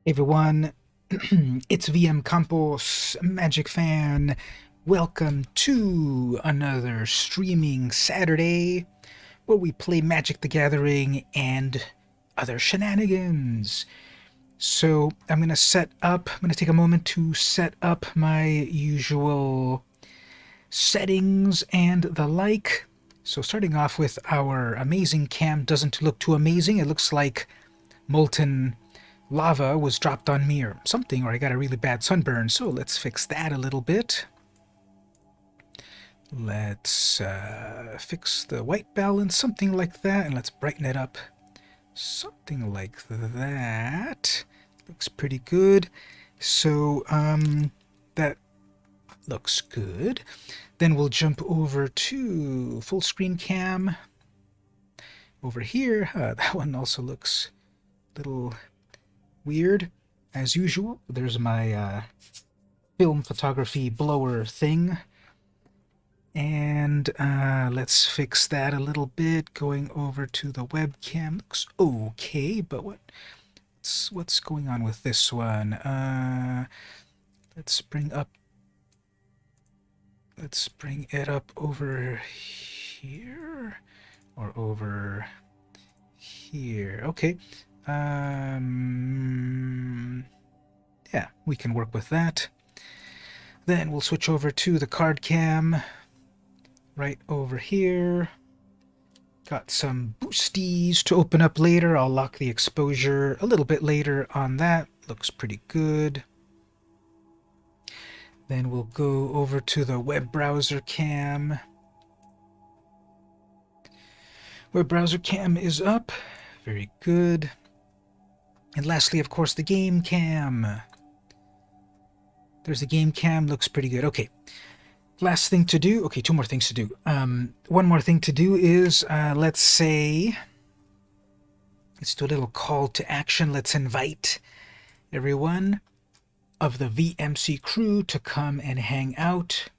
Everyone, it's VM Campos, Magic Fan. Welcome to another streaming Saturday where we play Magic the Gathering and other shenanigans. So I'm going to take a moment to set up my usual settings and the like. So starting off with our amazing cam doesn't look too amazing. It looks like molten lava was dropped on me or something, or I got a really bad sunburn, so let's fix that a little bit. Let's fix the white balance, something like that, and let's brighten it up. Something like that. Looks pretty good. So, that looks good. Then we'll jump over to full screen cam. Over here, that one also looks a little weird, as usual. There's my film photography blower thing. And let's fix that a little bit. Going over to the webcam. Looks okay, but what's going on with this one? Let's bring it up over here. Or over here. Okay. Yeah, we can work with that. Then we'll switch over to the card cam right over here. Got some boosties to open up later. I'll lock the exposure a little bit later on that. Looks pretty good. Then we'll go over to the web browser cam. Web browser cam is up. Very good. And lastly, of course, the game cam. There's the game cam, looks pretty good. Okay, last thing to do. Okay, two more things to do. One more thing to do is, let's do a little call to action. Let's invite everyone of the VMC crew to come and hang out.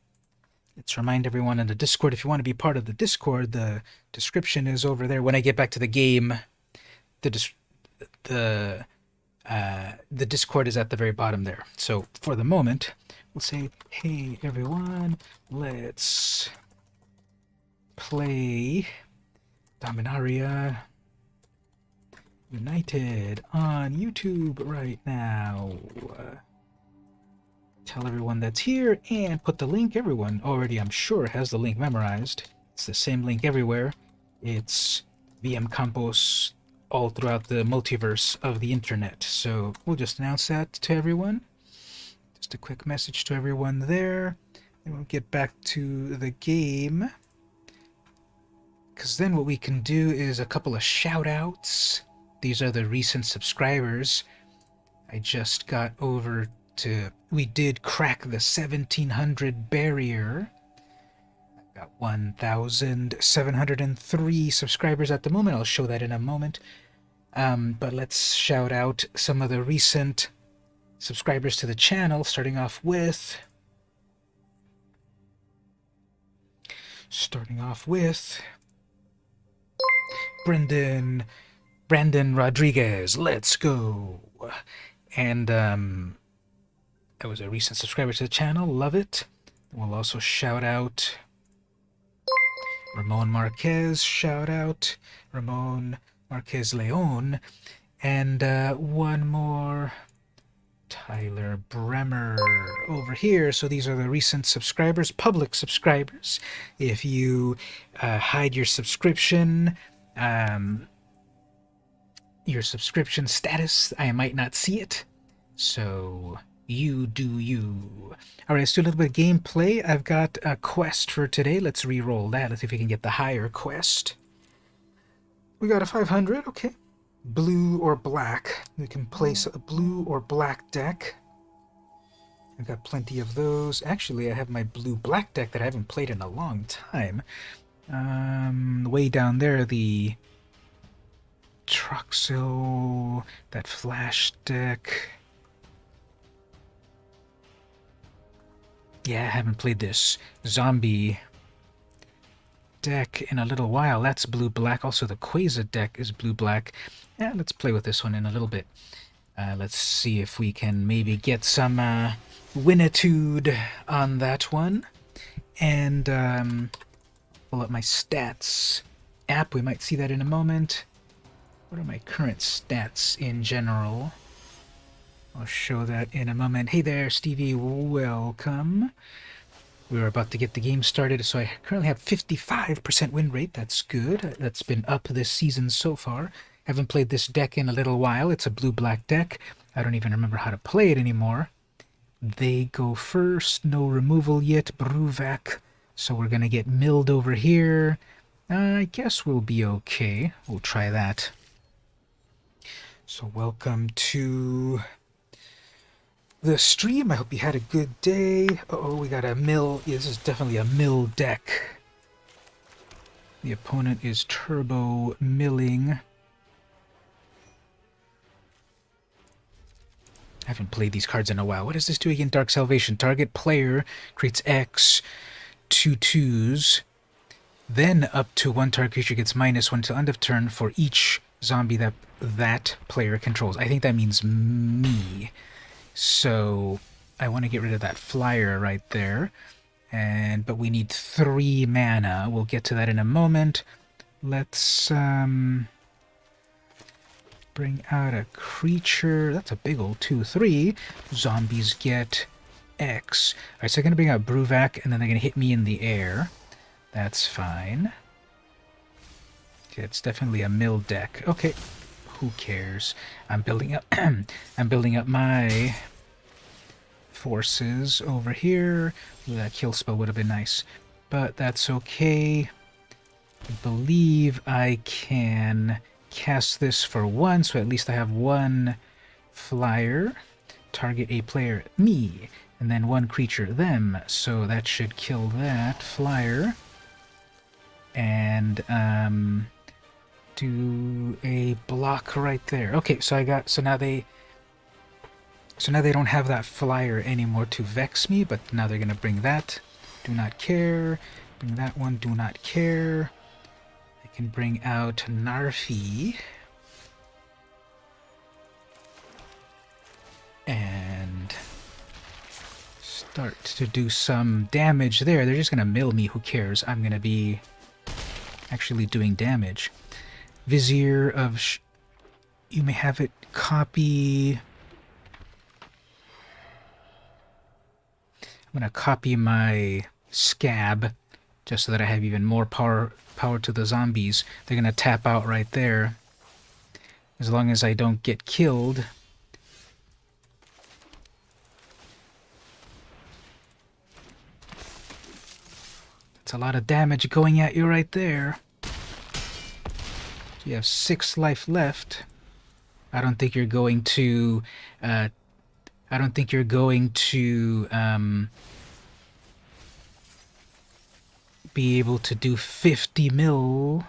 Let's remind everyone in the Discord, if you want to be part of the Discord, the description is over there. When I get back to the game, the Discord is at the very bottom there. So for the moment, we'll say, hey everyone, let's play Dominaria United on YouTube right now. Tell everyone that's here and put the link. Everyone already, I'm sure, has the link memorized. It's the same link everywhere. It's VM Campos all throughout the multiverse of the internet. So we'll just announce that to everyone. Just a quick message to everyone there. And we'll get back to the game. Because then what we can do is a couple of shout outs. These are the recent subscribers. I just got over to... We did crack the 1700 barrier. I've got 1,703 subscribers at the moment. I'll show that in a moment. But let's shout out some of the recent subscribers to the channel, starting off with Brandon Rodriguez. Let's go. And that was a recent subscriber to the channel. Love it. We'll also shout out Ramon Marquez. Shout out Ramon Marquez Leon. And one more, Tyler Bremer over here. So these are the recent subscribers, public subscribers. If you hide your subscription status, I might not see it. So you do you. Alright, let's do a little bit of gameplay. I've got a quest for today. Let's re-roll that. Let's see if we can get the higher quest. We got a 500, okay. Blue or black. We can place a blue or black deck. I've got plenty of those. Actually, I have my blue-black deck that I haven't played in a long time. Way down there, the Troxel, that flash deck. Yeah, I haven't played this zombie deck in a little while. That's blue-black. Also, the Quasar deck is blue-black. Yeah, let's play with this one in a little bit. Let's see if we can maybe get some winitude on that one. And pull up my stats app. We might see that in a moment. What are my current stats in general? I'll show that in a moment. Hey there, Stevie. Welcome. We were about to get the game started, so I currently have 55% win rate. That's good. That's been up this season so far. Haven't played this deck in a little while. It's a blue-black deck. I don't even remember how to play it anymore. They go first. No removal yet. Bruvac. So we're going to get milled over here. I guess we'll be okay. We'll try that. So welcome to the stream. I hope you had a good day. Uh-oh, we got a mill. Yeah, this is definitely a mill deck. The opponent is turbo milling. I haven't played these cards in a while. What does this do again? Dark Salvation. Target player creates X, 2/2s. Then up to one target creature gets -1 till end of turn for each zombie that player controls. I think that means me. So I want to get rid of that flyer right there. But we need 3 mana. We'll get to that in a moment. Let's bring out a creature. That's a big old 2/3. Zombies get X. Alright, so I'm going to bring out Bruvac, and then they're going to hit me in the air. That's fine. Okay, it's definitely a mill deck. Okay, who cares? I'm building up I'm building up my forces over here. Ooh, that kill spell would have been nice, but that's okay. I believe I can cast this for 1, so at least I have 1 flyer. Target a player, me, and then 1 creature, them. So that should kill that flyer. And do a block right there. Okay, so now they don't have that flyer anymore to vex me, but now they're gonna bring that. Do not care. Bring that one. Do not care. I can bring out Narfi. And start to do some damage there. They're just gonna mill me. Who cares? I'm gonna be actually doing damage. Vizier of... you may have it copy... I'm going to copy my scab just so that I have even more power to the zombies. They're going to tap out right there. As long as I don't get killed. That's a lot of damage going at you right there. You have 6 life left. I don't think you're going to be able to do 50 mil.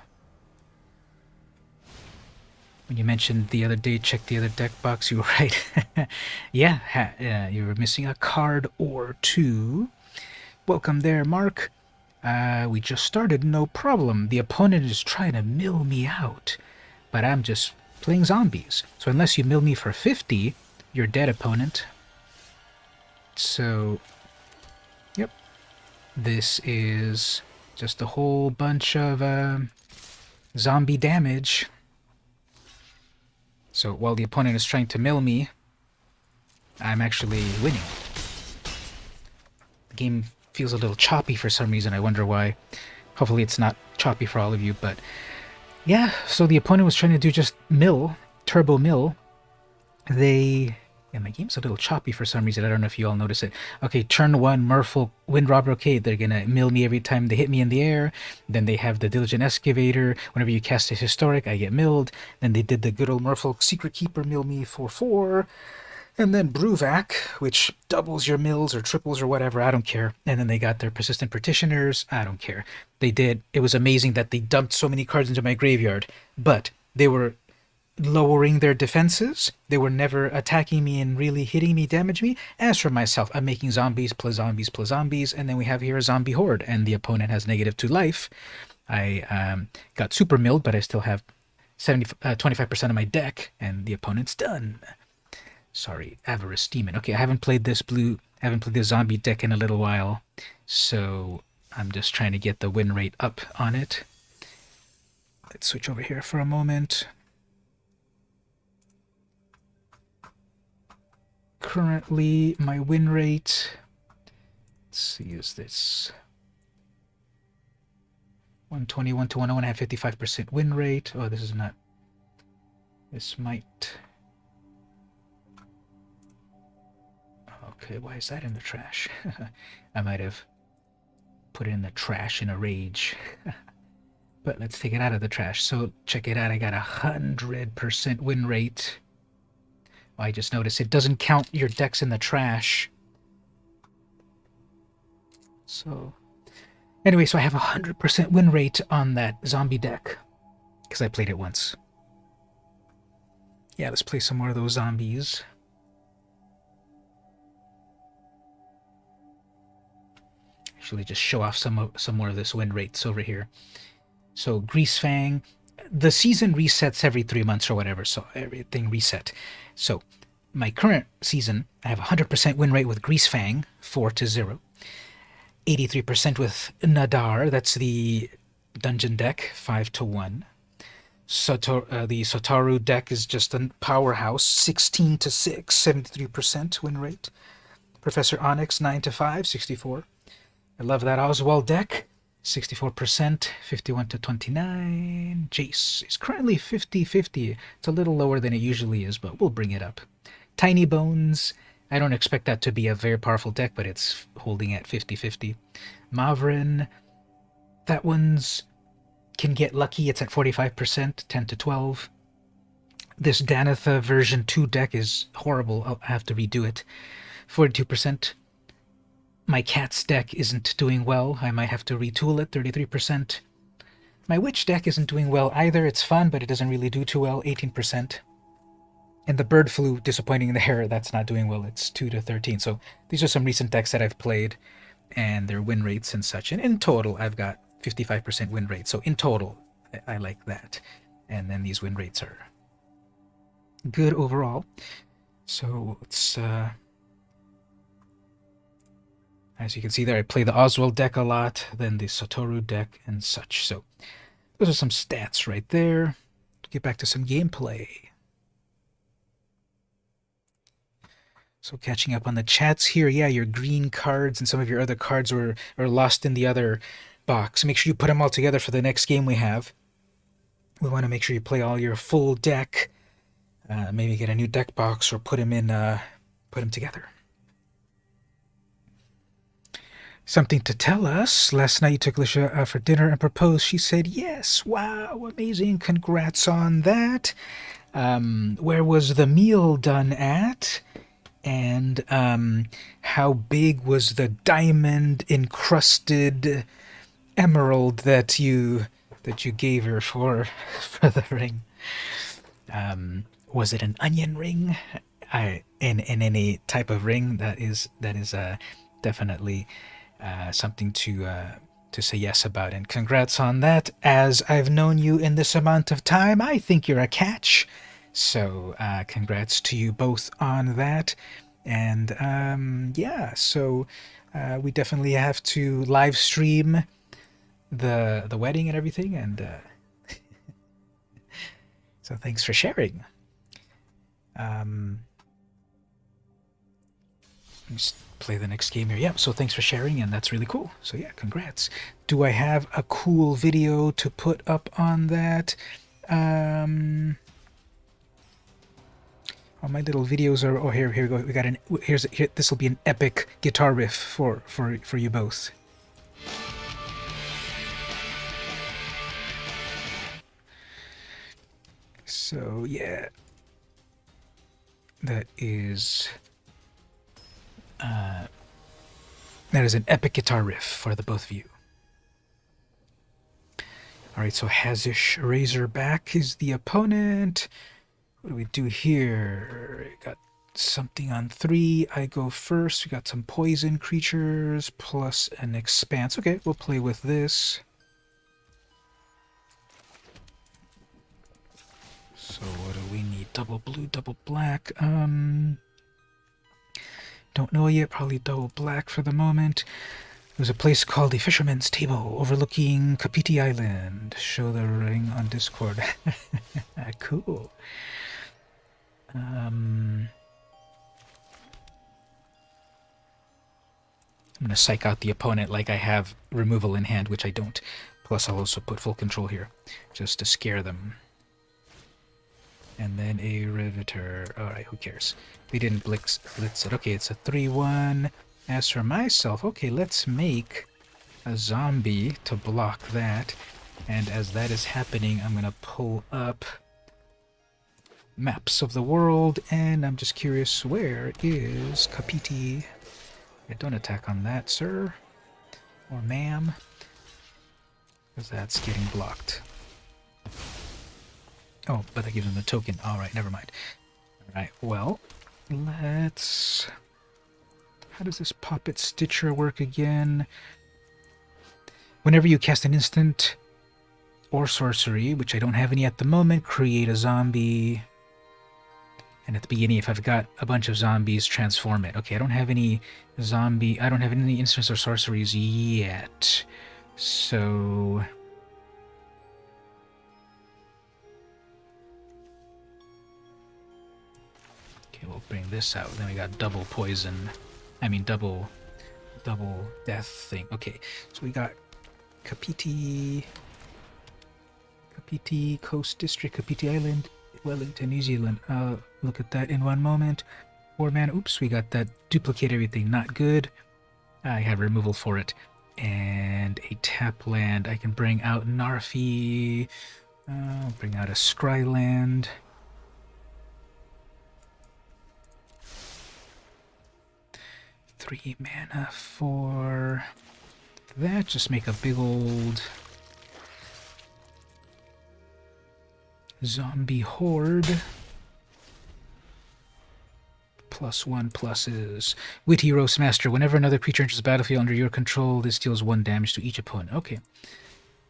When you mentioned the other day, check the other deck box, you were right. Yeah, you were missing a card or 2. Welcome there, Mark. We just started, no problem. The opponent is trying to mill me out, but I'm just playing zombies. So unless you mill me for 50, you're dead, opponent. So, yep. This is just a whole bunch of zombie damage. So while the opponent is trying to mill me, I'm actually winning. The game feels a little choppy for some reason. I wonder why. Hopefully it's not choppy for all of you, but yeah, so the opponent was trying to do just mill, turbo mill. Yeah, my game's a little choppy for some reason. I don't know if you all notice it. Okay, turn 1, Merfolk, Windrobber. Okay, they're gonna mill me every time they hit me in the air. Then they have the Diligent Excavator. Whenever you cast a Historic, I get milled. Then they did the good old Merfolk Secret Keeper, mill me for 4. And then Bruvac, which doubles your mills or triples or whatever, I don't care. And then they got their Persistent Petitioners, I don't care. They did. It was amazing that they dumped so many cards into my graveyard, but they were lowering their defenses. They were never attacking me and really hitting me, damage me. As for myself, I'm making zombies plus zombies plus zombies, and then we have here a zombie horde, and the opponent has -2 life. I got super milled, but I still have 25% of my deck, and the opponent's done. Sorry, Avarice Demon. Okay, I haven't played this zombie deck in a little while, so I'm just trying to get the win rate up on it. Let's switch over here for a moment. Currently, my win rate, let's see, is this 121 to 101. I have 55% win rate. Oh, this is not, this might, okay, why is that in the trash? I might have put it in the trash in a rage. But let's take it out of the trash. So check it out, I got 100% win rate. I just noticed it doesn't count your decks in the trash. So anyway, so I have 100% win rate on that zombie deck because I played it once. Yeah, let's play some more of those zombies. Actually, just show off some more of this win rates over here. So Greasefang, the season resets every 3 months or whatever, so everything reset. So my current season, I have 100% win rate with Greasefang, 4-0. 83% with Nadar, that's the dungeon deck, 5-1. The Sotaru deck is just a powerhouse, 16-6, 73% win rate. Professor Onyx, 9-5, 64. I love that Oswald deck, 64%, 51-29. Jace is currently 50-50. It's a little lower than it usually is, but we'll bring it up. Tiny Bones, I don't expect that to be a very powerful deck, but it's holding at 50-50. Mavrin, that one's can get lucky. It's at 45%, 10-12. This Danitha version 2 deck is horrible. I'll have to redo it. 42%. My Cat's deck isn't doing well. I might have to retool it, 33%. My Witch deck isn't doing well either. It's fun, but it doesn't really do too well, 18%. And the Bird Flu, disappointing there, that's not doing well. It's 2-13. So these are some recent decks that I've played and their win rates and such. And in total, I've got 55% win rate. So in total, I like that. And then these win rates are good overall. So it's... as you can see there, I play the Oswald deck a lot, then the Satoru deck and such. So those are some stats right there. Get back to some gameplay. So catching up on the chats here, yeah, your green cards and some of your other cards are lost in the other box. Make sure you put them all together for the next game we have. We want to make sure you play all your full deck. Maybe get a new deck box or put them together. Something to tell us. Last night you took Lisha out for dinner and proposed. She said yes. Wow, amazing. Congrats on that. Where was the meal done at? And how big was the diamond encrusted emerald that you gave her for the ring? Was it an onion ring? In any type of ring, that is definitely something to say yes about. And congrats on that. As I've known you in this amount of time, I think you're a catch. So congrats to you both on that. And yeah, so we definitely have to live stream the wedding and everything. And so thanks for sharing. Just play the next game here. Yeah, so thanks for sharing, and that's really cool. So yeah, congrats. Do I have a cool video to put up on that? All my little videos are... Oh, here we go. We got here. This will be an epic guitar riff for you both. So yeah, that is an epic guitar riff for the both of you. All right, so Hazish Razorback is the opponent. What do we do here? We got something on 3. I go first. We got some poison creatures plus an expanse. Okay, we'll play with this. So what do we need? Double blue, double black. Don't know yet, probably double black for the moment. There's a place called the Fisherman's Table overlooking Kapiti Island. Show the ring on Discord. Cool. I'm going to psych out the opponent like I have removal in hand, which I don't. Plus, I'll also put full control here, just to scare them. And then a Riveter. Alright, who cares? We didn't blitz it. Okay, it's a 3-1. As for myself, okay, let's make a zombie to block that. And as that is happening, I'm going to pull up maps of the world, and I'm just curious, where is Kapiti? Yeah, don't attack on that, sir. Or ma'am. Because that's getting blocked. Oh, but that gives him the token. Alright, never mind. Alright, well, let's... How does this Puppet Stitcher work again? Whenever you cast an instant or sorcery, which I don't have any at the moment, create a zombie. And at the beginning, if I've got a bunch of zombies, transform it. Okay, I don't have any zombie... I don't have any instants or sorceries yet. So... Okay, we'll bring this out. Then we got double poison. I mean, double death thing. Okay, so we got Kapiti, Coast District, Kapiti Island, Wellington, New Zealand. Look at that in one moment. 4 mana. Oops, we got that duplicate everything. Not good. I have removal for it. And a tap land. I can bring out Narfi. I'll bring out a Scryland. Three mana for that. Just make a big old zombie horde. +1 pluses. Witty Roast Master. Whenever another creature enters the battlefield under your control, this deals 1 damage to each opponent. Okay.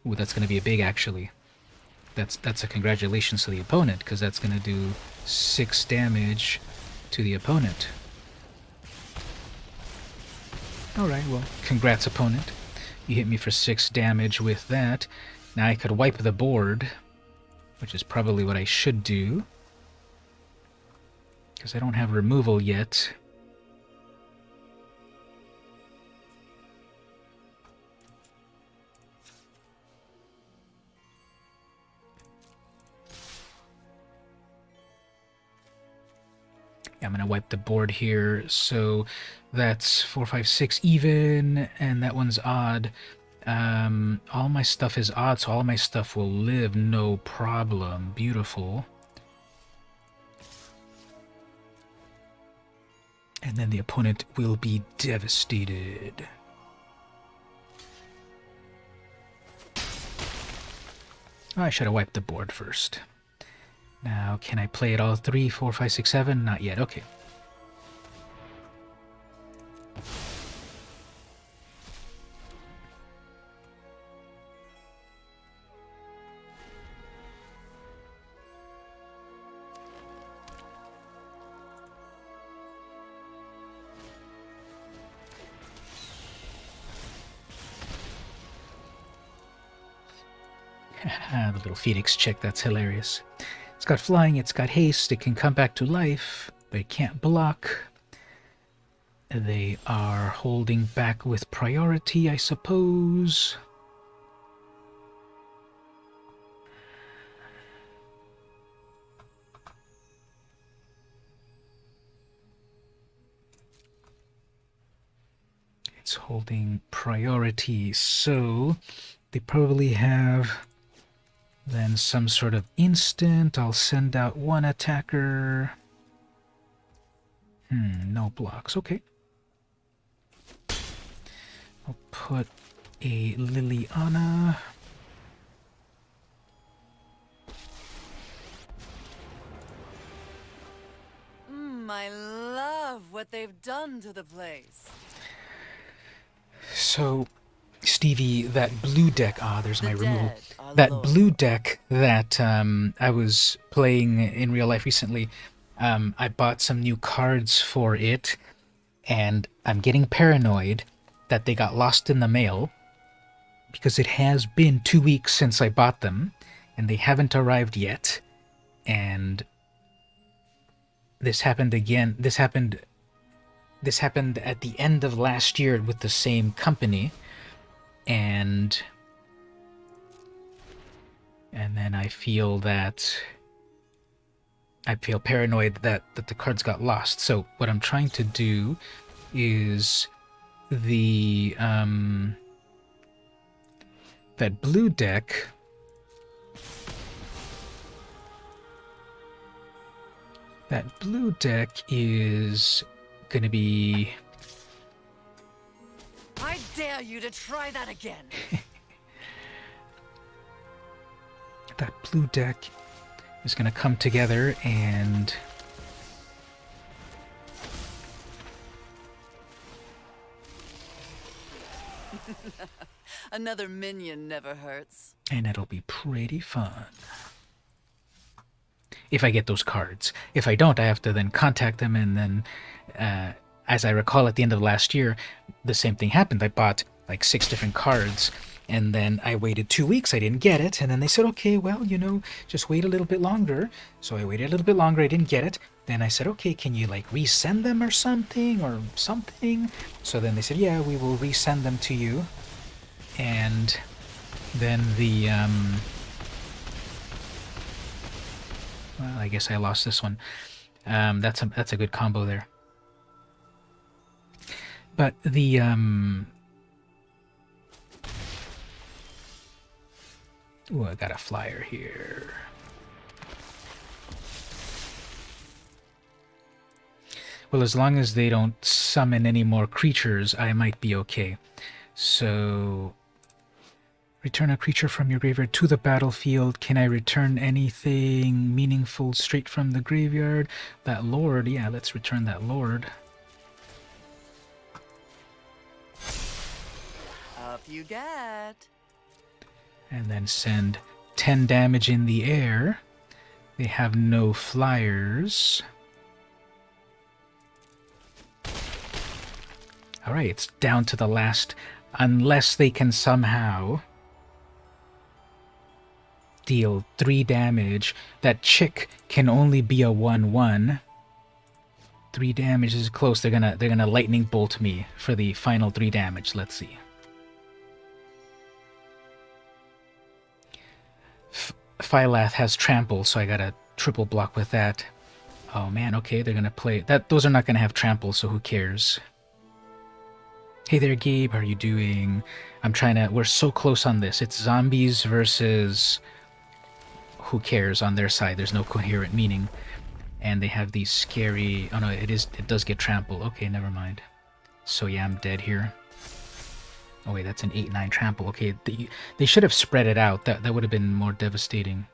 Ooh, that's going to be a big, actually. That's a congratulations to the opponent, because that's going to do 6 damage to the opponent. Alright, well, congrats, opponent. You hit me for 6 damage with that. Now I could wipe the board, which is probably what I should do, because I don't have removal yet. Yeah, I'm going to wipe the board here, so that's 4, 5, 6 even, and that one's odd. All my stuff is odd, so all my stuff will live, no problem. Beautiful. And then the opponent will be devastated. Oh, I should have wiped the board first. Now, can I play it all 3, 4, 5, 6, 7? Not yet. Okay. The little Phoenix chick, that's hilarious. It's got flying, it's got haste, it can come back to life, but it can't block. They are holding back with priority, I suppose. It's holding priority, so they probably have then some sort of instant. I'll send out 1 attacker. No blocks. Okay. I'll put a Liliana. I love what they've done to the place. So, Stevie, that blue deck, there's my removal. That blue deck that I was playing in real life recently, I bought some new cards for it, And I'm getting paranoid that they got lost in the mail because it has been 2 weeks since I bought them and they haven't arrived yet. And this happened again. This happened at the end of last year with the same company. And then I feel paranoid that the cards got lost. So what I'm trying to do is that blue deck. That blue deck is going to be... I dare you to try that again. That blue deck is going to come together and... Another minion never hurts. And it'll be pretty fun. If I get those cards. If I don't, I have to then contact them, and then, as I recall at the end of last year, the same thing happened. I bought like 6 different cards, and then I waited 2 weeks, I didn't get it, and then they said, okay, well, just wait a little bit longer. So I waited a little bit longer, I didn't get it. Then I said, okay, can you like resend them or something? So then they said, yeah, we will resend them to you. And then well, I guess I lost this one. That's a good combo there. But the ooh, I got a flyer here. Well, as long as they don't summon any more creatures, I might be okay. So return a creature from your graveyard to the battlefield. Can I return anything meaningful straight from the graveyard? That Lord, yeah, let's return that Lord. Up you get. And then send 10 damage in the air. They have no flyers. Alright, it's down to the last, unless they can somehow deal 3 damage. That chick can only be a 1/1. 3 damage is close. They're gonna lightning bolt me for the final 3 damage. Let's see. Phylath has trample, so I gotta triple block with that. Oh man, okay, they're gonna play that. Those are not gonna have trample, so who cares? Hey there, Gabe. How are you doing? We're so close on this. It's zombies versus who cares on their side. There's no coherent meaning. And they have these scary... Oh no, it does get trample. Okay, never mind. So yeah, I'm dead here. Oh wait, that's an 8/9 trample. Okay, they should have spread it out. That would have been more devastating.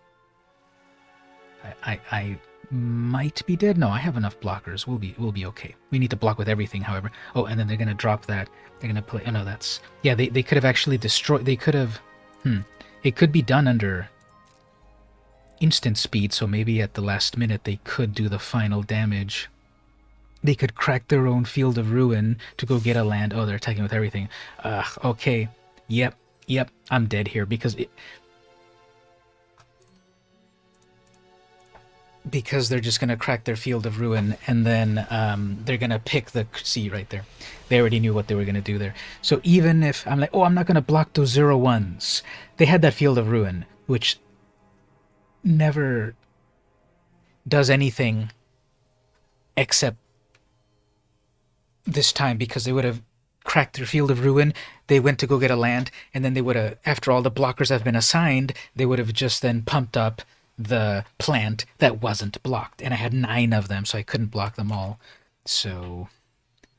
I might be dead. No, I have enough blockers. We'll be okay. We need to block with everything, however. Oh, and then they're gonna drop that. They're gonna play... Oh no, that's... Yeah, they could have actually destroyed... They could have... It could be done under instant speed, so maybe at the last minute they could do the final damage. They could crack their own Field of Ruin to go get a land. Oh, they're attacking with everything. Okay. Yep, I'm dead here because they're just going to crack their Field of Ruin, and then they're going to pick the... See, right there. They already knew what they were going to do there. So even if I'm like, oh, I'm not going to block those 0/1s, they had that Field of Ruin, which never does anything except this time, because they would have cracked their Field of Ruin, they went to go get a land, and then they would have, after all the blockers have been assigned, they would have just then pumped up the plant that wasn't blocked. And I had 9 of them, so I couldn't block them all. So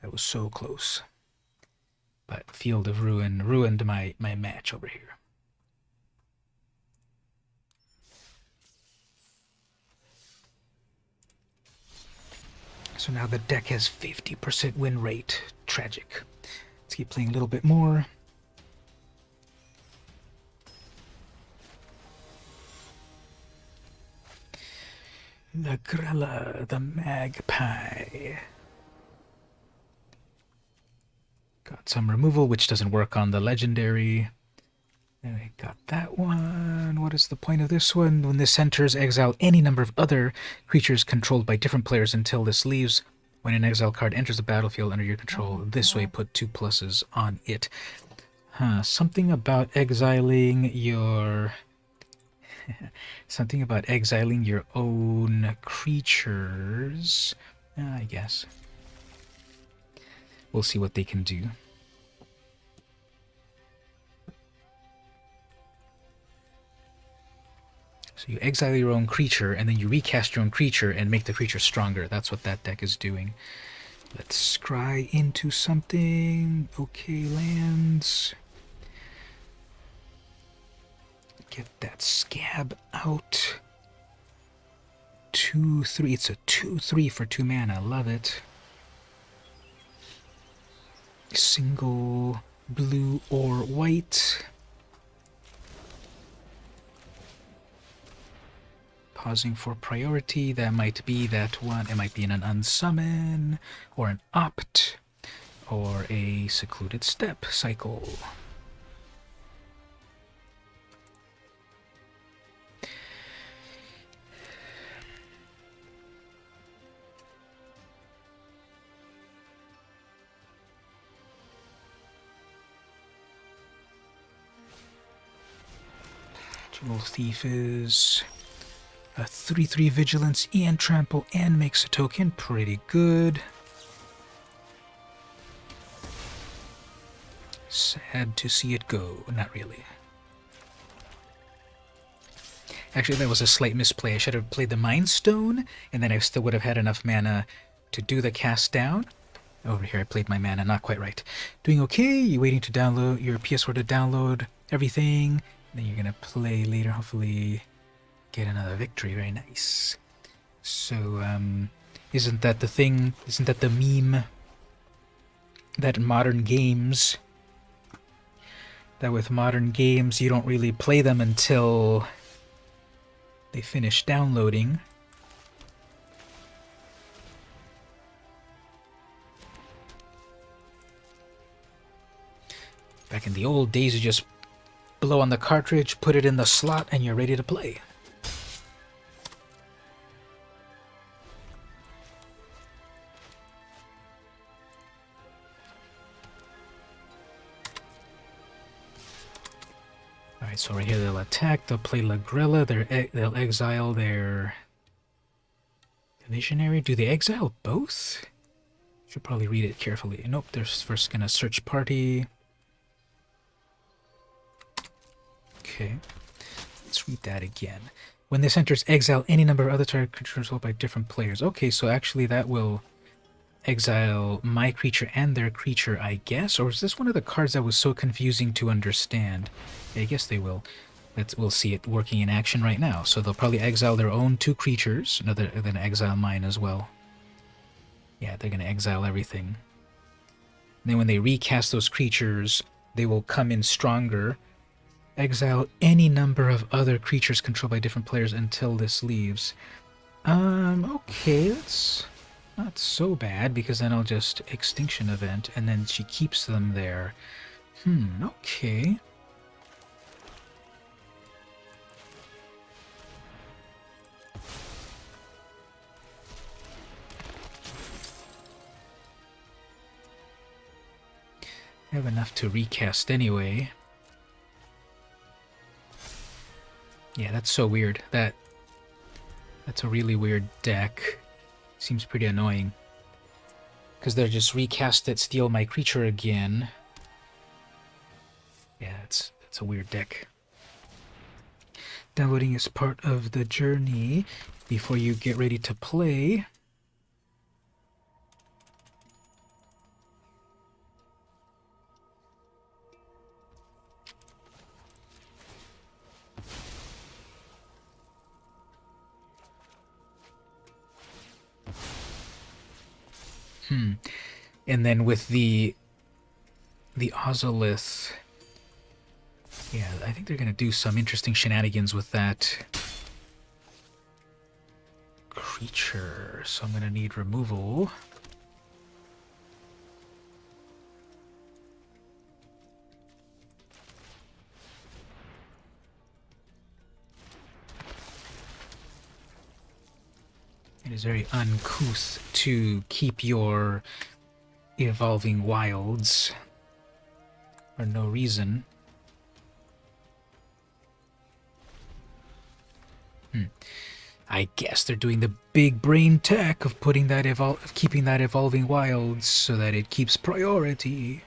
that was so close. But Field of Ruin ruined my match over here. So now the deck has 50% win rate. Tragic. Let's keep playing a little bit more. The Grella, the Magpie. Got some removal, which doesn't work on the legendary. And we got that one. What is the point of this one? When this enters, exile any number of other creatures controlled by different players until this leaves. When an exile card enters the battlefield under your control, this way put 2 pluses on it. Something about exiling your... something about exiling your own creatures. I guess. We'll see what they can do. So you exile your own creature, and then you recast your own creature and make the creature stronger. That's what that deck is doing. Let's scry into something. Okay, lands. Get that scab out. 2/3. It's a 2/3 for 2 mana. Love it. Single blue or white. Pausing for priority. That might be that one. It might be in an unsummon, or an opt, or a secluded step cycle. Jewel Thief is a 3/3 vigilance and trample and makes a token. Pretty good. Sad to see it go. Not really. Actually, that was a slight misplay. I should have played the Mind Stone, and then I still would have had enough mana to do the cast down. Over here, I played my mana not quite right. Doing okay. You're waiting to download your PS4 to download everything. Then you're gonna play later, hopefully get another victory. Very nice. So, isn't that the thing? Isn't that the meme? That modern games, that with modern games, you don't really play them until they finish downloading. Back in the old days, you just blow on the cartridge, put it in the slot, and you're ready to play. Alright, so right here they'll attack, they'll play La Grilla, they'll exile their Visionary. Do they exile both? Should probably read it carefully. Nope, they're first gonna search party. Okay, let's read that again. When this enters, exile any number of other target creatures held by different players. Okay, so actually that will exile my creature and their creature, I guess? Or is this one of the cards that was so confusing to understand? Yeah, I guess they will. We'll see it working in action right now. So they'll probably exile their own 2 creatures. No, they're going to exile mine as well. Yeah, they're going to exile everything. And then when they recast those creatures, they will come in stronger. Exile any number of other creatures controlled by different players until this leaves. Okay, that's not so bad, because then I'll just Extinction Event, and then she keeps them there. Okay. I have enough to recast anyway. Yeah, that's so weird. That's a really weird deck. Seems pretty annoying. Because they're just recast it, steal my creature again. Yeah, it's a weird deck. Downloading is part of the journey before you get ready to play. And then with the Ozolith, yeah, I think they're going to do some interesting shenanigans with that creature. So I'm going to need removal. is very uncouth to keep your evolving wilds for no reason. I guess they're doing the big brain tech of putting that keeping that evolving wilds so that it keeps priority.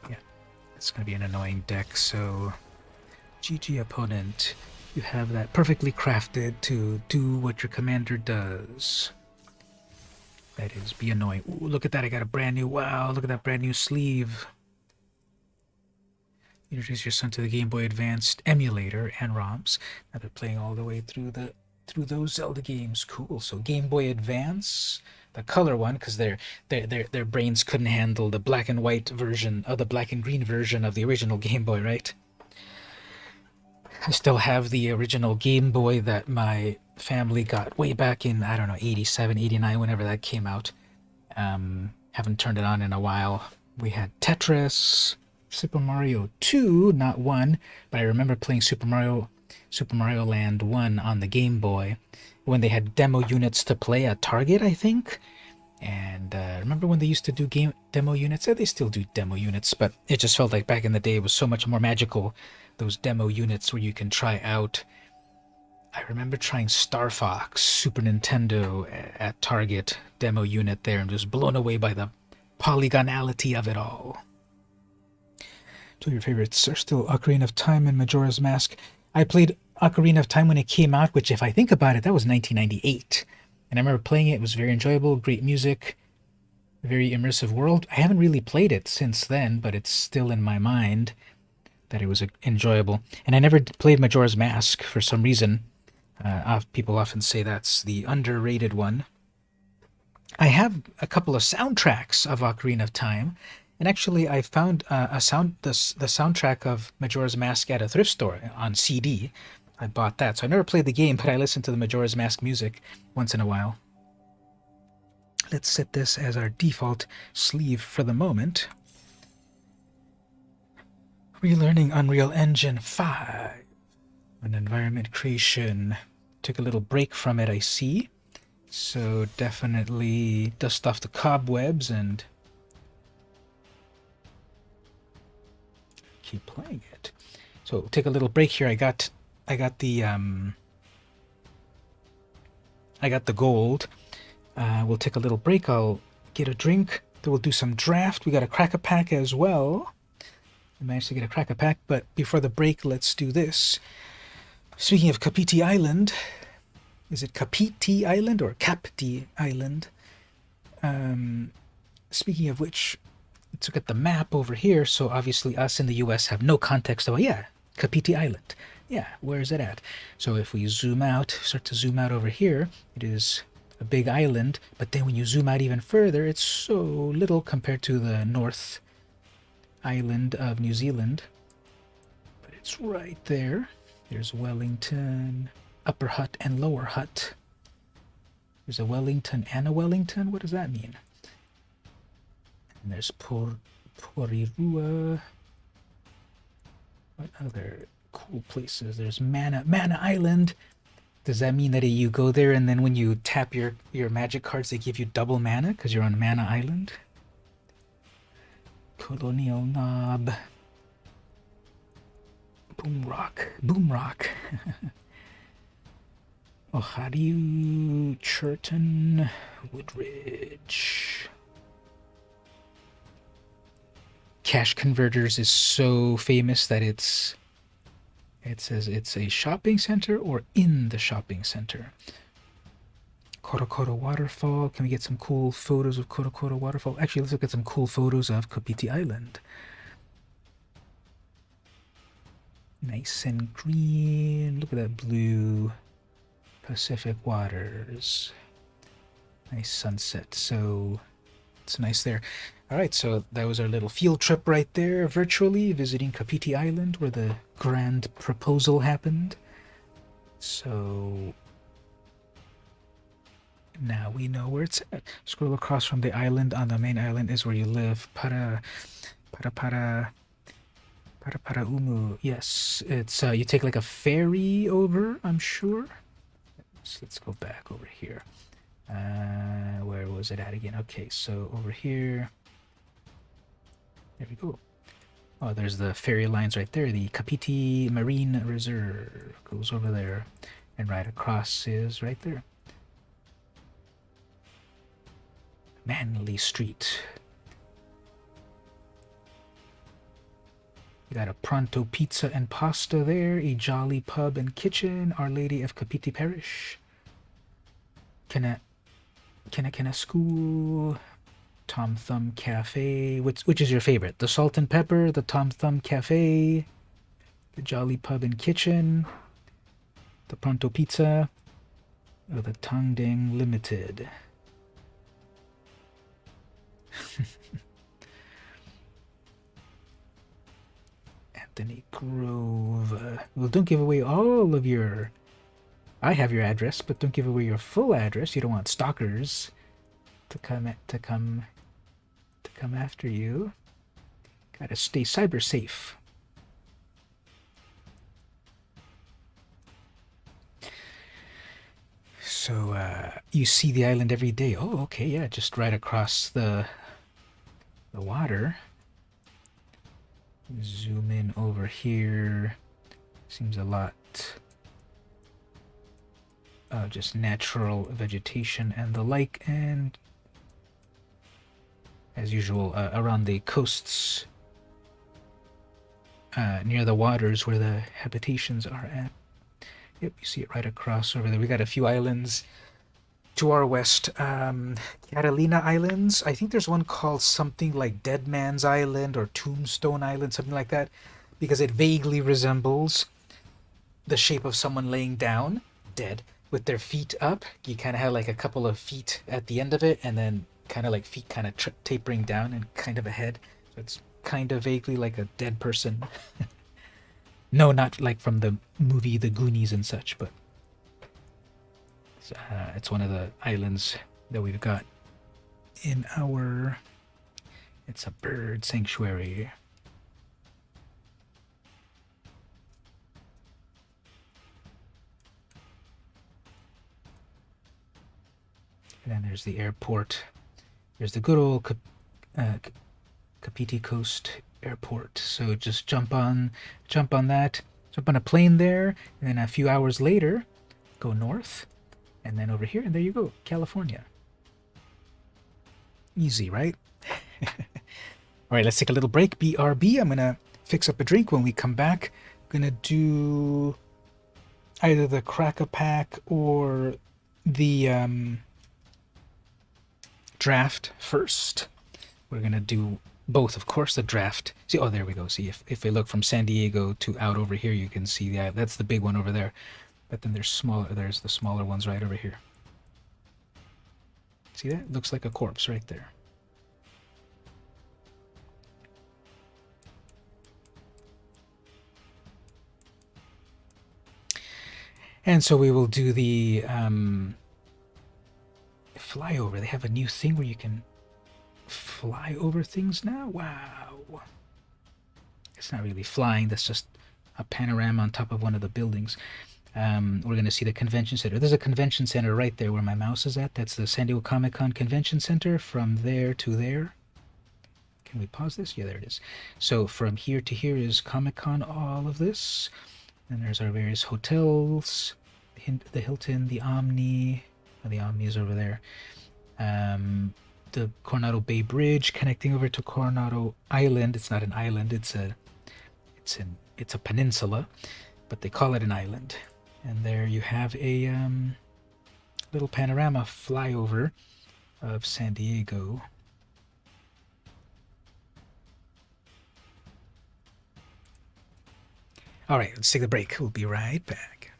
Yeah, it's gonna be an annoying deck, so GG opponent. You have that perfectly crafted to do what your commander does. That is, be annoying. Ooh, look at that, I got a brand new, wow, look at that brand new sleeve. Introduce your son to the Game Boy Advanced emulator and ROMs. Now they're playing all the way through those Zelda games. Cool. So Game Boy Advance, the color one, because their brains couldn't handle the black and white version, the black and green version of the original Game Boy, right? I still have the original Game Boy that my family got way back in, I don't know, 87, 89, whenever that came out. Haven't turned it on in a while. We had Tetris, Super Mario 2, not 1, but I remember playing Super Mario Land 1 on the Game Boy when they had demo units to play at Target, I think. And remember when they used to do demo units? They still do demo units, but it just felt like back in the day it was so much more magical. Those demo units where you can try out. I remember trying Star Fox, Super Nintendo at Target demo unit there and just blown away by the polygonality of it all. Two of your favorites are still Ocarina of Time and Majora's Mask. I played Ocarina of Time when it came out, which if I think about it, that was 1998. And I remember playing it. It was very enjoyable, great music, very immersive world. I haven't really played it since then, but it's still in my mind that it was enjoyable. And I never played Majora's Mask for some reason. People often say that's the underrated one. I have a couple of soundtracks of Ocarina of Time, and actually I found the soundtrack of Majora's Mask at a thrift store on CD. I bought that, so I never played the game, but I listened to the Majora's Mask music once in a while. Let's set this as our default sleeve for the moment. Relearning Unreal Engine 5. An environment creation. Took a little break from it, I see. So definitely dust off the cobwebs and keep playing it. So take a little break here. I got the gold. We'll take a little break. I'll get a drink. Then we'll do some draft. We got a crack-a-pack as well. I managed to get a crack-a-pack, but before the break, let's do this. Speaking of Kapiti Island, is it Kapiti Island or Kapti Island? Speaking of which, let's look at the map over here. So obviously us in the US have no context of, yeah, Kapiti Island. Yeah, where is it at? So if we zoom out, start to zoom out over here, it is a big island, but then when you zoom out even further, it's so little compared to the North Island of New Zealand. But it's right there. There's Wellington, Upper Hutt and Lower Hutt. There's a Wellington and a Wellington? What does that mean? And there's Porirua. What other cool places? There's Mana Island. Does that mean that you go there and then when you tap your magic cards, they give you double mana because you're on Mana Island? Colonial Knob. Boomrock. Ohariu, Churton, Woodridge. Cash Converters is so famous that it says it's a shopping center or in the shopping center. Korokoro Waterfall. Can we get some cool photos of Korokoro Waterfall? Actually, let's look at some cool photos of Kapiti Island. Nice and green. Look at that blue. Pacific waters. Nice sunset. So it's nice there. All right, so that was our little field trip right there, virtually visiting Kapiti Island, where the grand proposal happened. So Now we know where it's at. Scroll across from the island. On the main island is where you live. Para Umu. Yes, it's you take like a ferry over, I'm sure. So let's go back over here. Where was it at again? Okay, so over here. There we go. Oh, there's the ferry lines right there. The Kapiti Marine Reserve goes over there. And right across is right there. Manly Street. You got a Pronto Pizza and Pasta there, a Jolly Pub and Kitchen, Our Lady of Kapiti Parish. Can a School, Tom Thumb Cafe. Which is your favorite? The Salt and Pepper, the Tom Thumb Cafe, the Jolly Pub and Kitchen, the Pronto Pizza, or the Tongdang Limited? Anthony Grove. Well, don't give away all of your... I have your address, but don't give away your full address. You don't want stalkers to come after you. Gotta stay cyber safe. So you see the island every day. Oh, okay, yeah, just right across the water. Zoom in over here. Seems a lot just natural vegetation and the like, and as usual around the coasts near the waters where the habitations are at. Yep, you see it right across over there. We got a few islands to our west. Catalina Islands. I think there's one called something like Dead Man's Island or Tombstone Island, something like that, because it vaguely resembles the shape of someone laying down, dead, with their feet up. You kind of have like a couple of feet at the end of it, and then kind of like feet kind of tapering down and kind of a head. So it's kind of vaguely like a dead person. No, not like from the movie The Goonies and such, but it's one of the islands that we've got in our... It's a bird sanctuary. And then there's the airport. There's the good old Kapiti Coast Airport. So just jump on that, jump on a plane there, and then a few hours later, go north, and then over here, and there you go, California. Easy, right? All right, let's take a little break. BRB. I'm gonna fix up a drink. When we come back, I'm gonna do either the Crack-a-Pack or the draft first. We're gonna do both, of course. The draft. See, oh, there we go. See, if we look from San Diego to out over here, you can see that's the big one over there. But then there's the smaller ones right over here. See that? Looks like a corpse right there. And so we will do the flyover. They have a new thing where you can fly over things now. Wow. It's not really flying. That's just a panorama on top of one of the buildings. We're going to see the convention center. There's a convention center right there where my mouse is at. That's the San Diego Comic-Con Convention Center. From there to there. Can we pause this? Yeah, there it is. So from here to here is Comic-Con, all of this. And there's our various hotels. The Hilton, the Omni. Oh, the Omni is over there. The Coronado Bay Bridge connecting over to Coronado Island. It's not an island. It's a peninsula, but they call it an island. And there you have a little panorama flyover of San Diego. All right, let's take a break. We'll be right back.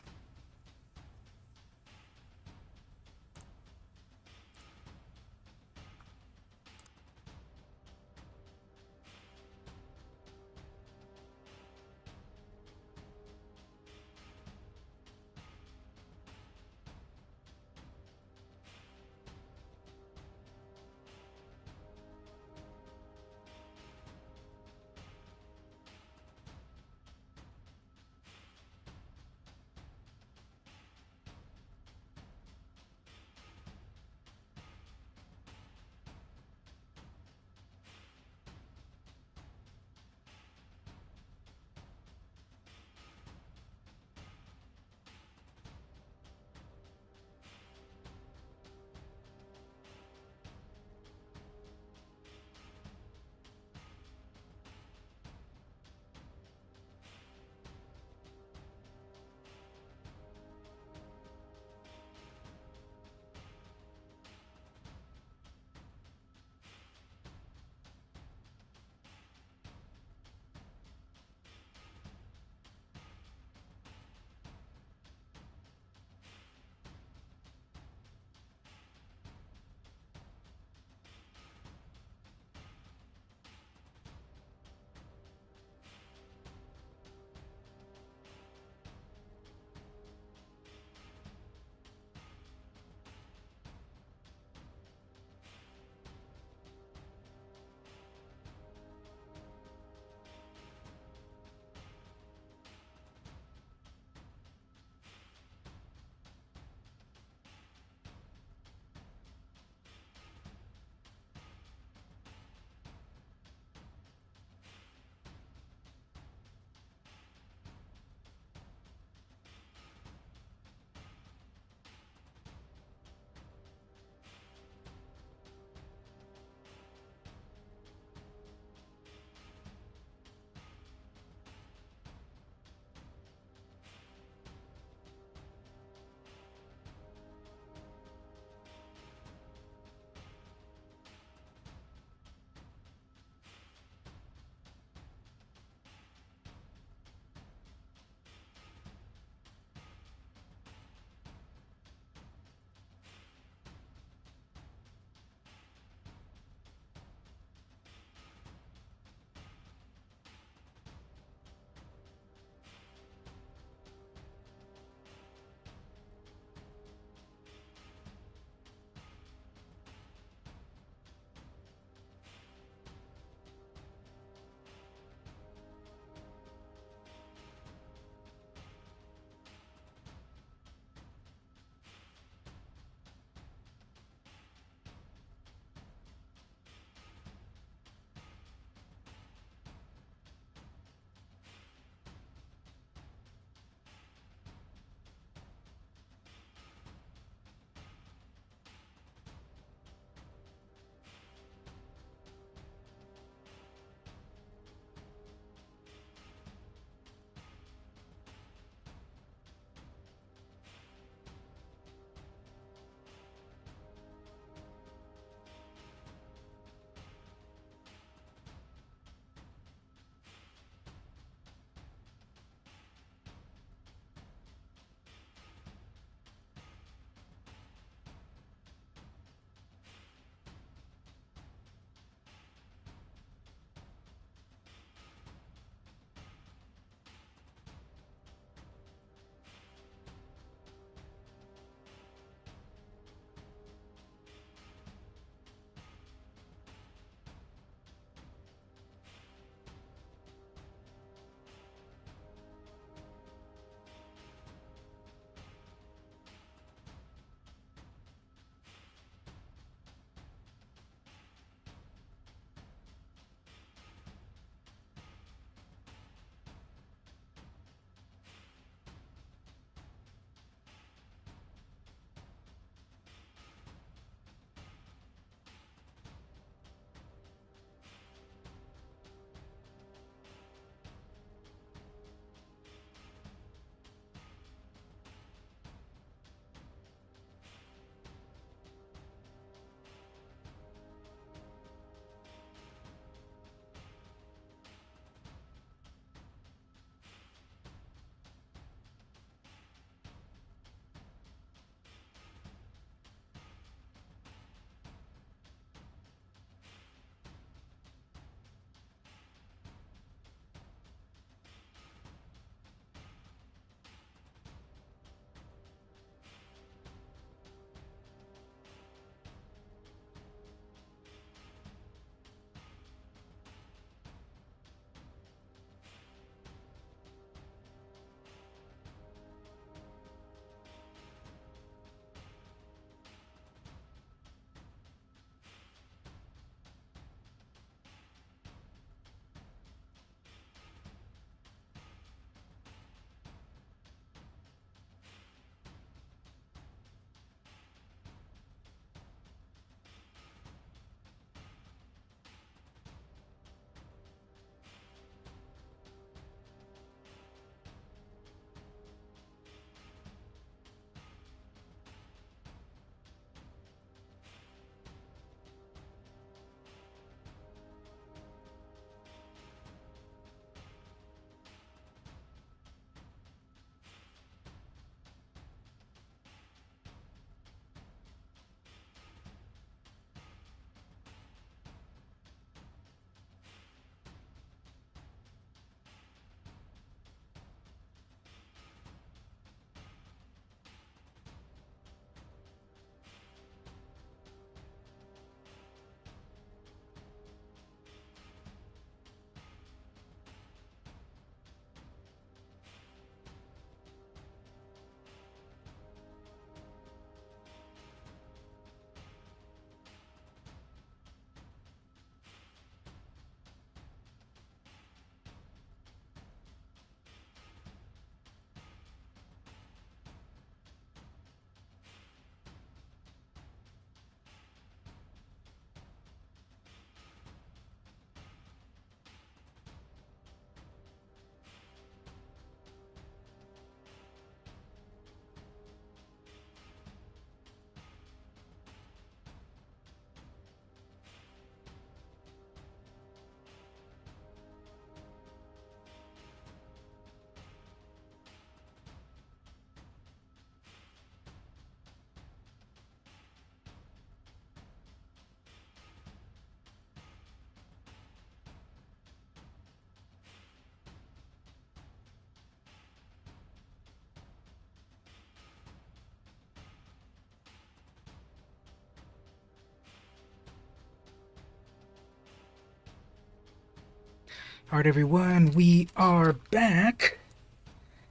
Alright, everyone, we are back.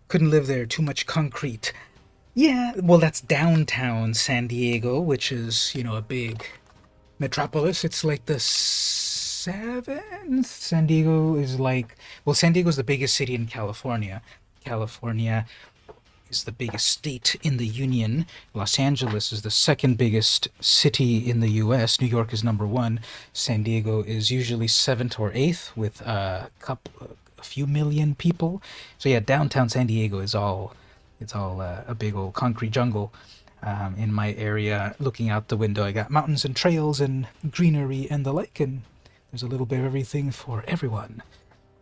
Couldn't live there, too much concrete. Yeah, well, that's downtown San Diego, which is, a big metropolis. It's like the seventh. San Diego is like, well, San Diego's the biggest city in California. California is the biggest state in the Union. Los Angeles is the second biggest city in the U.S. New York is number one. San Diego is usually seventh or eighth with a few million people. So yeah, downtown San Diego is all a big old concrete jungle. In my area, looking out the window, I got mountains and trails and greenery and the like, and there's a little bit of everything for everyone.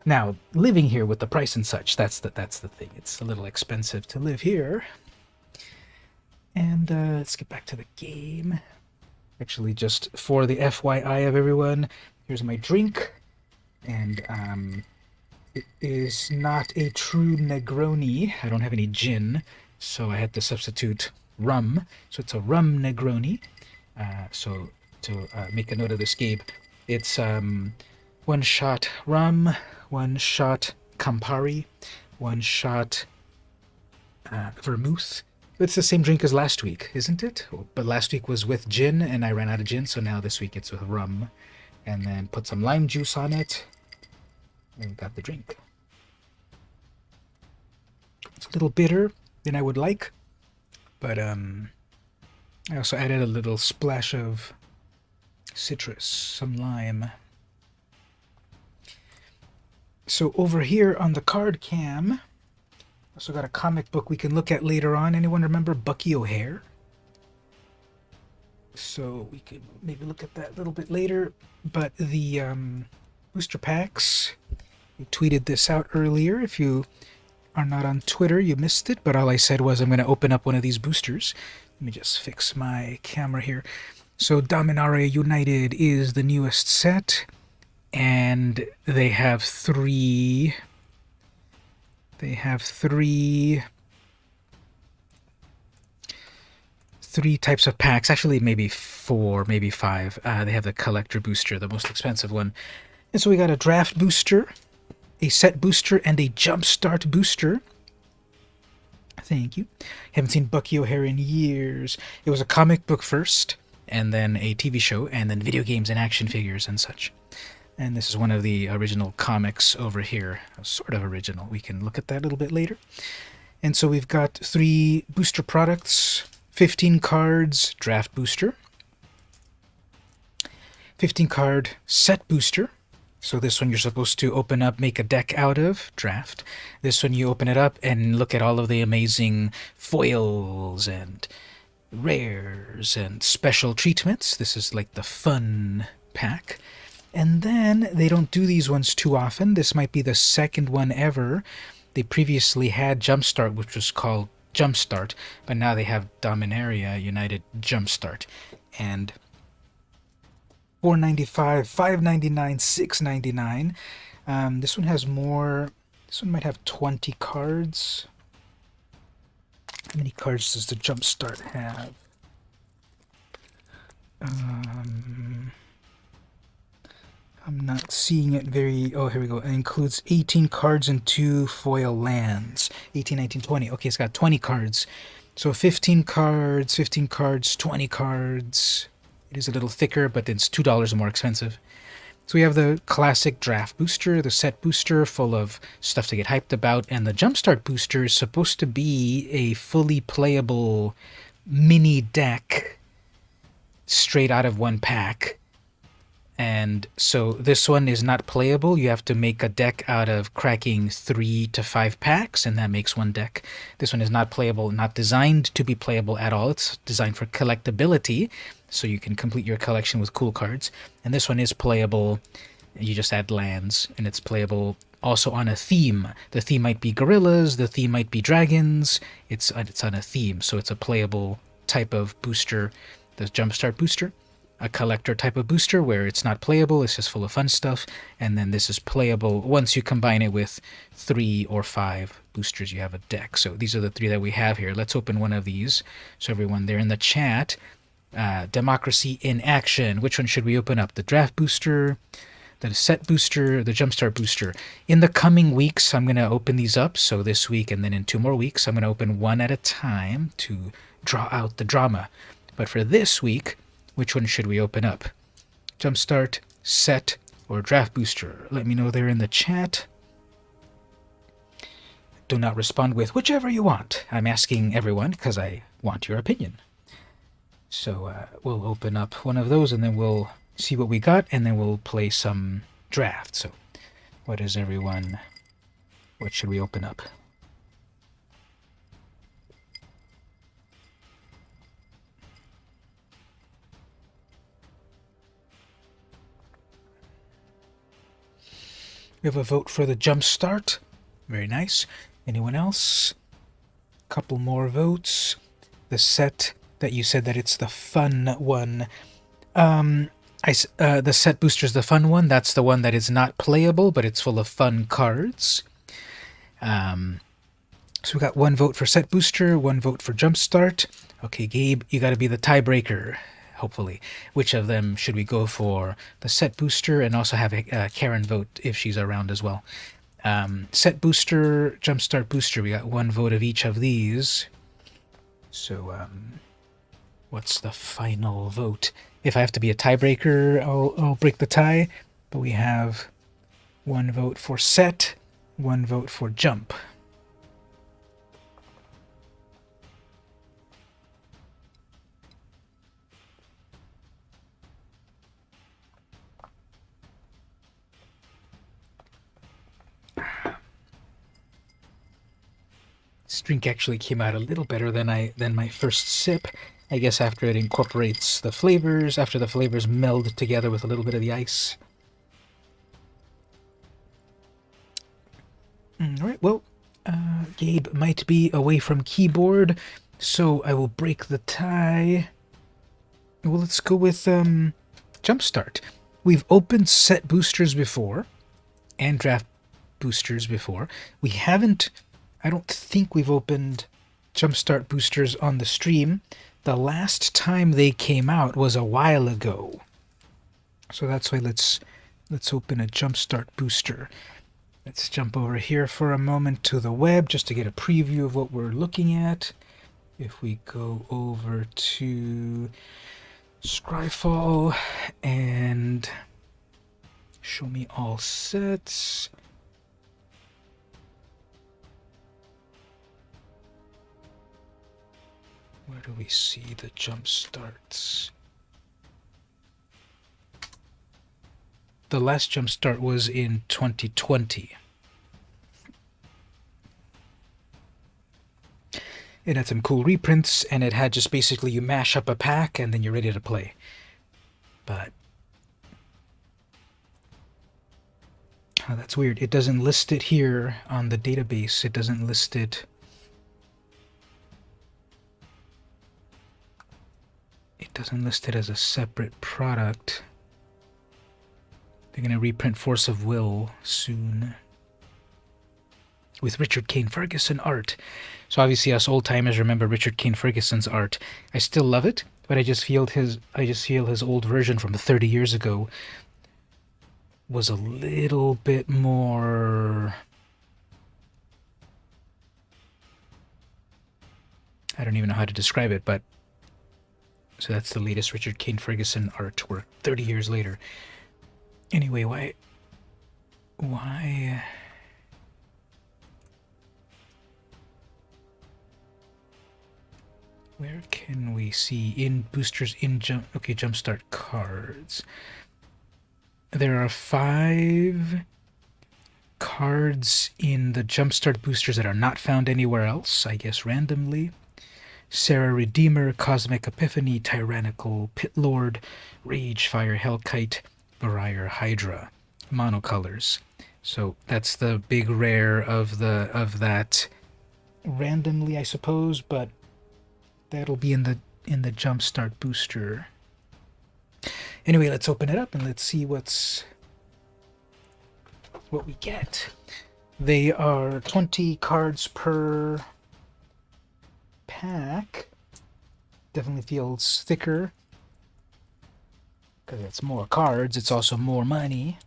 Now, living here with the price and such, that's the thing. It's a little expensive to live here. And let's get back to the game. Actually, just for the FYI of everyone, here's my drink. And it is not a true Negroni. I don't have any gin, so I had to substitute rum. So it's a rum Negroni. So to make a note of this, Gabe, it's one shot rum, one shot Campari, one shot vermouth. It's the same drink as last week, isn't it? But last week was with gin, and I ran out of gin, so now this week it's with rum. And then put some lime juice on it, and got the drink. It's a little bitter than I would like, but I also added a little splash of citrus, some lime. So over here on the card cam, also got a comic book we can look at later on. Anyone remember Bucky O'Hare? So we could maybe look at that a little bit later. But the booster packs, we tweeted this out earlier. If you are not on Twitter, you missed it. But all I said was I'm going to open up one of these boosters. Let me just fix my camera here. So Dominaria United is the newest set. And they have three types of packs. Actually, maybe four, maybe five. They have the collector booster, the most expensive one. And so we got a draft booster, a set booster, and a jumpstart booster. Thank you. Haven't seen Bucky O'Hare in years. It was a comic book first, and then a TV show, and then video games and action figures and such. And this is one of the original comics over here. Sort of original. We can look at that a little bit later. And so we've got three booster products. 15 cards, draft booster. 15 card set booster. So this one you're supposed to open up, make a deck out of, draft. This one you open it up and look at all of the amazing foils and rares and special treatments. This is like the fun pack. And then they don't do these ones too often. This might be the second one ever. They previously had Jumpstart, which was called Jumpstart, but now they have Dominaria United Jumpstart. And $4.95, $5.99, $6.99. This one has more. This one might have 20 cards. How many cards does the Jumpstart have? I'm not seeing it very... Oh, here we go. It includes 18 cards and 2 foil lands. 18, 19, 20. Okay, it's got 20 cards. So 15 cards, 20 cards. It is a little thicker, but it's $2 more expensive. So we have the classic draft booster, the set booster full of stuff to get hyped about, and the Jumpstart booster is supposed to be a fully playable mini deck straight out of one pack. And so this one is not playable. You have to make a deck out of cracking 3 to 5 packs, and that makes one deck. This one is not playable, not designed to be playable at all. It's designed for collectability, so you can complete your collection with cool cards. And this one is playable. You just add lands, and it's playable also on a theme. The theme might be gorillas, the theme might be dragons. It's on a theme, so it's a playable type of booster, the Jumpstart booster. A collector type of booster where it's not playable, it's just full of fun stuff, and then this is playable once you combine it with 3 or 5 boosters. You have a deck. So these are the 3 that we have here. Let's open one of these. So everyone there in the chat, Democracy in Action. Which one should we open up? The draft booster, the set booster, the jumpstart booster. In the coming weeks, I'm going to open these up. So this week and then in 2 more weeks, I'm going to open one at a time to draw out the drama. But for this week, which one should we open up? Jumpstart, set, or draft booster? Let me know there in the chat. Do not respond with whichever you want. I'm asking everyone because I want your opinion. So we'll open up one of those and then we'll see what we got and then we'll play some draft. So what should we open up? We have a vote for the jump start. Very nice. Anyone else? Couple more votes. The set that you said that it's the fun one. The set booster is the fun one. That's the one that is not playable, but it's full of fun cards. So we got 1 vote for set booster, 1 vote for jumpstart. Okay, Gabe, you got to be the tiebreaker, hopefully. Which of them should we go for? The set booster, and also have Karen vote if she's around as well. Set booster, jumpstart booster. We got 1 vote of each of these. So, what's the final vote? If I have to be a tiebreaker, I'll break the tie. But we have 1 vote for set, 1 vote for jump. This drink actually came out a little better than my first sip. I guess after it incorporates the flavors, after the flavors meld together with a little bit of the ice. Alright, well, Gabe might be away from keyboard, so I will break the tie. Well, let's go with Jumpstart. We've opened set boosters before, and draft boosters before. We haven't, I don't think we've opened Jumpstart boosters on the stream. The last time they came out was a while ago. So that's why let's open a Jumpstart booster. Let's jump over here for a moment to the web just to get a preview of what we're looking at. If we go over to Scryfall and show me all sets. Where do we see the jump starts? The last jump start was in 2020. It had some cool reprints, and it had just basically you mash up a pack and then you're ready to play. But oh, that's weird. It doesn't list it here on the database. It doesn't list it. It doesn't list it as a separate product. They're going to reprint Force of Will soon with Richard Kane Ferguson art. So obviously us old timers remember Richard Kane Ferguson's art. I still love it, but I just feel his old version from 30 years ago was a little bit more, I don't even know how to describe it, but so that's the latest Richard Kane Ferguson artwork 30 years later. Anyway, why where can we see in boosters in jumpstart cards? There are 5 cards in the jumpstart boosters that are not found anywhere else, I guess randomly. Sarah Redeemer, Cosmic Epiphany, Tyrannical, Pitlord, Rage, Fire, Hellkite, Barrier, Hydra, monocolors. So that's the big rare of that randomly, I suppose, but that'll be in the jumpstart booster. Anyway, let's open it up and let's see what we get. They are 20 cards per pack. Definitely feels thicker because it's more cards. It's also more money.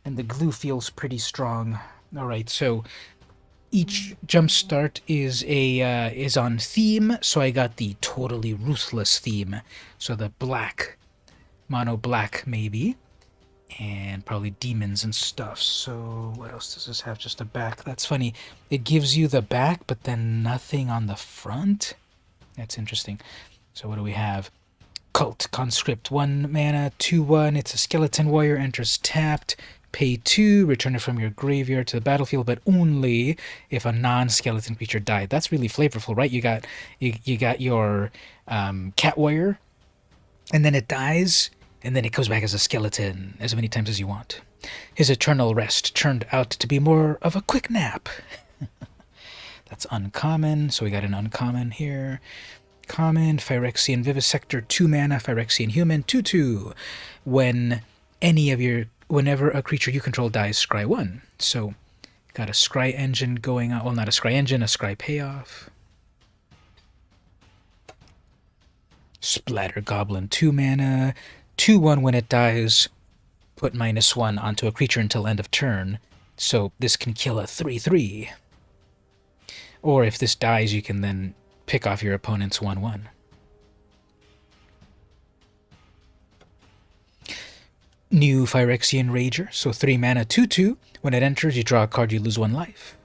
and the glue feels pretty strong. All right, so each jumpstart is on theme, so I got the totally ruthless theme. So the black, mono black maybe, and probably demons and stuff. So what else does this have? Just a back. That's funny. It gives you the back, but then nothing on the front. That's interesting. So what do we have? Cult Conscript, 1 mana, 2/1. It's a skeleton warrior, enters tapped. Pay 2, return it from your graveyard to the battlefield, but only if a non-skeleton creature died. That's really flavorful, right? You got your cat warrior, and then it dies, and then it goes back as a skeleton as many times as you want. His eternal rest turned out to be more of a quick nap. That's uncommon, so we got an uncommon here. Common, Phyrexian Vivisector, 2 mana, Phyrexian Human, 2/2. Whenever a creature you control dies, scry 1. So, got a scry engine going on. Well, not a scry engine, a scry payoff. Splatter Goblin, 2 mana, 2/1 when it dies. Put -1 onto a creature until end of turn. So, this can kill a 3/3. Or if this dies, you can then pick off your opponent's 1/1. New Phyrexian Rager, so 3 mana, 2/2. When it enters, you draw a card, you lose 1 life.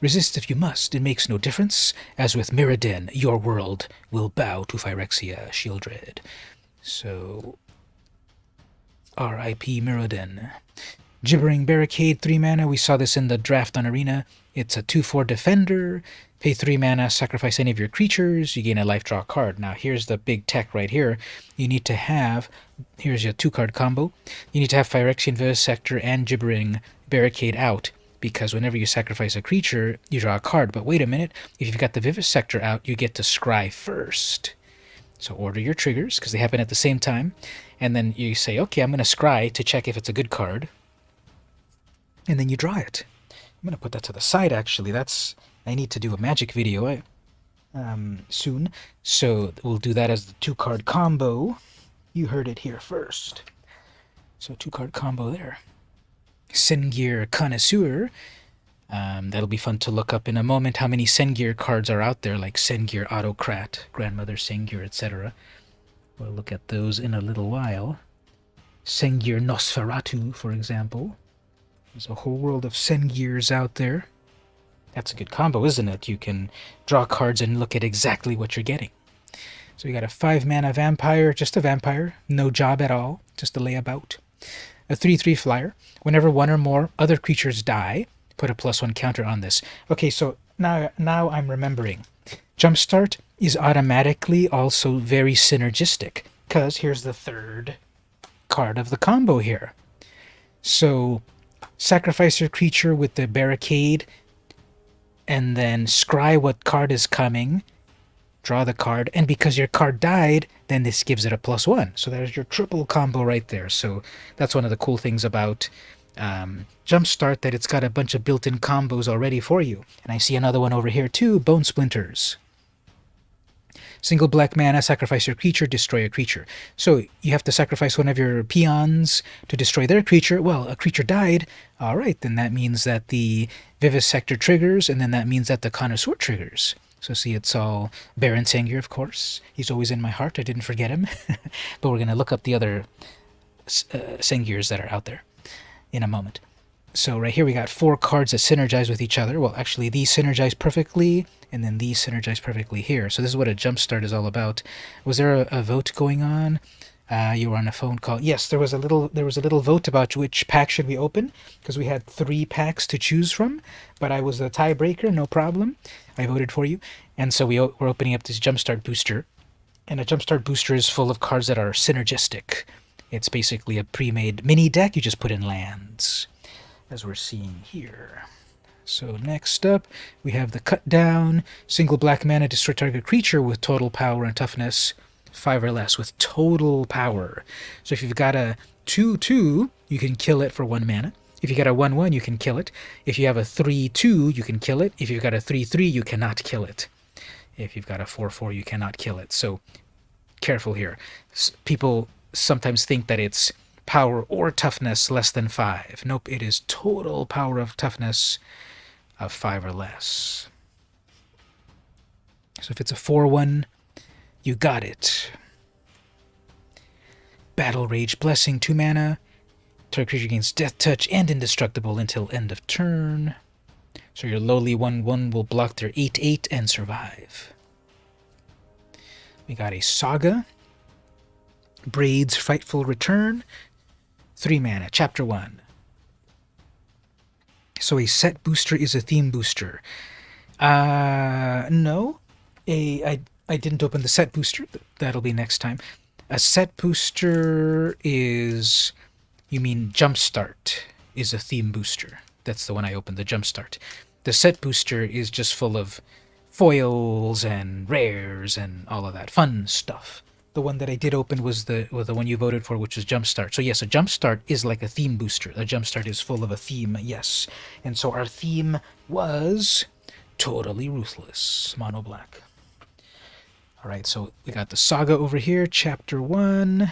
Resist if you must, it makes no difference. As with Mirrodin, your world will bow to Phyrexia, Shieldred. So, R.I.P. Mirrodin. Gibbering Barricade, 3 mana. We saw this in the draft on Arena. It's a 2/4 defender. Pay 3 mana, sacrifice any of your creatures, you gain a life, draw a card. Now here's the big tech right here. You need to have, here's your 2-card combo. You need to have Phyrexian Vivisector and Gibbering Barricade out, because whenever you sacrifice a creature, you draw a card. But wait a minute, if you've got the Vivisector out, you get to scry first. So order your triggers, because they happen at the same time. And then you say, okay, I'm going to scry to check if it's a good card. And then you draw it. I'm going to put that to the side, actually. I need to do a Magic video soon. So we'll do that as the 2-card combo. You heard it here first. So 2-card combo there. Sengir Connoisseur. That'll be fun to look up in a moment how many Sengir cards are out there, like Sengir Autocrat, Grandmother Sengir, etc. We'll look at those in a little while. Sengir Nosferatu, for example. There's a whole world of Sengirs out there. That's a good combo, isn't it? You can draw cards and look at exactly what you're getting. So we got a 5 mana vampire, just a vampire, no job at all, just a layabout. A 3/3 flyer. Whenever 1 or more other creatures die, put a +1 counter on this. Okay, so now I'm remembering. Jumpstart is automatically also very synergistic, because here's the 3rd card of the combo here. So sacrifice your creature with the barricade, and then scry what card is coming, draw the card, and because your card died, then this gives it a +1. So there's your triple combo right there. So that's one of the cool things about Jumpstart, that it's got a bunch of built-in combos already for you. And I see another one over here too, Bone Splinters. Single black mana, sacrifice your creature, destroy a creature. So you have to sacrifice one of your peons to destroy their creature. Well, a creature died. All right, then that means that the Vivisector triggers, and then that means that the Connoisseur triggers. So see, it's all Baron Sengir, of course. He's always in my heart. I didn't forget him. But we're going to look up the other Sengirs that are out there in a moment. So right here we got 4 cards that synergize with each other. Well, actually these synergize perfectly, and then these synergize perfectly here. So this is what a jumpstart is all about. Was there a vote going on? You were on a phone call. Yes, there was a little vote about which pack should we open, because we had 3 packs to choose from, but I was the tiebreaker, no problem. I voted for you. And so we're opening up this jumpstart booster. And a jumpstart booster is full of cards that are synergistic. It's basically a pre-made mini deck. You just put in lands, as we're seeing here. So next up, we have the Cut Down. Single black mana, destroy target creature with total power and toughness 5 or less, with total power. So if you've got a 2/2, you can kill it for 1 mana. If you got a 1/1, you can kill it. If you have a 3/2, you can kill it. If you've got a 3/3, you cannot kill it. If you've got a 4/4, you cannot kill it. So careful here. People sometimes think that it's power or toughness less than 5. Nope, it is total power of toughness of 5 or less. So if it's a 4-1, you got it. Battle Rage Blessing, 2 mana. Target creature gains Death Touch and Indestructible until end of turn. So your lowly 1-1 will block their 8-8 and survive. We got a Saga. Braid's Frightful Return. 3 mana, Chapter 1. So a set booster is a theme booster. No. I didn't open the set booster. That'll be next time. A set booster is... You mean Jumpstart is a theme booster. That's the one I opened, the Jumpstart. The set booster is just full of foils and rares and all of that fun stuff. The one that I did open was the one you voted for, which was Jumpstart. So yes, a Jumpstart is like a theme booster. A Jumpstart is full of a theme, yes. And so our theme was Totally Ruthless, mono black. All right, so we got the Saga over here, Chapter 1.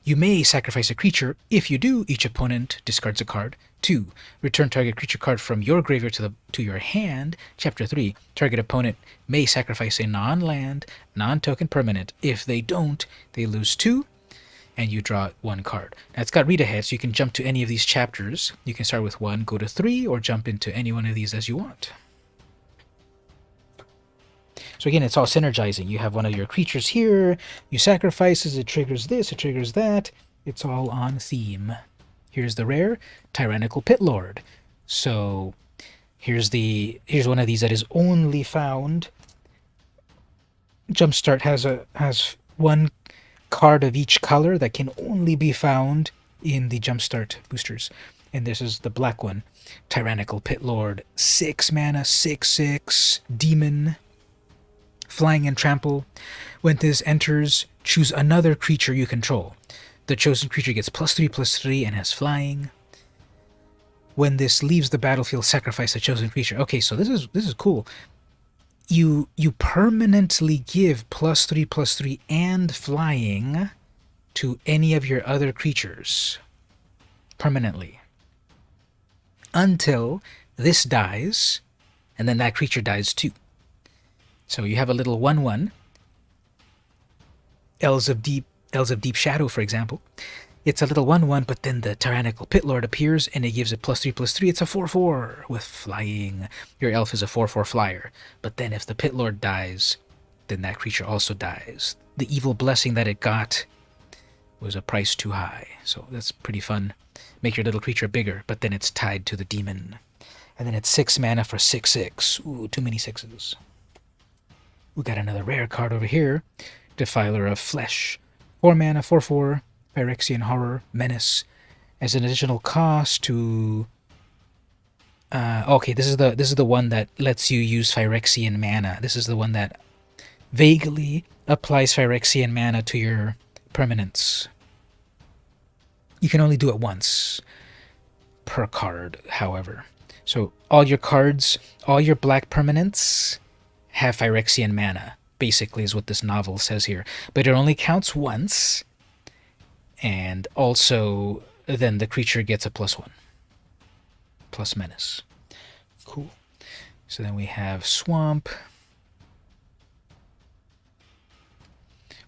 You may sacrifice a creature. If you do, each opponent discards a card. 2. Return target creature card from your graveyard to your hand. Chapter 3. Target opponent may sacrifice a non-land, non-token permanent. If they don't, they lose 2, and you draw 1 card. Now it's got read ahead, so you can jump to any of these chapters. You can start with 1, go to 3, or jump into any one of these as you want. So again, it's all synergizing. You have one of your creatures here, you sacrifice, it triggers this, it triggers that. It's all on theme. Here's the rare, Tyrannical Pitlord. So here's one of these that is only found. Jumpstart has 1 card of each color that can only be found in the Jumpstart boosters. And this is the black one, Tyrannical Pitlord. 6 mana, 6/6, demon. Flying and trample. When this enters, choose another creature you control. The chosen creature gets +3/+3 and has flying. When this leaves the battlefield, sacrifice the chosen creature. Okay, so this is cool. You permanently give +3/+3 and flying to any of your other creatures. Permanently. Until this dies, and then that creature dies too. So you have a little 1/1, Elves of Deep Shadow, for example. It's a little 1/1, but then the Tyrannical Pitlord appears, and it gives it +3/+3. It's a 4/4 with flying. Your elf is a 4/4 flyer. But then if the Pitlord dies, then that creature also dies. The evil blessing that it got was a price too high. So that's pretty fun. Make your little creature bigger, but then it's tied to the demon. And then it's 6 mana for 6/6. Ooh, too many 6s. We got another rare card over here, Defiler of Flesh. 4 mana, 4/4, Phyrexian Horror, Menace. As an additional cost to... okay, this is the one that lets you use Phyrexian mana. This is the one that vaguely applies Phyrexian mana to your permanents. You can only do it once per card, however. So all your cards, all your black permanents have Phyrexian mana, basically is what this novel says here. But it only counts once, and also then the creature gets a +1. Plus Menace. Cool. So then we have Swamp.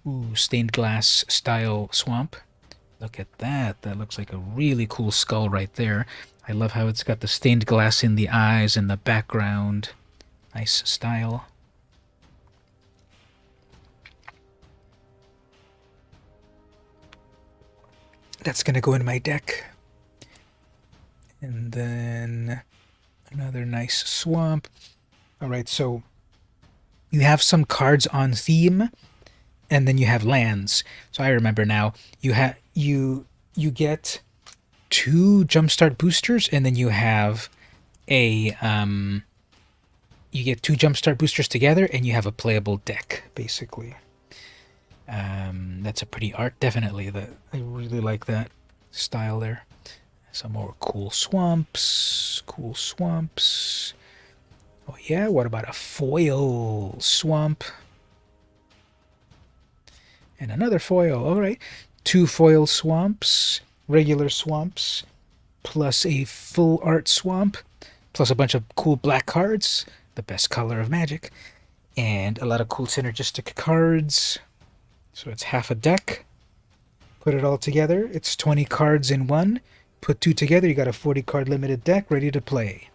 Ooh, stained glass style Swamp. Look at that. That looks like a really cool skull right there. I love how it's got the stained glass in the eyes and the background. Nice style. That's going to go in my deck. And then another nice Swamp. All right, so you have some cards on theme, and then you have lands. So I remember now. You get 2 Jumpstart boosters, and then you have a you get 2 Jumpstart boosters together, and you have a playable deck, basically. That's a pretty art, definitely. I really like that style there. Some more cool swamps. Cool swamps. Oh yeah, what about a foil swamp? And another foil. All right. 2 foil swamps, regular swamps, plus a full art swamp, plus a bunch of cool black cards, the best color of Magic, and a lot of cool synergistic cards. So it's half a deck. Put it all together. It's 20 cards in one. Put 2 together, you got a 40 card limited deck ready to play.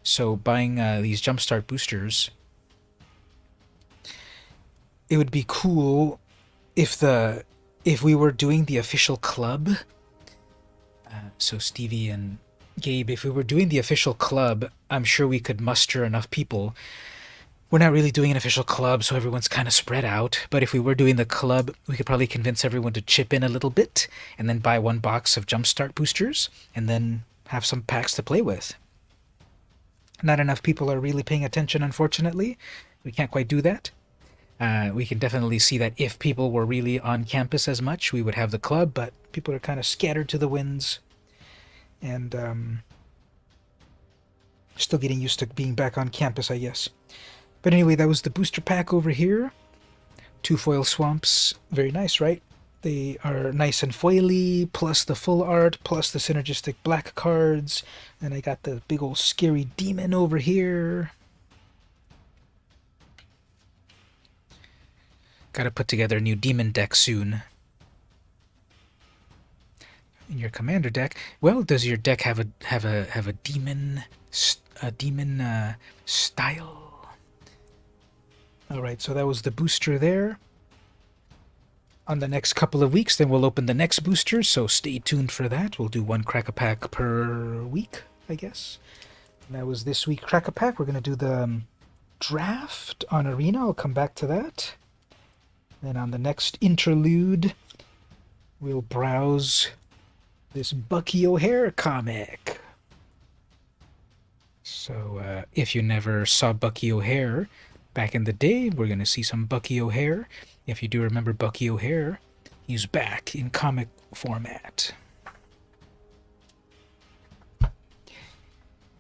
So buying these Jumpstart boosters, it would be cool if we were doing the official club. So Stevie and Gabe, if we were doing the official club, I'm sure we could muster enough people. We're not really doing an official club, so everyone's kind of spread out. But if we were doing the club, we could probably convince everyone to chip in a little bit and then buy 1 box of Jumpstart boosters and then have some packs to play with. Not enough people are really paying attention, unfortunately. We can't quite do that. We can definitely see that if people were really on campus as much, we would have the club, but people are kind of scattered to the winds. And still getting used to being back on campus, I guess. But anyway, that was the booster pack over here. 2 foil swamps. Very nice, right? They are nice and foily, plus the full art, plus the synergistic black cards. And I got the big old scary demon over here. Gotta put together a new demon deck soon. In your commander deck, well, does your deck have a demon style? All right, so that was the booster there. On the next couple of weeks, then we'll open the next booster, so stay tuned for that. We'll do 1 crack-a-pack per week, I guess. And that was this week crack-a-pack. We're going to do the draft on Arena. I'll come back to that. Then on the next interlude, we'll browse this Bucky O'Hare comic. So if you never saw Bucky O'Hare back in the day, we're going to see some Bucky O'Hare. If you do remember Bucky O'Hare, he's back in comic format.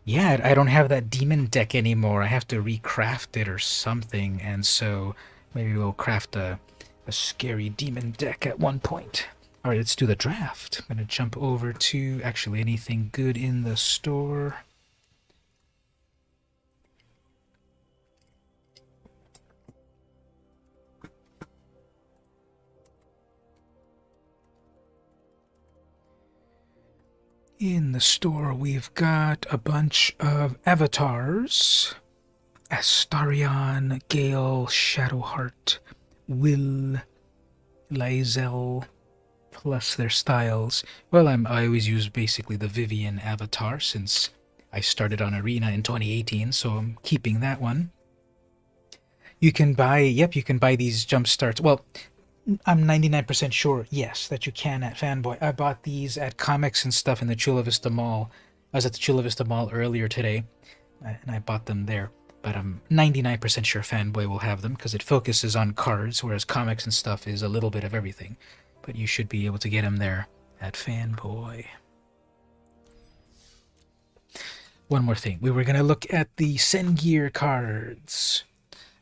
Yeah, I don't have that demon deck anymore. I have to recraft it or something, and so maybe we'll craft a scary demon deck at one point. All right, let's do the draft. I'm going to jump over to actually anything good in the store. In the store, we've got a bunch of avatars. Astarion, Gale, Shadowheart, Will, Lae'zel, plus their styles. Well, I always use basically the Vivian avatar since I started on Arena in 2018, so I'm keeping that one. You can buy these jump starts. Well, I'm 99% sure, yes, that you can at Fanboy. I bought these at comics and stuff in the Chula Vista Mall. I was at the Chula Vista Mall earlier today, and I bought them there. But I'm 99% sure Fanboy will have them because it focuses on cards, whereas comics and stuff is a little bit of everything. But you should be able to get them there at Fanboy. One more thing. We were going to look at the Sengir cards.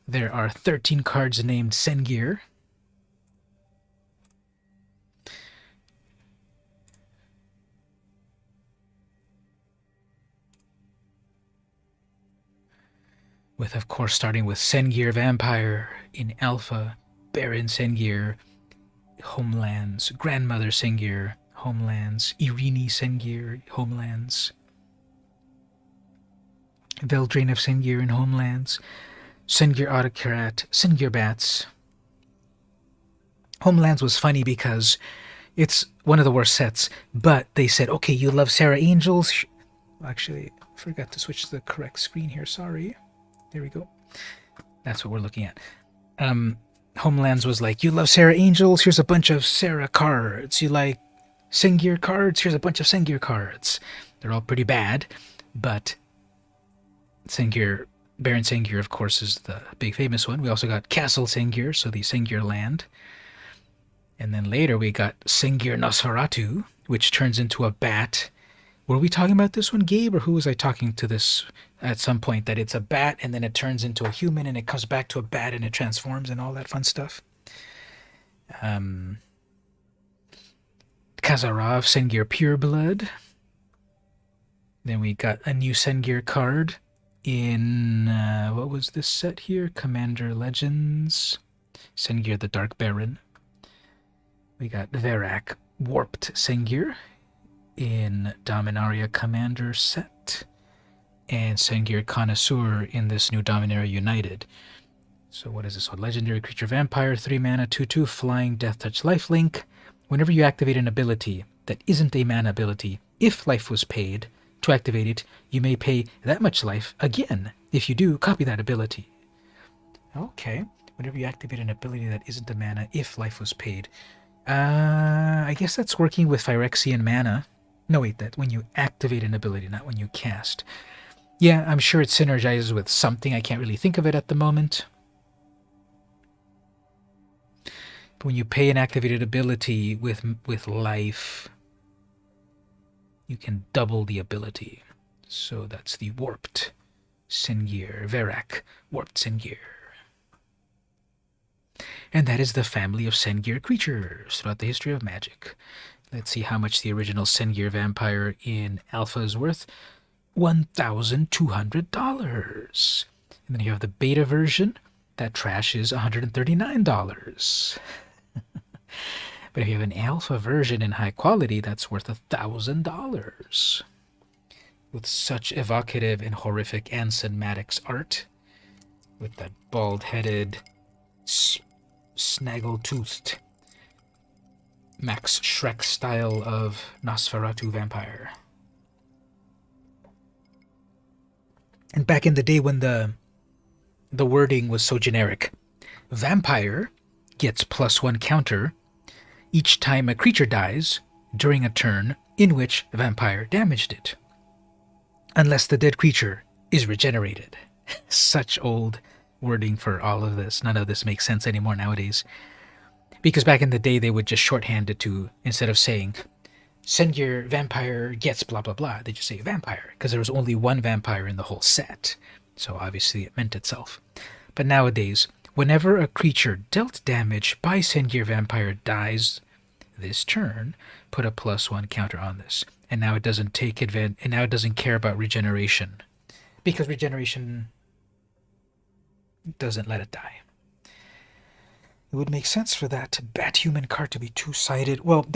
There are 13 cards named Sengir. With, of course, starting with Sengir Vampire in Alpha, Baron Sengir, Homelands, Grandmother Sengir, Homelands, Irene Sengir, Homelands, Veldrain of Sengir in Homelands, Sengir Autocrat, Sengir Bats. Homelands was funny because it's one of the worst sets, but they said, okay, you love Sarah Angels. Actually, I forgot to switch to the correct screen here, sorry. There we go. That's what we're looking at. Homelands was like, you love Sarah Angels? Here's a bunch of Sarah cards. You like Sengir cards? Here's a bunch of Sengir cards. They're all pretty bad, but Sengir, Baron Sengir, of course, is the big famous one. We also got Castle Sengir, so the Sengir land. And then later we got Sengir Nosferatu, which turns into a bat. Were we talking about this one, Gabe, or who was I talking to this at some point? That it's a bat and then it turns into a human and it comes back to a bat and it transforms and all that fun stuff. Kazarov, Sengir Pureblood. Then we got a new Sengir card in, what was this set here? Commander Legends. Sengir the Dark Baron. We got Verak Warped Sengir in Dominaria Commander set. And Sengir Connoisseur in this new Dominaria United. So what is this one? Legendary Creature Vampire, 3 mana, 2/2, Flying, Death Touch, Lifelink. Whenever you activate an ability that isn't a mana ability, if life was paid to activate it, you may pay that much life again. If you do, copy that ability. Okay. Whenever you activate an ability that isn't a mana, if life was paid. I guess that's working with Phyrexian mana. No, wait, that when you activate an ability, not when you cast. Yeah, I'm sure it synergizes with something. I can't really think of it at the moment. But when you pay an activated ability with life, you can double the ability. So that's the Warped Sengir, Verak, Warped Sengir. And that is the family of Sengir creatures throughout the history of Magic. Let's see how much the original Sengir Vampire in Alpha is worth. $1,200. And then you have the beta version. That trash is $139. But if you have an alpha version in high quality, that's worth $1,000. With such evocative and horrific and cinematics art. With that bald-headed, snaggle-toothed Max Shrek style of Nosferatu vampire. And back in the day when the wording was so generic, vampire gets +1 counter each time a creature dies during a turn in which the vampire damaged it, unless the dead creature is regenerated. Such old wording for all of this. None of this makes sense anymore nowadays. Because back in the day, they would just shorthand it to, instead of saying, send your vampire gets blah blah blah, they just say vampire, because there was only one vampire in the whole set. So obviously it meant itself. But nowadays, whenever a creature dealt damage by Sengir Vampire dies this turn, put a +1 counter on this. And now it doesn't take advantage, and now it doesn't care about regeneration. Because regeneration doesn't let it die. It would make sense for that Bathuman card to be two-sided. Well,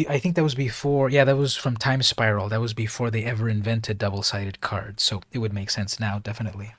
I think that was before, yeah, that was from Time Spiral. That was before they ever invented double-sided cards. So it would make sense now, definitely.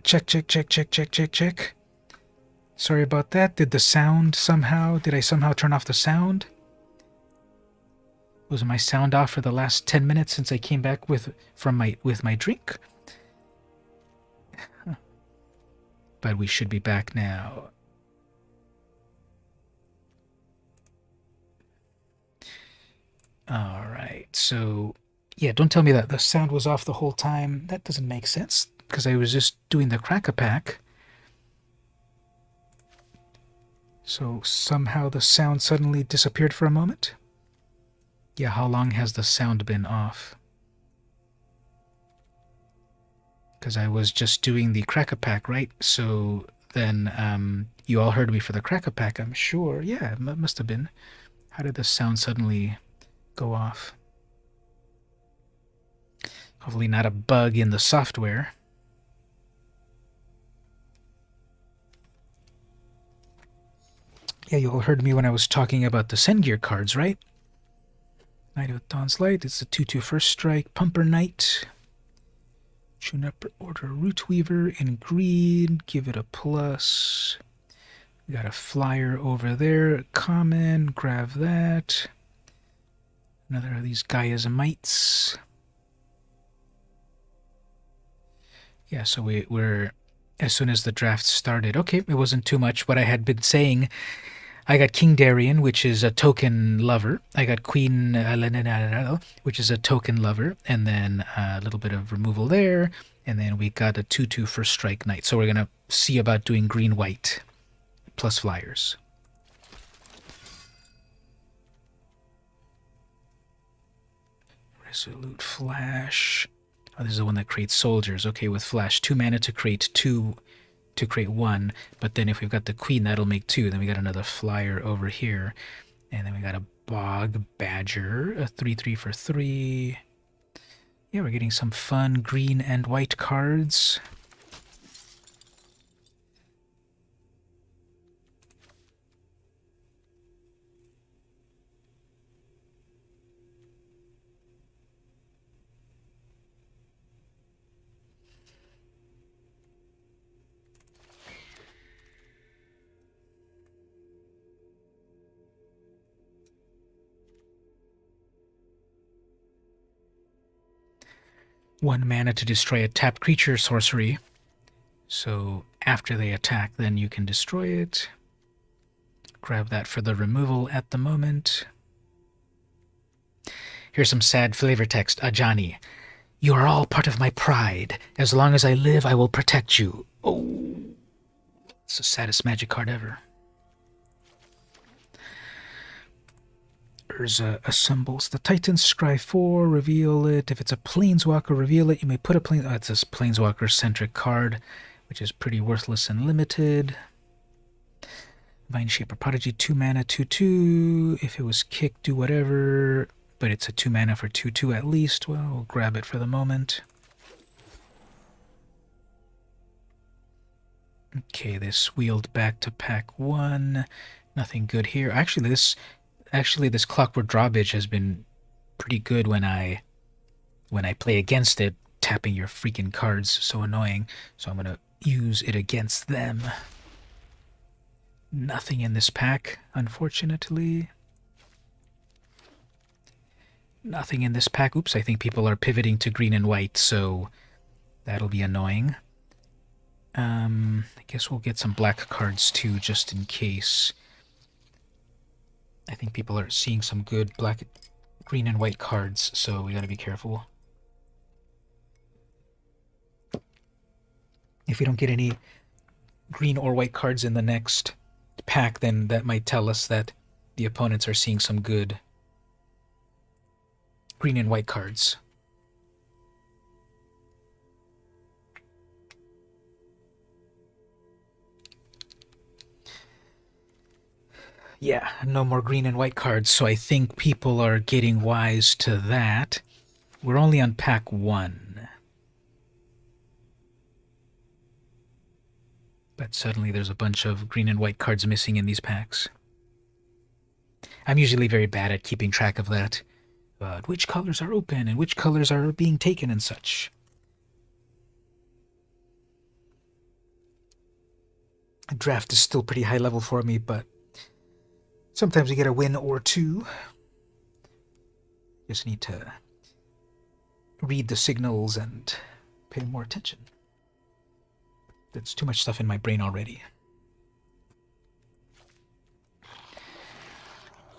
Check, check, check, check, check, check, check. Sorry about that. Did I somehow turn off the sound? Was my sound off for the last 10 minutes since I came back with my drink? But we should be back now. Alright, so yeah, don't tell me that the sound was off the whole time. That doesn't make sense, because I was just doing the crack-a-pack. So somehow the sound suddenly disappeared for a moment? Yeah, how long has the sound been off? Because I was just doing the crack-a-pack, right? So then you all heard me for the crack-a-pack, I'm sure. Yeah, it must have been. How did the sound suddenly go off? Hopefully not a bug in the software. Yeah, you all heard me when I was talking about the Sendgear cards, right? Knight of Dawn's Light, it's a 2/2 first strike, Pumper Knight. Tune up order Root Weaver in green, give it a plus. We got a flyer over there, common, grab that. Another of these Gaiasmites. Yeah, so we're as soon as the draft started. Okay, it wasn't too much what I had been saying. I got King Darien, which is a token lover. I got Queen which is a token lover, and then a little bit of removal there, and then we got a 2/2 first strike knight. So we're gonna see about doing green-white plus flyers. Resolute Flash. Oh, this is the one that creates soldiers. Okay, with Flash, 2 mana to create 1, but then if we've got the queen, that'll make 2. Then we got another flyer over here, and then we got a Bog Badger, a 3/3 for 3. Yeah, we're getting some fun green and white cards. One mana to destroy a tapped creature sorcery. So after they attack, then you can destroy it. Grab that for the removal at the moment. Here's some sad flavor text. Ajani. You are all part of my pride. As long as I live, I will protect you. Oh, it's the saddest magic card ever. Urza assembles the Titan, scry 4, reveal it. If it's a Planeswalker, reveal it. You may put a it's a Planeswalker-centric card, which is pretty worthless and limited. Vine Shaper Prodigy, 2 mana, 2/2. If it was kicked, do whatever. But it's a 2 mana for 2/2 at least. Well, we'll grab it for the moment. Okay, this wheeled back to pack 1. Nothing good here. Actually, this Clockwork Drawbridge has been pretty good when I play against it. Tapping your freaking cards, so annoying. So I'm gonna use it against them. Nothing in this pack, unfortunately. Nothing in this pack. Oops, I think people are pivoting to green and white, so that'll be annoying. I guess we'll get some black cards too, just in case. I think people are seeing some good green and white cards, so we gotta be careful. If we don't get any green or white cards in the next pack, then that might tell us that the opponents are seeing some good green and white cards. Yeah, no more green and white cards, so I think people are getting wise to that. We're only on pack 1. But suddenly there's a bunch of green and white cards missing in these packs. I'm usually very bad at keeping track of that. Which colors are open and which colors are being taken and such. Draft is still pretty high level for me, but sometimes you get a win or two. Just need to read the signals and pay more attention. There's too much stuff in my brain already.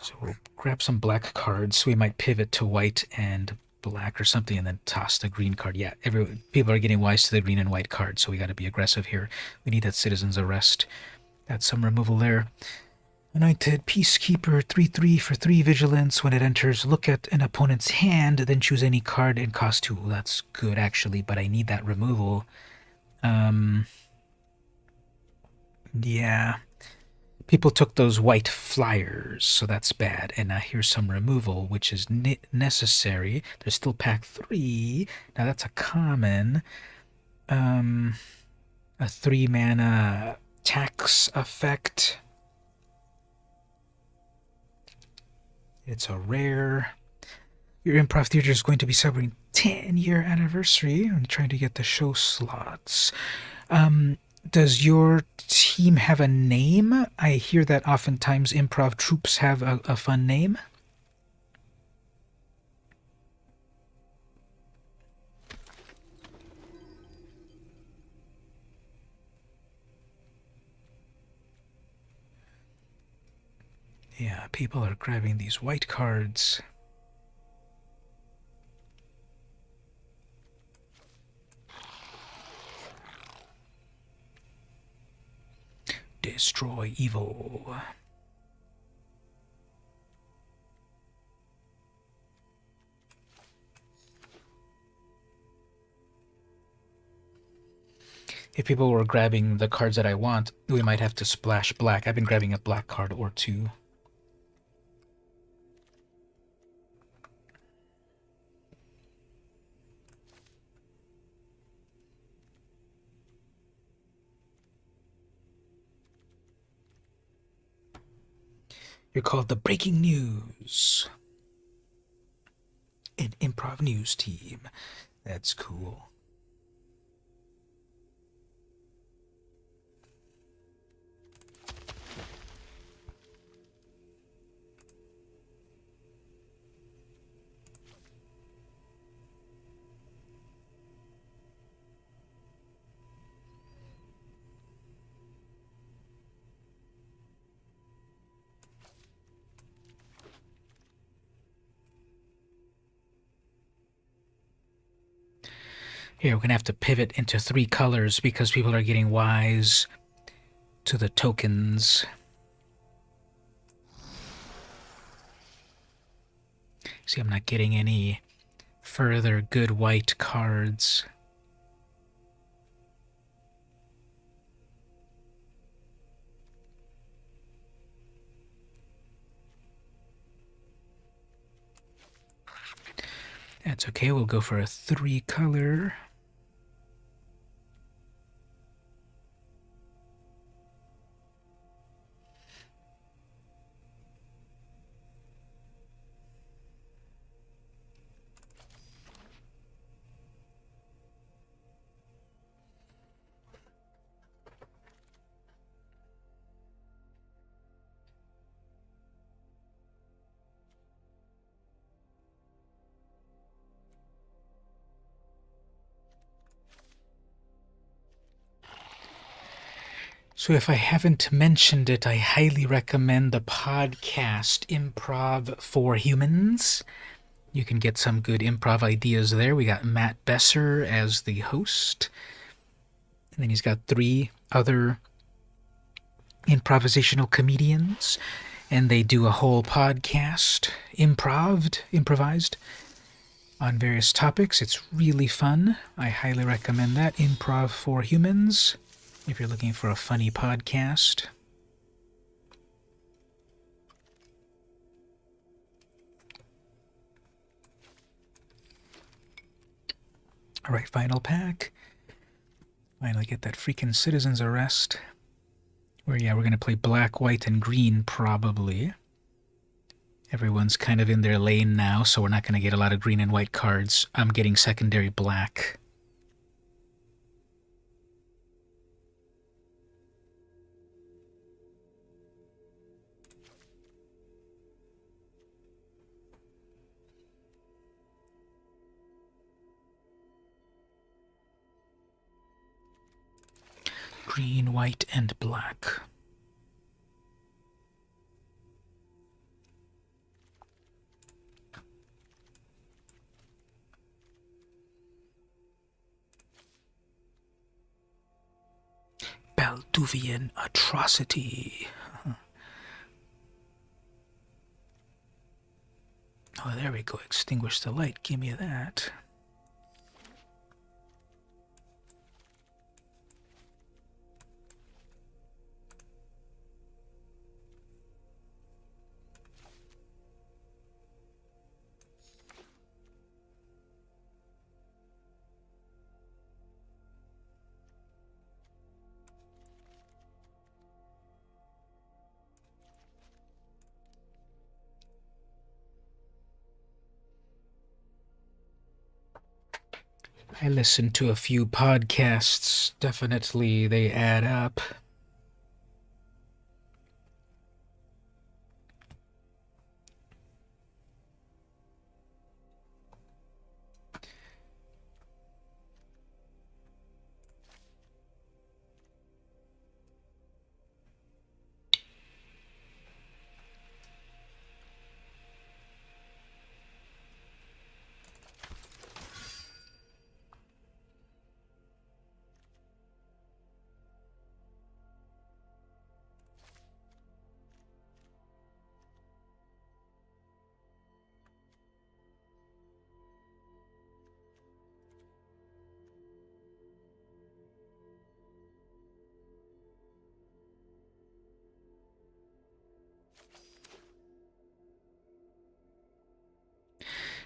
So we'll grab some black cards. We might pivot to white and black or something and then toss the green card. Yeah, people are getting wise to the green and white card, so we got to be aggressive here. We need that citizen's arrest. That's some removal there. Anointed Peacekeeper, 3/3 for 3 vigilance. When it enters, look at an opponent's hand, then choose any card and cost 2. Well, that's good, actually, but I need that removal. Yeah. People took those white flyers, so that's bad. And now here's some removal, which is necessary. There's still pack 3. Now that's a common. A 3-mana tax effect. It's a rare. Your improv theater is going to be celebrating 10-year anniversary. I'm trying to get the show slots. Does your team have a name? I hear that oftentimes improv troupes have a fun name. Yeah, people are grabbing these white cards. Destroy evil. If people were grabbing the cards that I want, we might have to splash black. I've been grabbing a black card or 2. You're called the Breaking News. An improv news team. That's cool. Here, we're going to have to pivot into 3 colors because people are getting wise to the tokens. See, I'm not getting any further good white cards. That's okay, we'll go for a 3 color. So if I haven't mentioned it, I highly recommend the podcast Improv for Humans. You can get some good improv ideas there. We got Matt Besser as the host. And then he's got 3 other improvisational comedians. And they do a whole podcast, improvised, on various topics. It's really fun. I highly recommend that. Improv for Humans. If you're looking for a funny podcast. All right, final pack. Finally get that freaking citizen's arrest. We're going to play black, white, and green probably. Everyone's kind of in their lane now, so we're not going to get a lot of green and white cards. I'm getting secondary black. Green, white, and black. Balduvian atrocity. Oh, there we go. Extinguish the light. Give me that. I listened to a few podcasts. Definitely, they add up.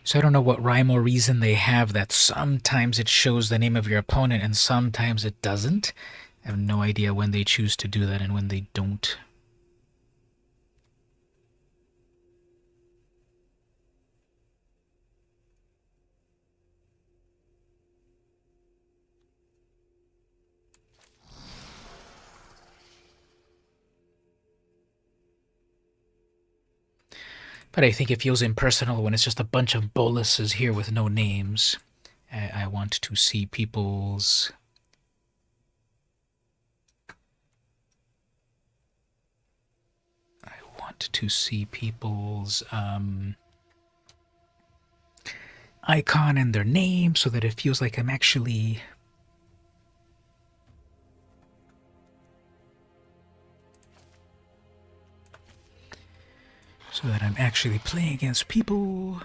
So I don't know what rhyme or reason they have that sometimes it shows the name of your opponent and sometimes it doesn't. I have no idea when they choose to do that and when they don't. But I think it feels impersonal when it's just a bunch of boluses here with no names. I want to see people's... I want to see people's icon and their name so that it feels like I'm actually... so that I'm actually playing against people.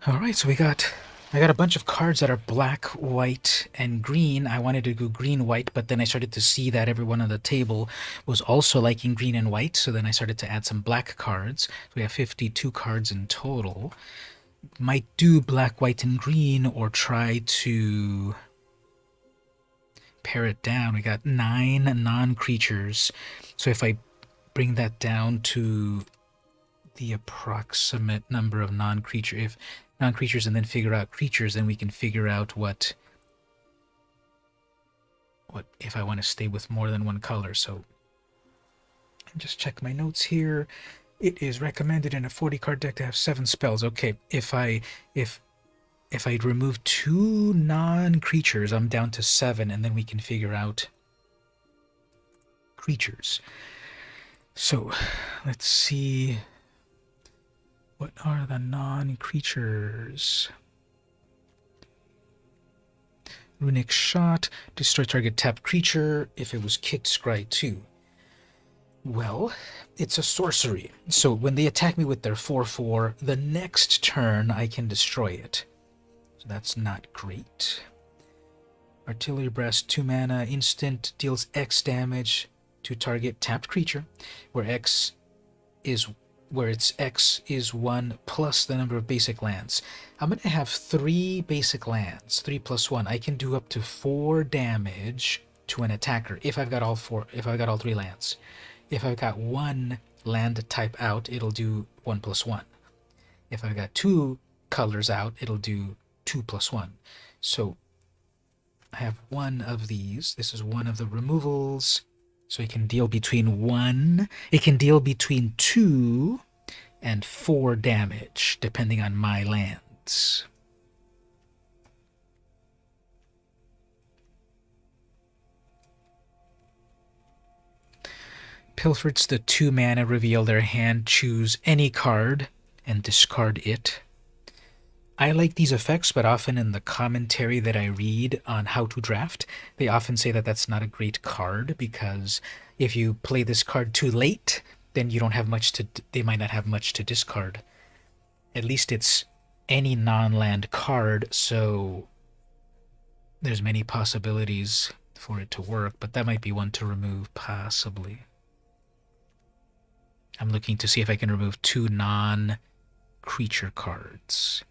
Alright, so I got a bunch of cards that are black, white, and green. I wanted to go green, white, but then I started to see that everyone on the table was also liking green and white, so then I started to add some black cards. We have 52 cards in total. Might do black, white, and green, or try to pare it down. We got 9 non-creatures, so if I bring that down to the approximate number of non-creatures and then figure out creatures, then we can figure out what if I want to stay with more than one color. So just check my notes here. It is recommended in a 40 card deck to have 7 spells. Okay, if I remove 2 non-creatures, I'm down to 7, and then we can figure out creatures. So let's see. What are the non-creatures? Runic Shot. Destroy target tapped creature. If it was kicked, scry 2. Well, it's a sorcery. So when they attack me with their 4/4, the next turn I can destroy it. So that's not great. Artillery Breast, 2 mana, instant, deals X damage to target tapped creature, where its X is 1 plus the number of basic lands. I'm going to have 3 basic lands, 3 plus 1. I can do up to 4 damage to an attacker if I've got all 3 lands. If I've got 1 land type out, it'll do 1 plus 1. If I've got 2 colors out, it'll do 2+1. So I have one of these. This is one of the removals. So it can deal between 1, it can deal between 2 and 4 damage, depending on my lands. Pilfer's the 2 mana, reveal their hand, choose any card, and discard it. I like these effects, but often in the commentary that I read on how to draft, they often say that that's not a great card because if you play this card too late, then you don't have much to, they might not have much to discard. At least it's any non-land card, so there's many possibilities for it to work, but that might be one to remove, possibly. I'm looking to see if I can remove 2 non-creature cards.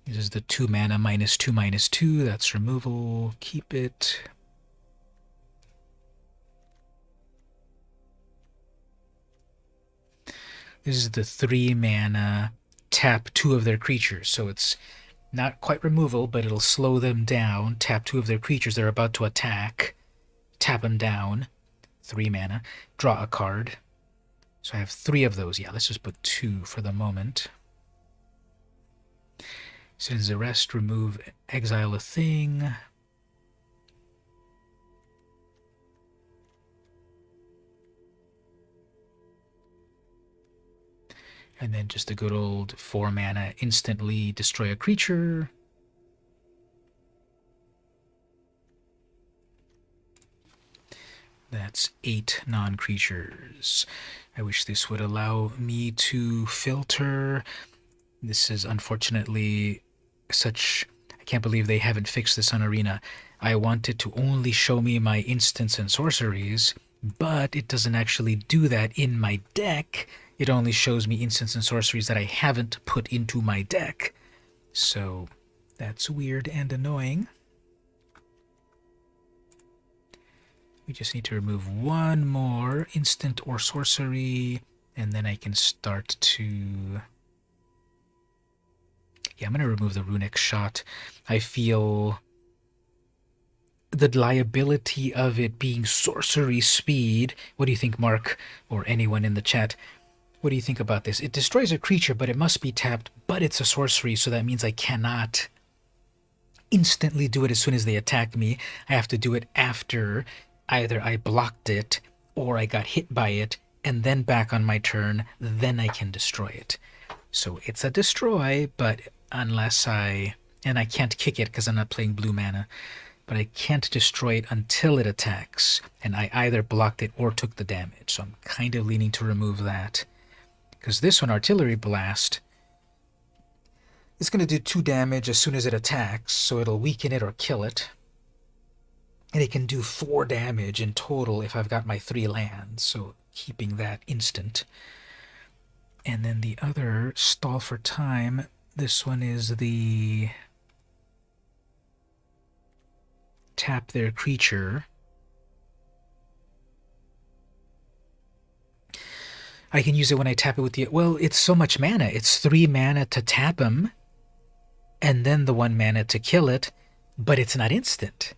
This is the 2 mana -2/-2. That's removal. Keep it. This is the 3 mana tap 2 of their creatures. So it's not quite removal, but it'll slow them down. Tap 2 of their creatures they're about to attack. Tap them down. 3 mana. Draw a card. So I have 3 of those. Yeah, let's just put 2 for the moment. Since the rest, remove, exile a thing. And then just a good old 4 mana, instantly destroy a creature. That's 8 non-creatures. I wish this would allow me to filter. This is unfortunately such... I can't believe they haven't fixed this on Arena. I want it to only show me my instants and sorceries, but it doesn't actually do that in my deck. It only shows me instants and sorceries that I haven't put into my deck. So that's weird and annoying. We just need to remove 1 more instant or sorcery, and then I can start to... Yeah, I'm going to remove the Runic Shot. I feel the liability of it being sorcery speed. What do you think, Mark, or anyone in the chat? What do you think about this? It destroys a creature, but it must be tapped, but it's a sorcery, so that means I cannot instantly do it as soon as they attack me. I have to do it after either I blocked it or I got hit by it, and then back on my turn, then I can destroy it. So it's a destroy, but unless I... And I can't kick it because I'm not playing blue mana. But I can't destroy it until it attacks. And I either blocked it or took the damage. So I'm kind of leaning to remove that. Because this one, Artillery Blast, it's going to do 2 damage as soon as it attacks. So it'll weaken it or kill it. And it can do 4 damage in total if I've got my 3 lands. So keeping that instant. And then the other, Stall for Time, this one is the tap their creature. I can use it when I tap it with the... Well, it's so much mana. It's 3 mana to tap him, and then the 1 mana to kill it, but it's not instant.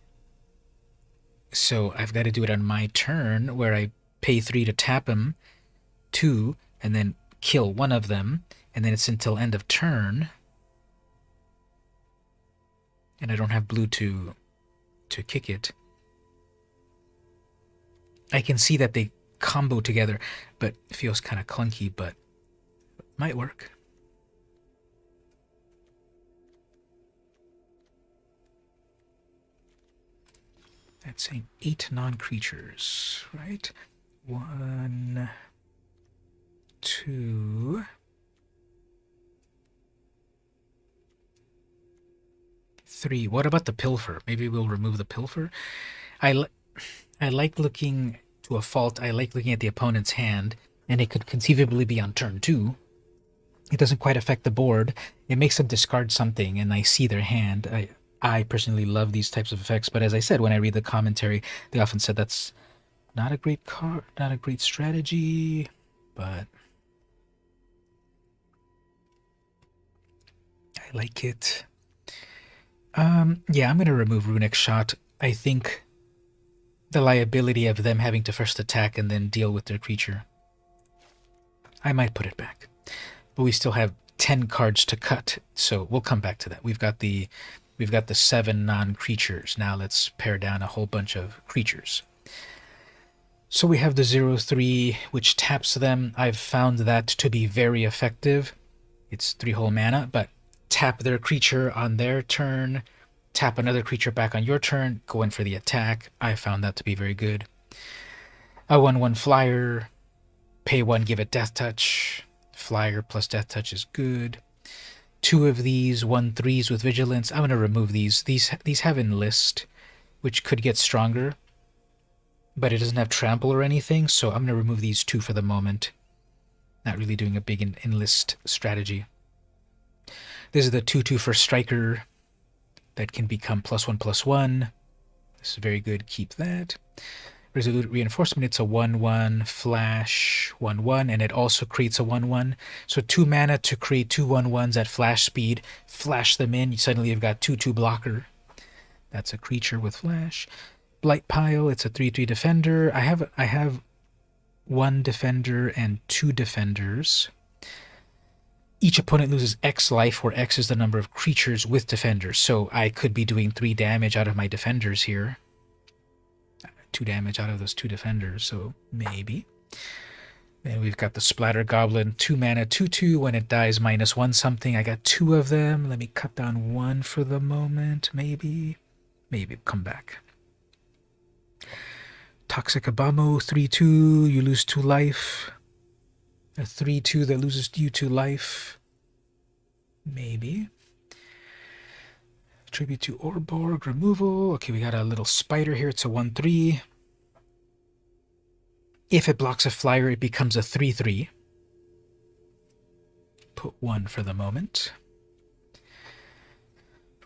So I've got to do it on my turn, where I pay 3 to tap him, 2, and then kill 1 of them, and then it's until end of turn. And I don't have blue to kick it. I can see that they combo together, but it feels kind of clunky, but might work. That's saying 8 non-creatures, right? 1, 2, 3. What about the Pilfer? Maybe we'll remove the Pilfer. I like looking, to a fault, I like looking at the opponent's hand, and it could conceivably be on turn 2. It doesn't quite affect the board. It makes them discard something, and I see their hand. I personally love these types of effects, but as I said, when I read the commentary, they often said that's not a great card, not a great strategy, but... I like it. Yeah, I'm going to remove Runic Shot. I think the liability of them having to first attack and then deal with their creature. I might put it back. But we still have 10 cards to cut, so we'll come back to that. We've got the 7 non-creatures. Now let's pare down a whole bunch of creatures. So we have the 0/3, which taps them. I've found that to be very effective. It's 3 whole mana, but tap their creature on their turn, tap another creature back on your turn, go in for the attack. I found that to be very good. A 1/1 flyer, pay 1, give it death touch. Flyer plus death touch is good. 2 of these 1/3s with vigilance. I'm going to remove these. These have enlist, which could get stronger, but it doesn't have trample or anything, so I'm going to remove these 2 for the moment. Not really doing a big enlist strategy. This is the 2/2 for striker that can become +1/+1. This is very good. Keep that. Resolute Reinforcement, it's a 1/1 flash 1/1, and it also creates a 1/1. So 2 mana to create 2 1/1s at flash speed. Flash them in. Suddenly you've got 2/2 blocker. That's a creature with flash. Blight Pile, it's a 3/3 defender. I have 1 defender and 2 defenders. Each opponent loses X life, where X is the number of creatures with defenders. So I could be doing 3 damage out of my defenders here. 2 damage out of those 2 defenders, so maybe. Then we've got the Splatter Goblin, 2 mana, 2/2. When it dies, -1 something. I got 2 of them. Let me cut down 1 for the moment, maybe. Maybe come back. Toxic Abamo, 3/2. You lose 2 life. A 3/2 that loses you 2 life. Maybe. Tribute to Orborg, removal. Okay, we got a little spider here. It's a 1/3. If it blocks a flyer, it becomes a 3/3. Put 1 for the moment.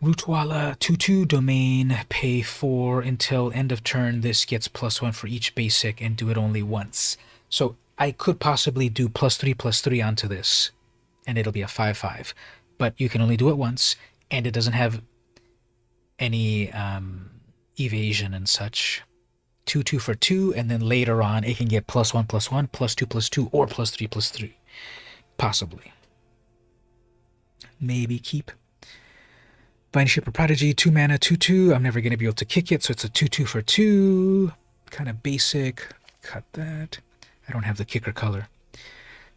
Rootwalla, 2/2, domain, pay 4 until end of turn. This gets +1 for each basic and do it only once. So I could possibly do +3/+3 onto this, and it'll be a 5/5. But you can only do it once, and it doesn't have any evasion and such. 2/2 for 2, and then later on it can get +1/+1, +2/+2, or +3/+3. Possibly. Maybe keep. Vine Shaper Prodigy, 2 mana, 2/2. I'm never going to be able to kick it, so it's a 2/2 for 2. Kind of basic. Cut that. I don't have the kicker color.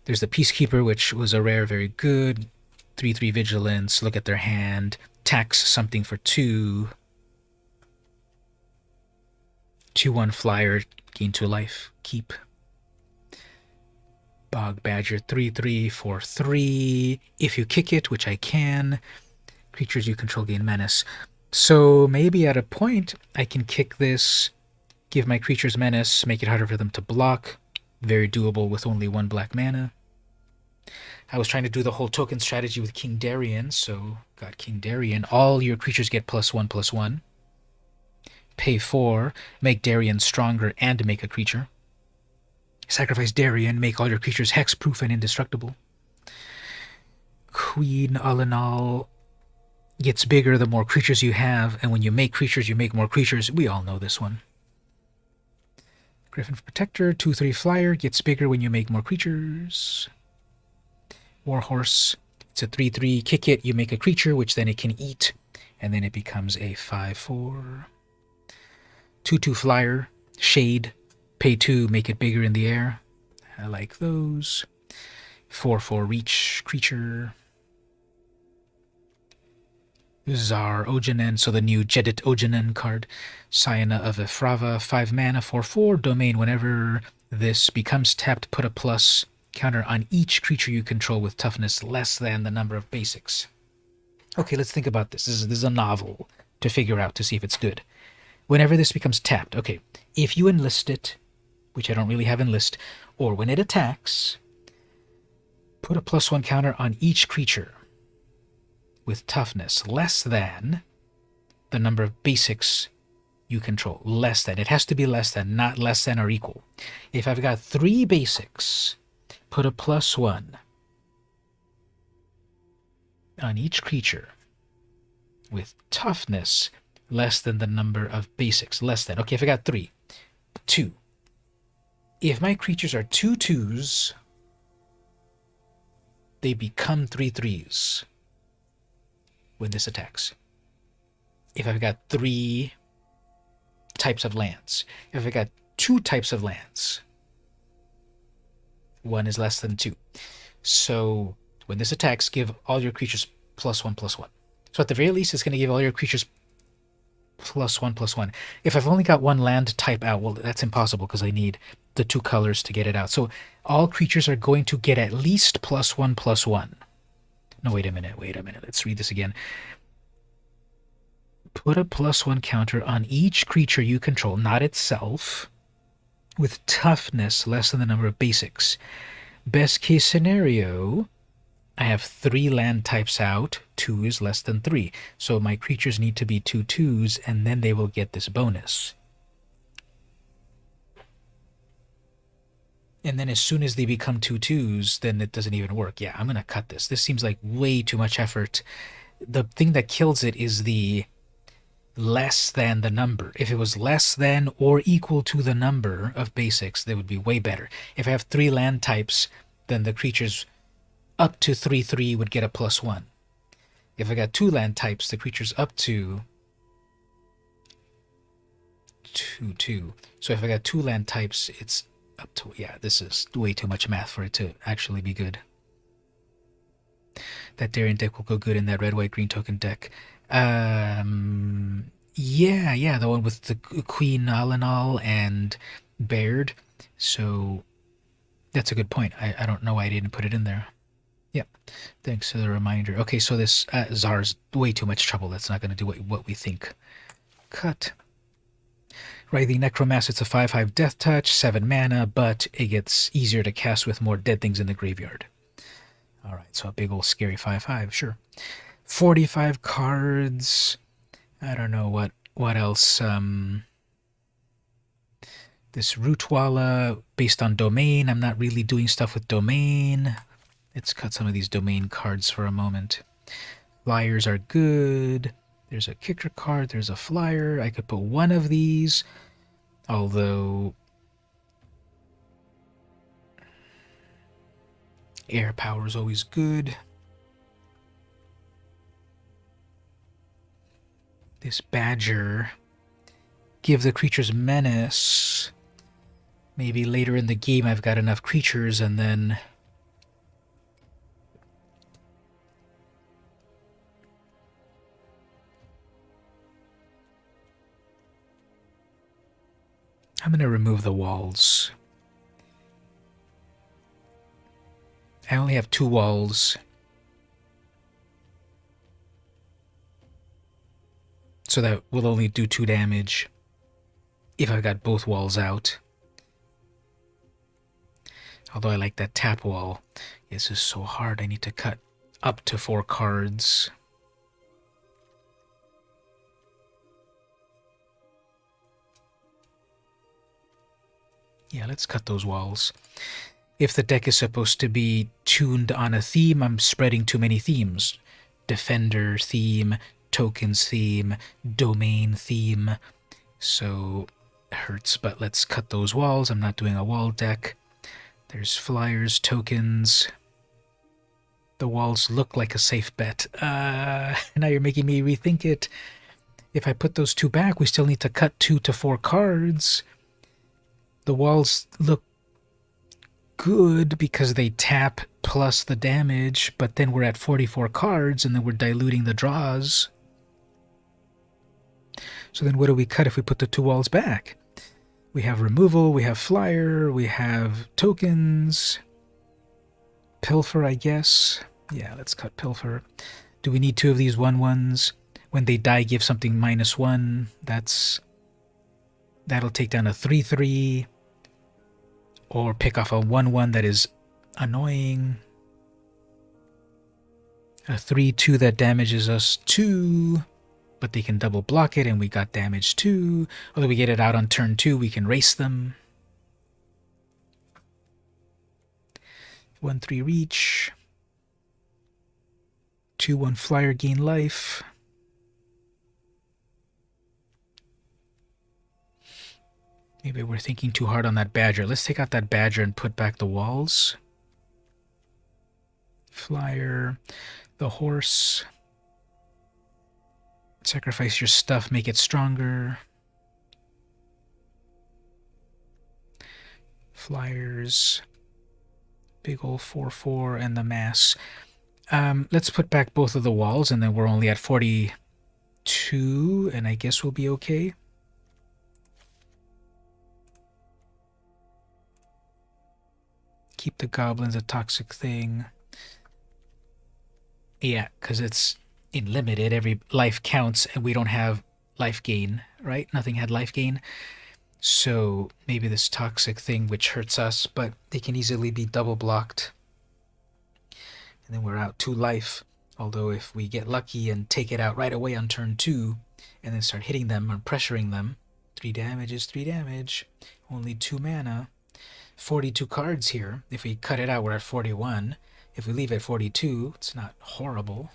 There's the Peacekeeper, which was a rare, very good. 3/3 vigilance. Look at their hand. Tax something for 2. 2/1 flyer, gain 2 life. Keep. Bog Badger, 3/3 for 3. If you kick it, which I can, creatures you control gain menace. So maybe at a point I can kick this, give my creatures menace, make it harder for them to block. Very doable with only 1 black mana. I was trying to do the whole token strategy with King Darien, so got King Darien. All your creatures get +1/+1. Pay 4, make Darien stronger and make a creature. Sacrifice Darien, make all your creatures hexproof and indestructible. Queen Alanal gets bigger the more creatures you have, and when you make creatures, you make more creatures. We all know this one. Griffin Protector, 2/3 flyer, gets bigger when you make more creatures. Warhorse, it's a 3/3, kick it, you make a creature, which then it can eat, and then it becomes a 5/4. 2/2 flyer, shade, pay 2, make it bigger in the air. I like those. 4/4 reach creature. Zar Ojanen, so the new Jedit Ojanen card. Cyana of Efrava, 5 mana, 4/4, domain. Whenever this becomes tapped, put a plus counter on each creature you control with toughness less than the number of basics. Okay, let's think about this. This is a novel to figure out to see if it's good. Whenever this becomes tapped, okay, if you enlist it, which I don't really have enlist, or when it attacks, put a +1 counter on each creature with toughness less than the number of basics you control. Less than. It has to be less than, not less than or equal. If I've got 3 basics, put a +1 on each creature with toughness less than the number of basics. Less than. Okay, if I got 3. 2. If my creatures are 2/2s, they become 3/3s when this attacks. If I've got 3 types of lands, if I got 2 types of lands, 1 is less than 2. So when this attacks, give all your creatures +1/+1. So at the very least, it's going to give all your creatures +1/+1. If I've only got 1 land type out, well, that's impossible because I need the 2 colors to get it out. So all creatures are going to get at least +1/+1. No, wait a minute. Let's read this again. Put a +1 counter on each creature you control, not itself, with toughness less than the number of basics. Best case scenario, I have 3 land types out. 2 is less than 3. So my creatures need to be 2/2s, and then they will get this bonus. And then as soon as they become 2/2s, then it doesn't even work. Yeah, I'm going to cut this. This seems like way too much effort. The thing that kills it is the less than the number. If it was less than or equal to the number of basics, that would be way better. If I have 3 land types, then the creatures up to 3/3 would get a +1. If I got 2 land types, the creatures up to 2/2. So if I got 2 land types, it's up to, yeah, this is way too much math for it to actually be good. That Darien deck will go good in that red, white, green token deck. Yeah, the one with the Queen Alanal and Baird. So that's a good point. I don't know why I didn't put it in there. Yep, thanks for the reminder. Okay, so this Czar's way too much trouble. That's not going to do what we think. Cut. Right, the Necromancer, it's a 5/5 Death Touch, 7 mana, but it gets easier to cast with more dead things in the graveyard. Alright, so a big old scary 5/5, sure. 45 cards. I don't know what else. This Rootwalla based on Domain. I'm not really doing stuff with Domain. Let's cut some of these Domain cards for a moment. Flyers are good. There's a kicker card. There's a flyer. I could put one of these. Although air power is always good. This Badger. Give the creatures menace. Maybe later in the game I've got enough creatures and then... I'm going to remove the walls. I only have 2 walls. So that will only do 2 damage if I got both walls out. Although I like that tap wall. This is so hard. I need to cut up to 4 cards. Yeah, let's cut those walls. If the deck is supposed to be tuned on a theme, I'm spreading too many themes. Defender theme, tokens theme, domain theme. So it hurts, but let's cut those walls. I'm not doing a wall deck. There's flyers, tokens. The walls look like a safe bet. Now you're making me rethink it. If I put those 2 back, we still need to cut 2 to 4 cards. The walls look good because they tap plus the damage, but then we're at 44 cards and then we're diluting the draws. So then what do we cut if we put the 2 walls back? We have removal, we have flyer, we have tokens. Pilfer, I guess. Yeah, let's cut Pilfer. Do we need 2 of these 1/1s? When they die, give something -1. That'll take down a 3/3. Or pick off a 1/1 that is annoying. A 3/2 that damages us 2. But they can double block it and we got damage 2. Although we get it out on turn 2, we can race them. 1/3 reach. 2/1 flyer, gain life. Maybe we're thinking too hard on that badger. Let's take out that badger and put back the walls. Flyer, the horse. Sacrifice your stuff, make it stronger. Flyers. Big old 4/4 and the mass. Let's put back both of the walls, and then we're only at 42, and I guess we'll be okay. Keep the goblins a toxic thing. Yeah, because it's unlimited. Every life counts, and we don't have life gain, right? Nothing had life gain. So maybe this toxic thing, which hurts us, but they can easily be double blocked. And then we're out 2 life. Although if we get lucky and take it out right away on turn 2, and then start hitting them or pressuring them, 3 damage is 3 damage. Only 2 mana. 42 cards here. If we cut it out, we're at 41. If we leave it at 42, it's not horrible.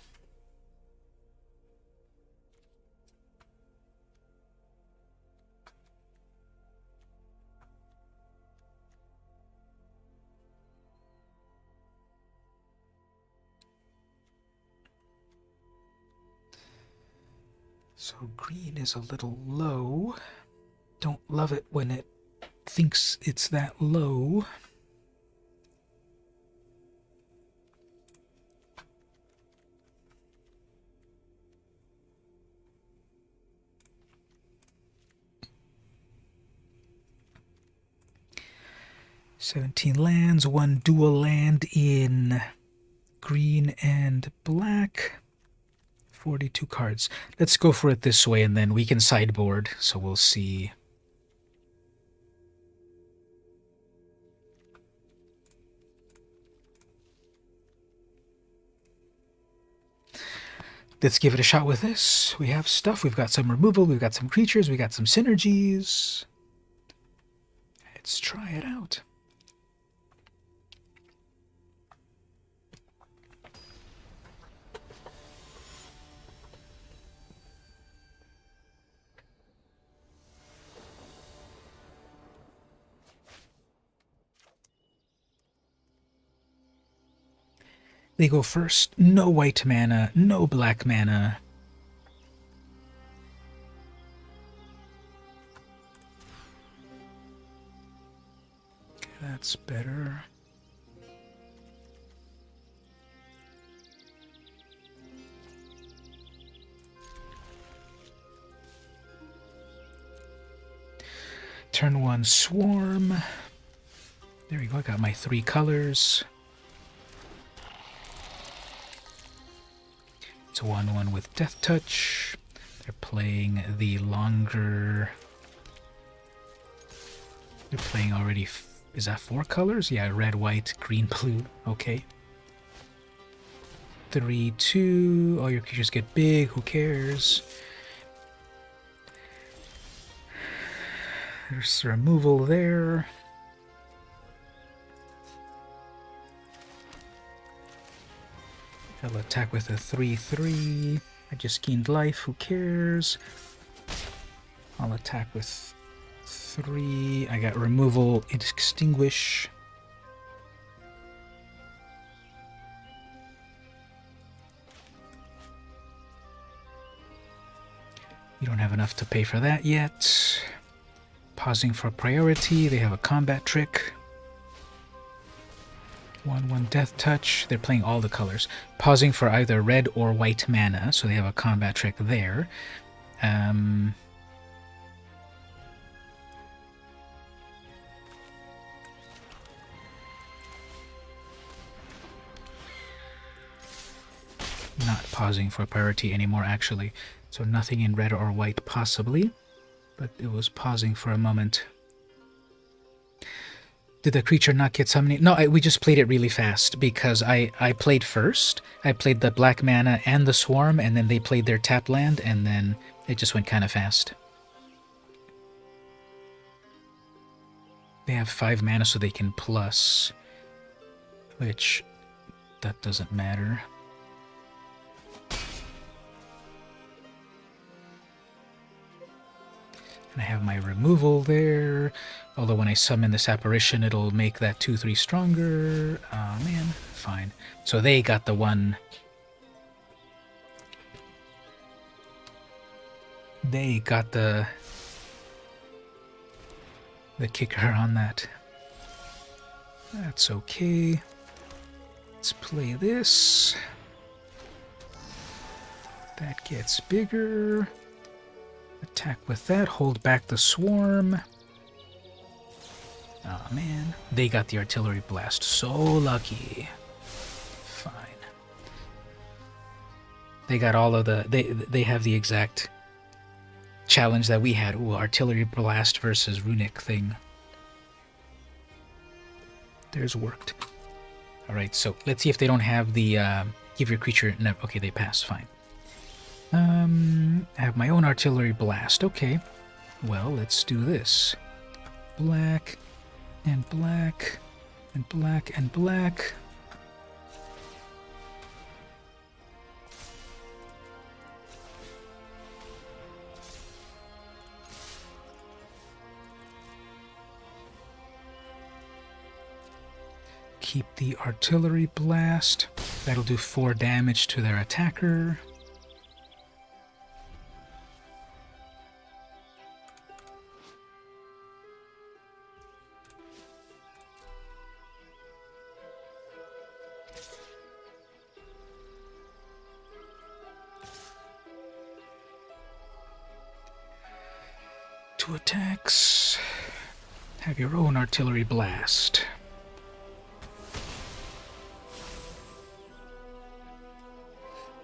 So green is a little low. Don't love it when it thinks it's that low. "17 lands, 1 dual land in green and black. 42 cards. Let's go for it this way, and then we can sideboard, so we'll see. Let's give it a shot with this. We have stuff. We've got some removal. We've got some creatures. We got some synergies. Let's try it out. They go first. No white mana, no black mana. Okay, that's better. Turn 1 swarm. There we go. I got my 3 colors. It's a 1/1 with Death Touch. They're playing the longer... They're playing already... Is that 4 colors? Yeah, red, white, green, blue. Okay. 3/2. All your creatures get big. Who cares? There's removal there. I'll attack with a 3/3. I just gained life, who cares? I'll attack with 3. I got removal, extinguish. You don't have enough to pay for that yet. Pausing for priority, they have a combat trick. 1/1 Death Touch. They're playing all the colors. Pausing for either red or white mana, so they have a combat trick there. Not pausing for priority anymore, actually. So nothing in red or white, possibly. But it was pausing for a moment. Did the creature not get summoning? No, we just played it really fast because I played first. I played the black mana and the swarm, and then they played their tap land, and then it just went kind of fast. They have 5 mana, so they can plus, which that doesn't matter. And I have my removal there. Although when I summon this apparition, it'll make that 2/3 stronger. Oh man, fine. So they got the one. They got the kicker on that. That's okay. Let's play this. That gets bigger. Attack with that. Hold back the swarm. Oh man. They got the artillery blast. So lucky. Fine. They got all of the... They have the exact challenge that we had. Ooh, artillery blast versus runic thing. Theirs worked. Alright, so let's see if they don't have the... give your creature... No, okay, they pass. Fine. I have my own artillery blast. Okay. Well, let's do this. Black, and black, and black, and black. Keep the artillery blast. That'll do 4 damage to their attacker. Two attacks. Have your own artillery blast.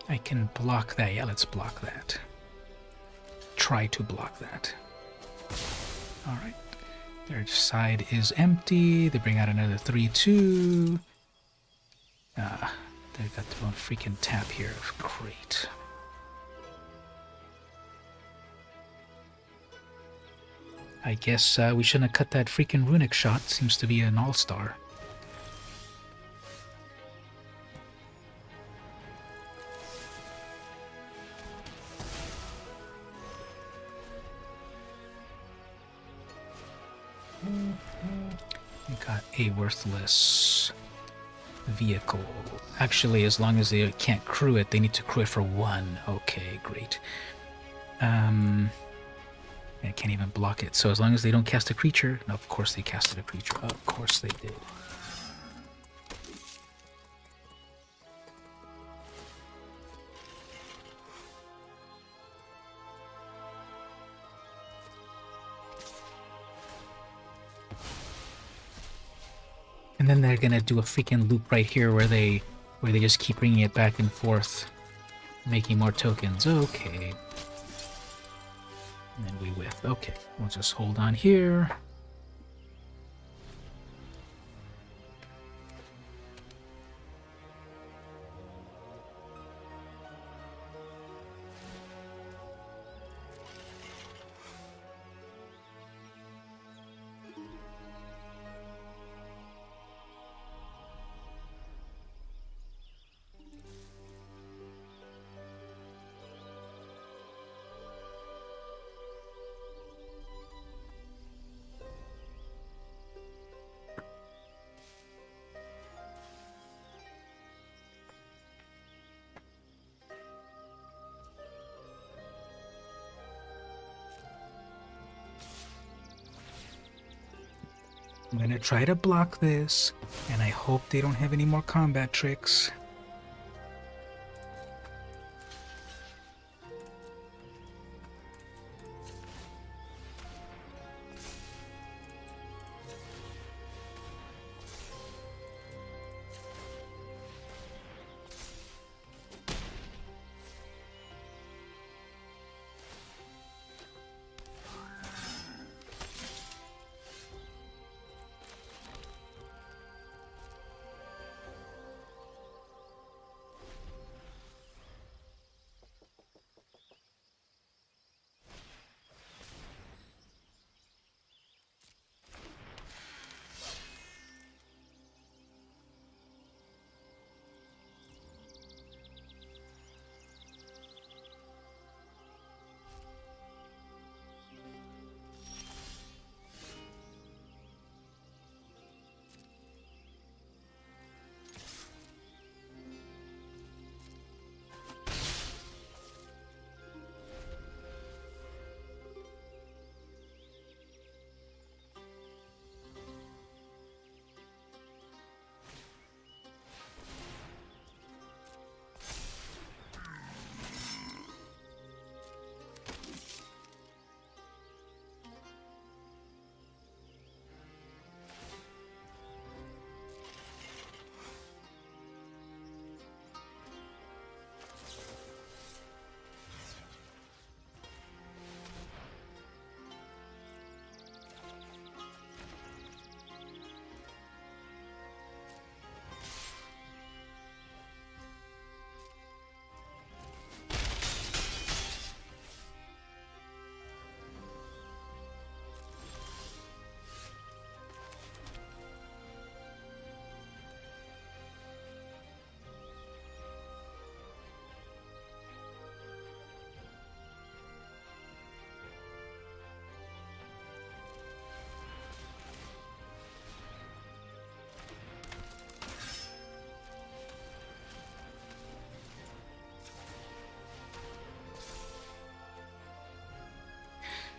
I can block that. Yeah, let's block that. Try to block that. Alright. Their side is empty. They bring out another 3/2. They've got their own freaking tap here. Great. I guess we shouldn't have cut that freaking runic shot. Seems to be an all-star. We got a worthless vehicle. Actually, as long as they can't crew it, they need to crew it for 1. Okay, great. I can't even block it. So as long as they don't cast a creature... No, of course they casted a creature. Of course they did. And then they're gonna do a freaking loop right here where they just keep bringing it back and forth, making more tokens. Okay. And then we whiff. Okay, we'll just hold on here. I'm gonna try to block this, and I hope they don't have any more combat tricks.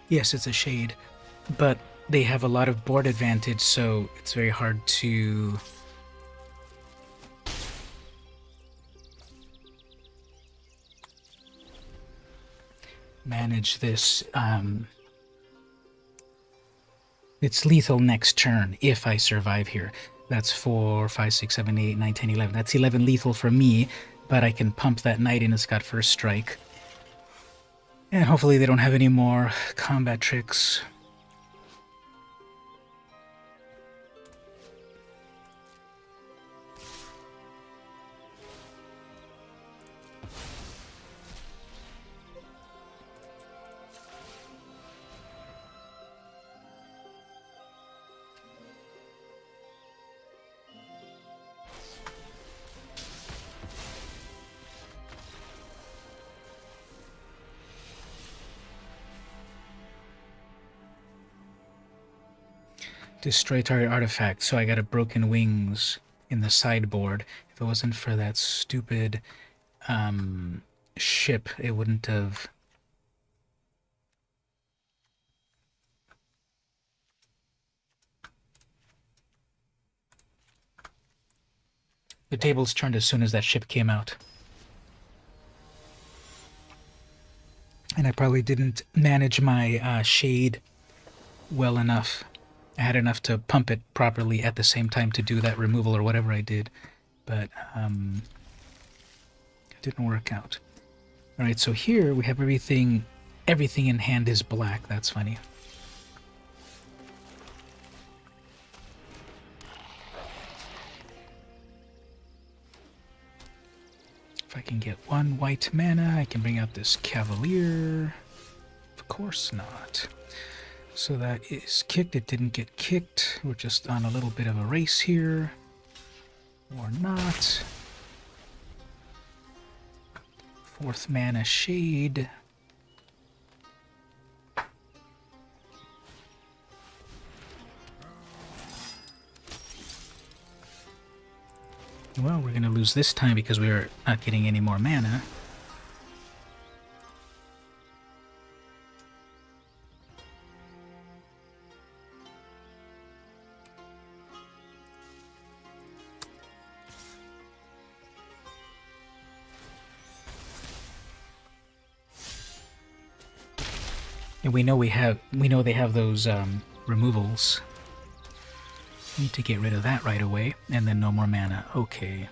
Yes, it's a shade, but they have a lot of board advantage, so it's very hard to manage this. It's lethal next turn if I survive here. That's 4, 5, 6, 7, 8, 9, 10, 11. That's 11 lethal for me, but I can pump that knight in. It's got first strike. And hopefully they don't have any more combat tricks. Destroy target artifact, so I got a broken wings in the sideboard. If it wasn't for that stupid ship, it wouldn't have... The tables turned as soon as that ship came out. And I probably didn't manage my shade well enough. I had enough to pump it properly at the same time to do that removal or whatever I did, but it didn't work out. All right, so here we have everything in hand is black. That's funny. If I can get one white mana, I can bring out this Cavalier. Of course not. So that is kicked. It didn't get kicked. We're just on a little bit of a race here. Or not. Fourth mana Shade. Well, we're going to lose this time because we're not getting any more mana. And we know they have those removals. Need to get rid of that right away, and then no more mana. Okay.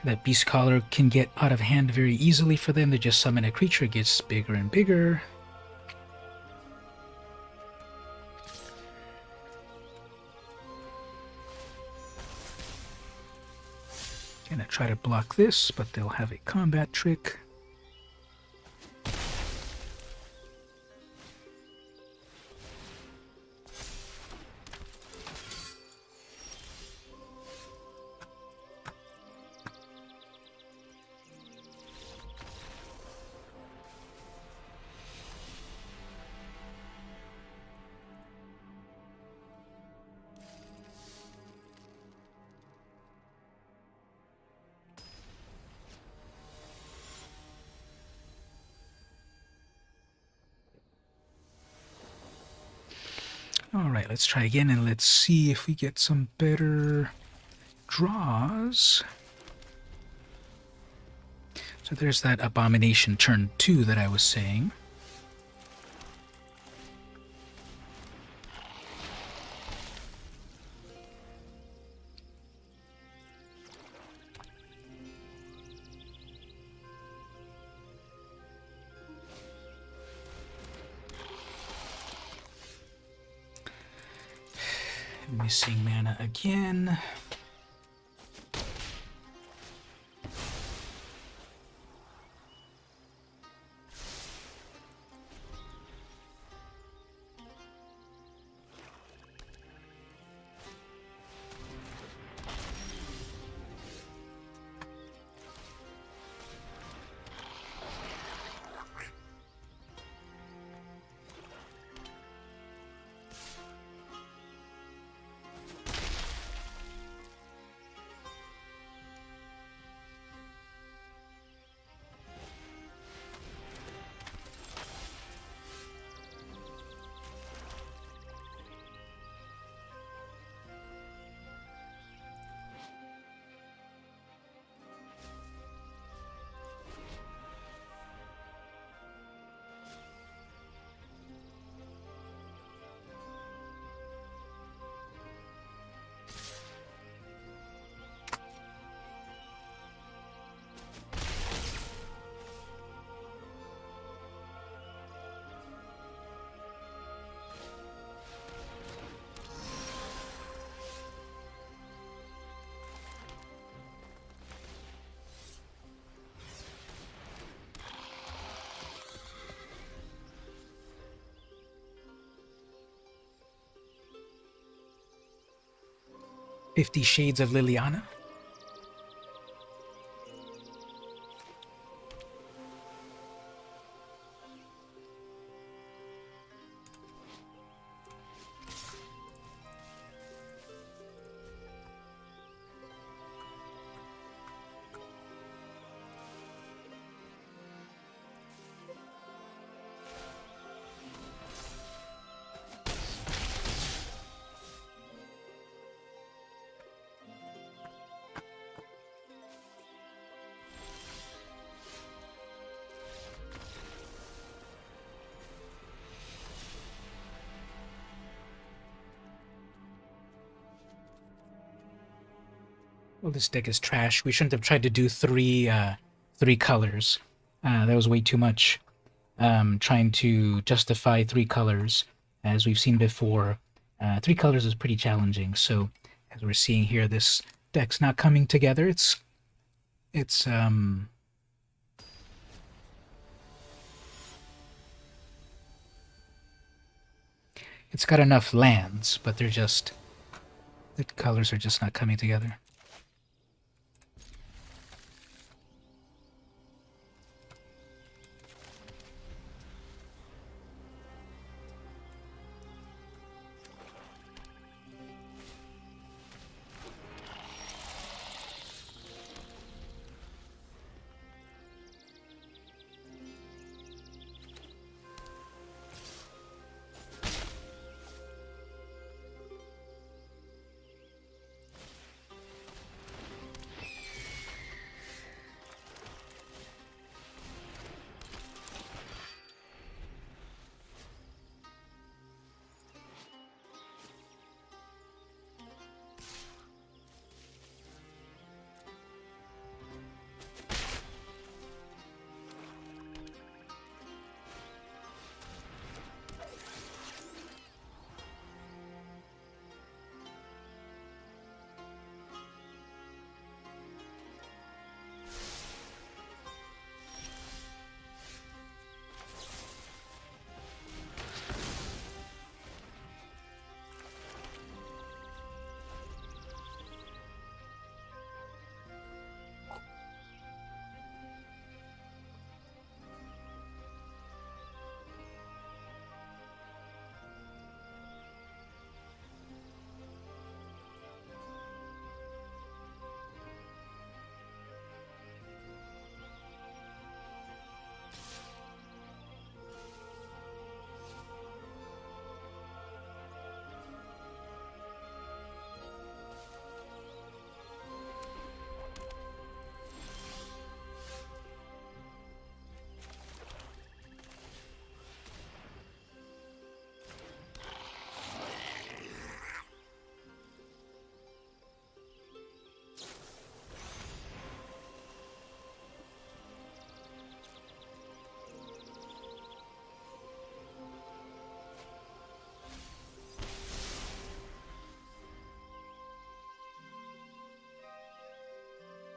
That Beast Collar can get out of hand very easily for them. They just summon a creature, it gets bigger and bigger. Gonna try to block this, but they'll have a combat trick. Alright, let's try again and let's see if we get some better draws. So there's that Abomination turn 2 that I was saying. Missing mana again. 50 Shades of Liliana. Well, this deck is trash. We shouldn't have tried to do three colors. That was way too much. Trying to justify 3 colors, as we've seen before. 3 colors is pretty challenging. So, as we're seeing here, this deck's not coming together. It's got enough lands, but the colors are just not coming together.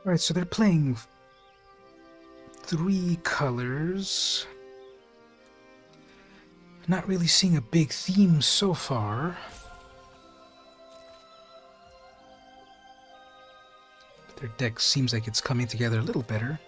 All right, so they're playing 3 colors. Not really seeing a big theme so far. But their deck seems like it's coming together a little better.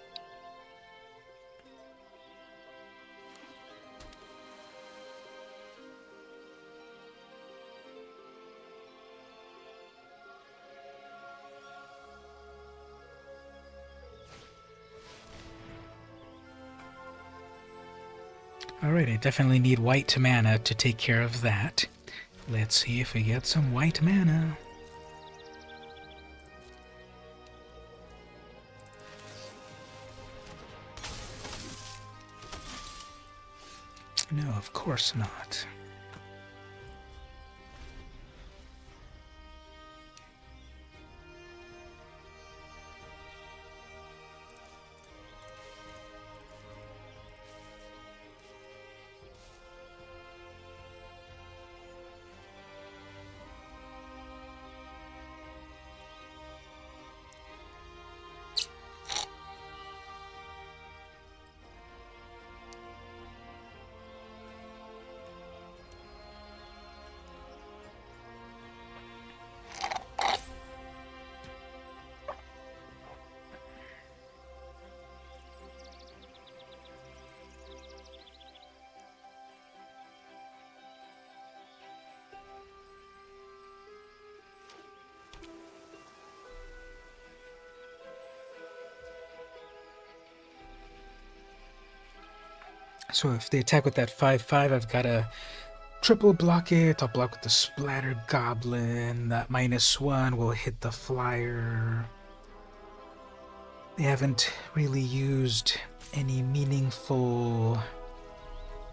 Alright, I definitely need white mana to take care of that. Let's see if we get some white mana. No, of course not. So if they attack with that 5/5, I've got to triple block it. I'll block with the Splatter Goblin. That -1 will hit the flyer. They haven't really used any meaningful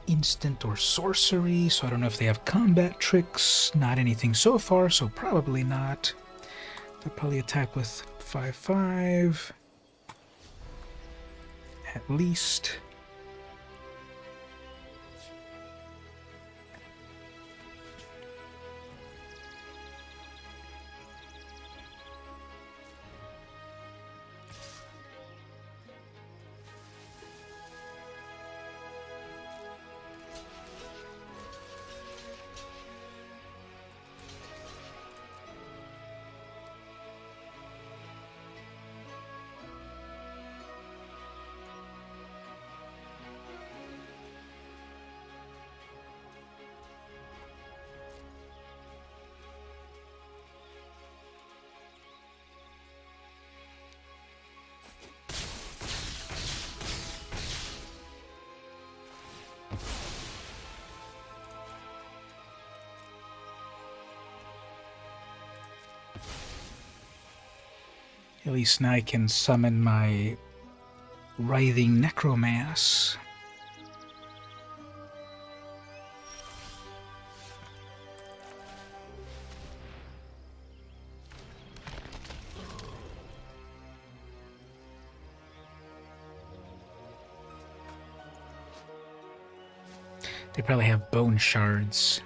instant or sorcery, so I don't know if they have combat tricks. Not anything so far, so probably not. They'll probably attack with 5/5 at least. At least now I can summon my Writhing Necromass. They probably have bone shards.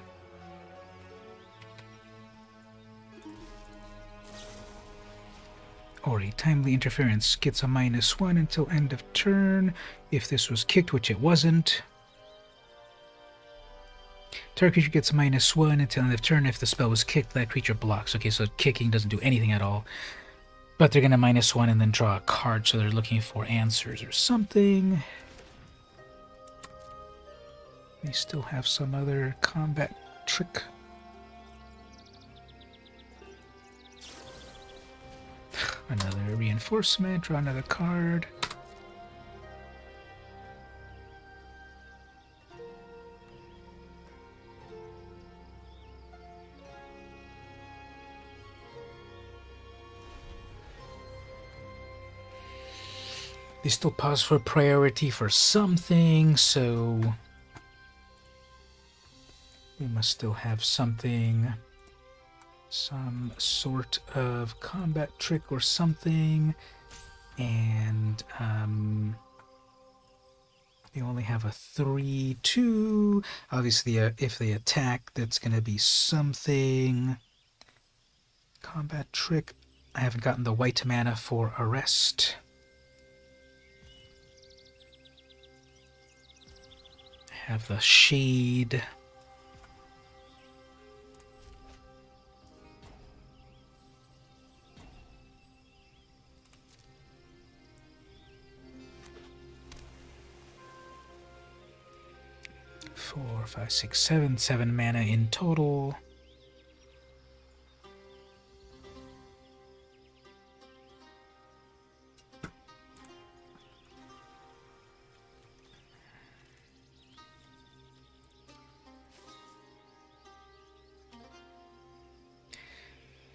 Or a timely interference gets a -1 until end of turn. If this was kicked, which it wasn't. Target creature gets a -1 until end of turn. If the spell was kicked, that creature blocks. Okay, so kicking doesn't do anything at all. But they're going to -1 and then draw a card, so they're looking for answers or something. They still have some other combat trick. Another reinforcement, draw another card. They still pause for priority for something, so we must still have something. Some sort of combat trick or something. And they only have a 3/2. Obviously, if they attack, that's going to be something. Combat trick. I haven't gotten the white mana for arrest. I have the shade. Four, five, six, seven mana in total.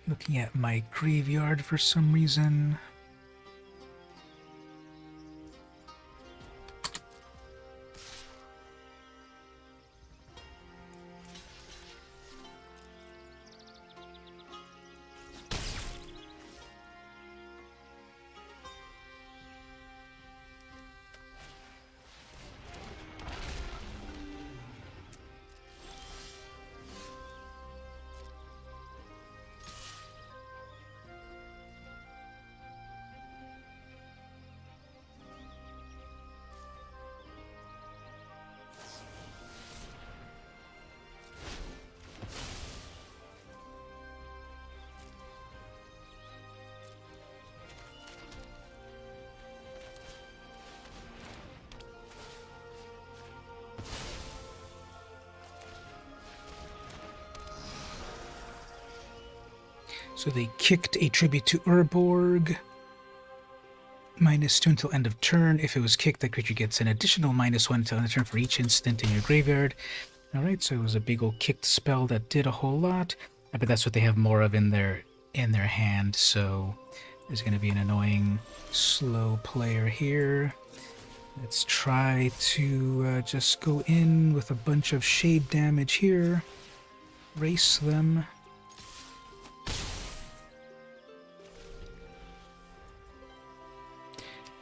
Looking at my graveyard for some reason. So they kicked a tribute to Urborg. -2 until end of turn. If it was kicked, that creature gets an additional -1 until end of turn for each instant in your graveyard. Alright, so it was a big old kicked spell that did a whole lot. But that's what they have more of in their hand, so there's going to be an annoying slow player here. Let's try to just go in with a bunch of shade damage here. Race them.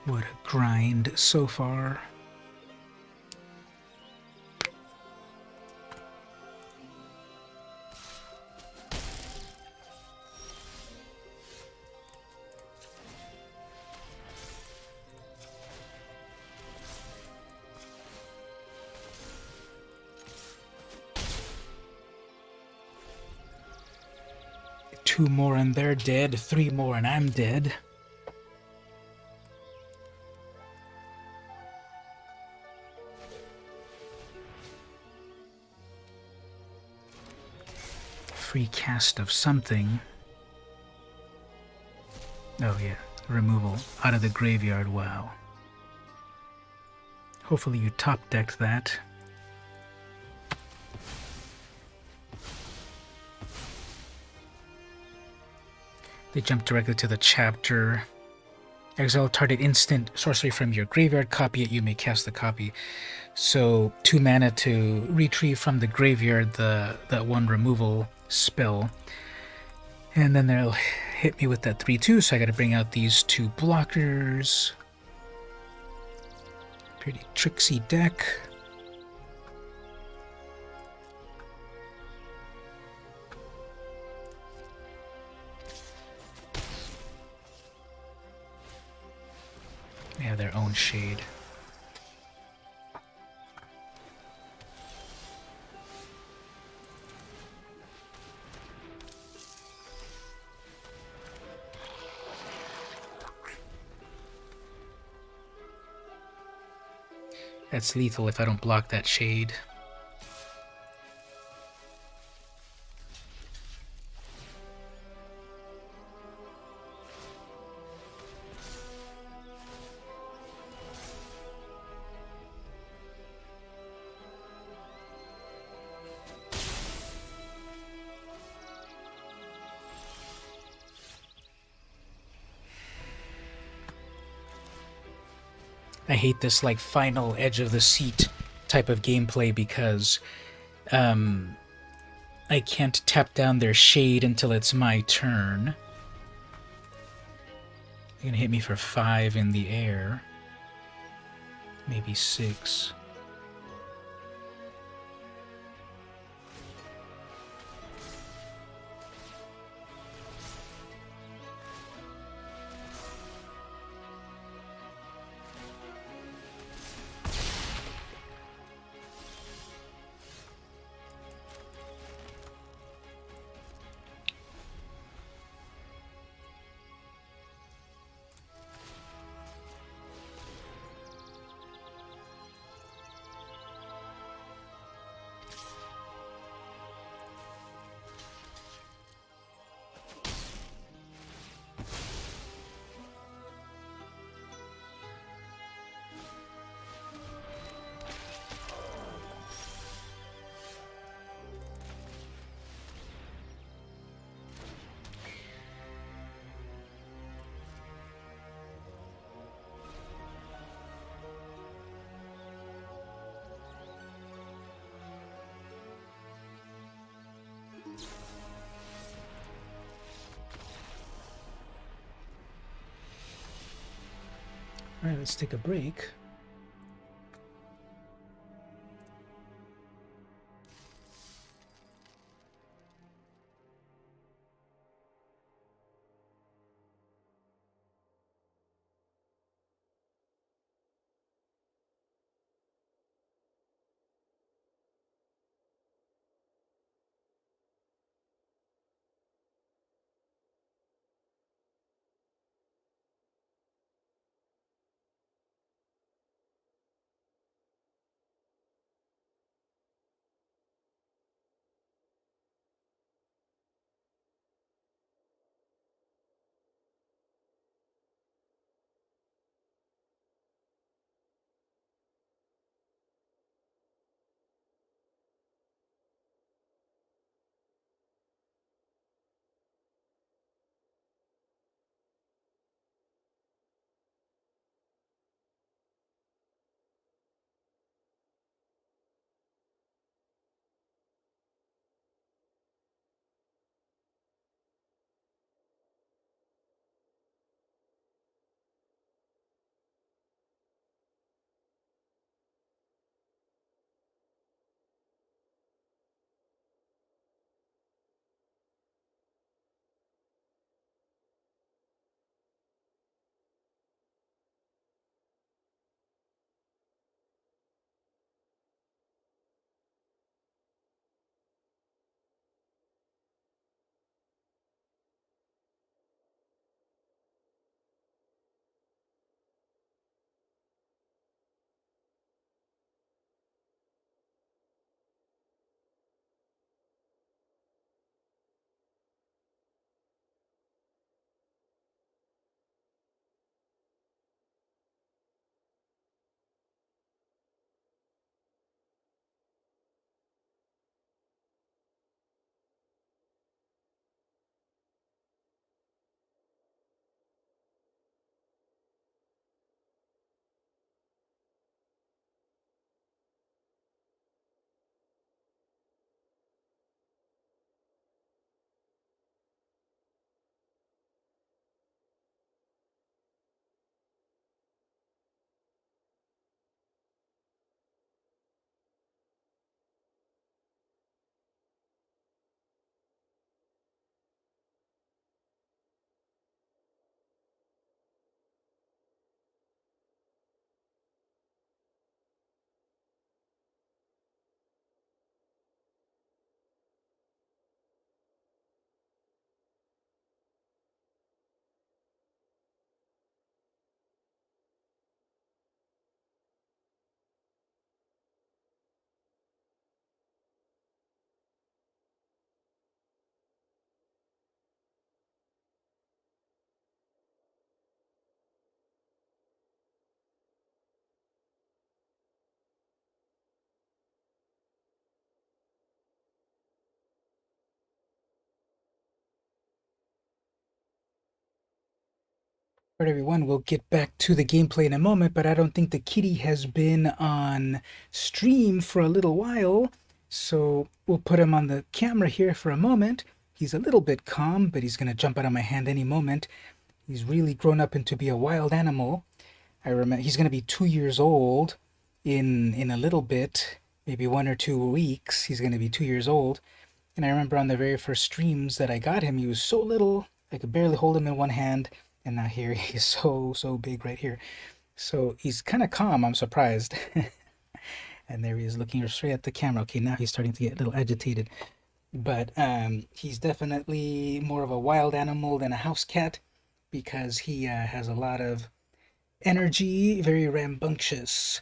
What a grind so far. Two more and they're dead, 3 more and I'm dead. Free cast of something. Oh yeah, removal out of the graveyard, wow. Hopefully you top decked that. They jump directly to the chapter. Exile target instant sorcery from your graveyard, copy it, you may cast the copy. So 2 mana to retrieve from the graveyard that one removal spell. And then they'll hit me with that 3/2, so I gotta bring out these 2 blockers. Pretty tricksy deck. They have their own shade. That's lethal if I don't block that shade. I hate this like final edge of the seat type of gameplay because I can't tap down their shade until it's my turn. They're gonna hit me for 5 in the air. Maybe 6. Alright, let's take a break. Alright, everyone, we'll get back to the gameplay in a moment, but I don't think the kitty has been on stream for a little while, so we'll put him on the camera here for a moment. He's a little bit calm, but he's going to jump out of my hand any moment. He's really grown up into be a wild animal. I remember he's going to be 2 years old in a little bit, maybe 1 or 2 weeks. He's going to be 2 years old. And I remember on the very first streams that I got him, he was so little, I could barely hold him in one hand. And now here he's so big right here. So he's kind of calm, I'm surprised. And there he is looking straight at the camera. Okay, now he's starting to get a little agitated. But he's definitely more of a wild animal than a house cat because he has a lot of energy, very rambunctious.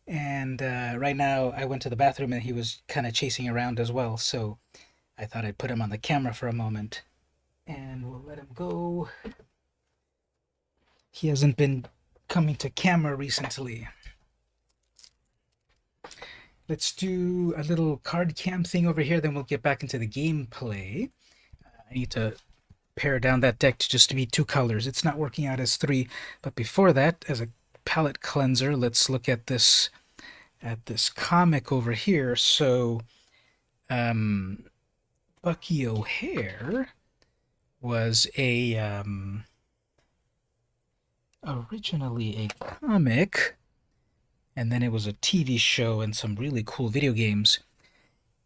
And right now I went to the bathroom and he was kind of chasing around as well. So I thought I'd put him on the camera for a moment. And we'll let him go. He hasn't been coming to camera recently. Let's do a little card cam thing over here, then we'll get back into the gameplay. I need to pare down that deck to just to be 2 colors. It's not working out as 3, but before that, as a palette cleanser, let's look at this comic over here. So, Bucky O'Hare was a originally a comic, and then it was a TV show and some really cool video games.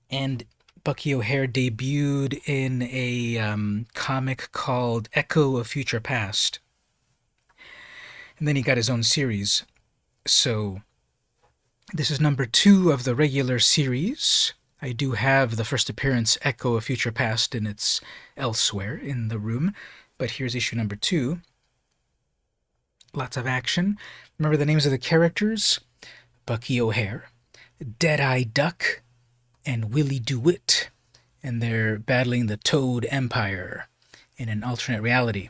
And Bucky O'Hare debuted in a comic called Echo of Future Past. And then he got his own series. So this is number 2 of the regular series. I do have the first appearance, Echo of Future Past, and it's elsewhere in the room. But here's issue number 2. Lots of action. Remember the names of the characters? Bucky O'Hare, Deadeye Duck, and Willie DeWitt. And they're battling the Toad Empire in an alternate reality.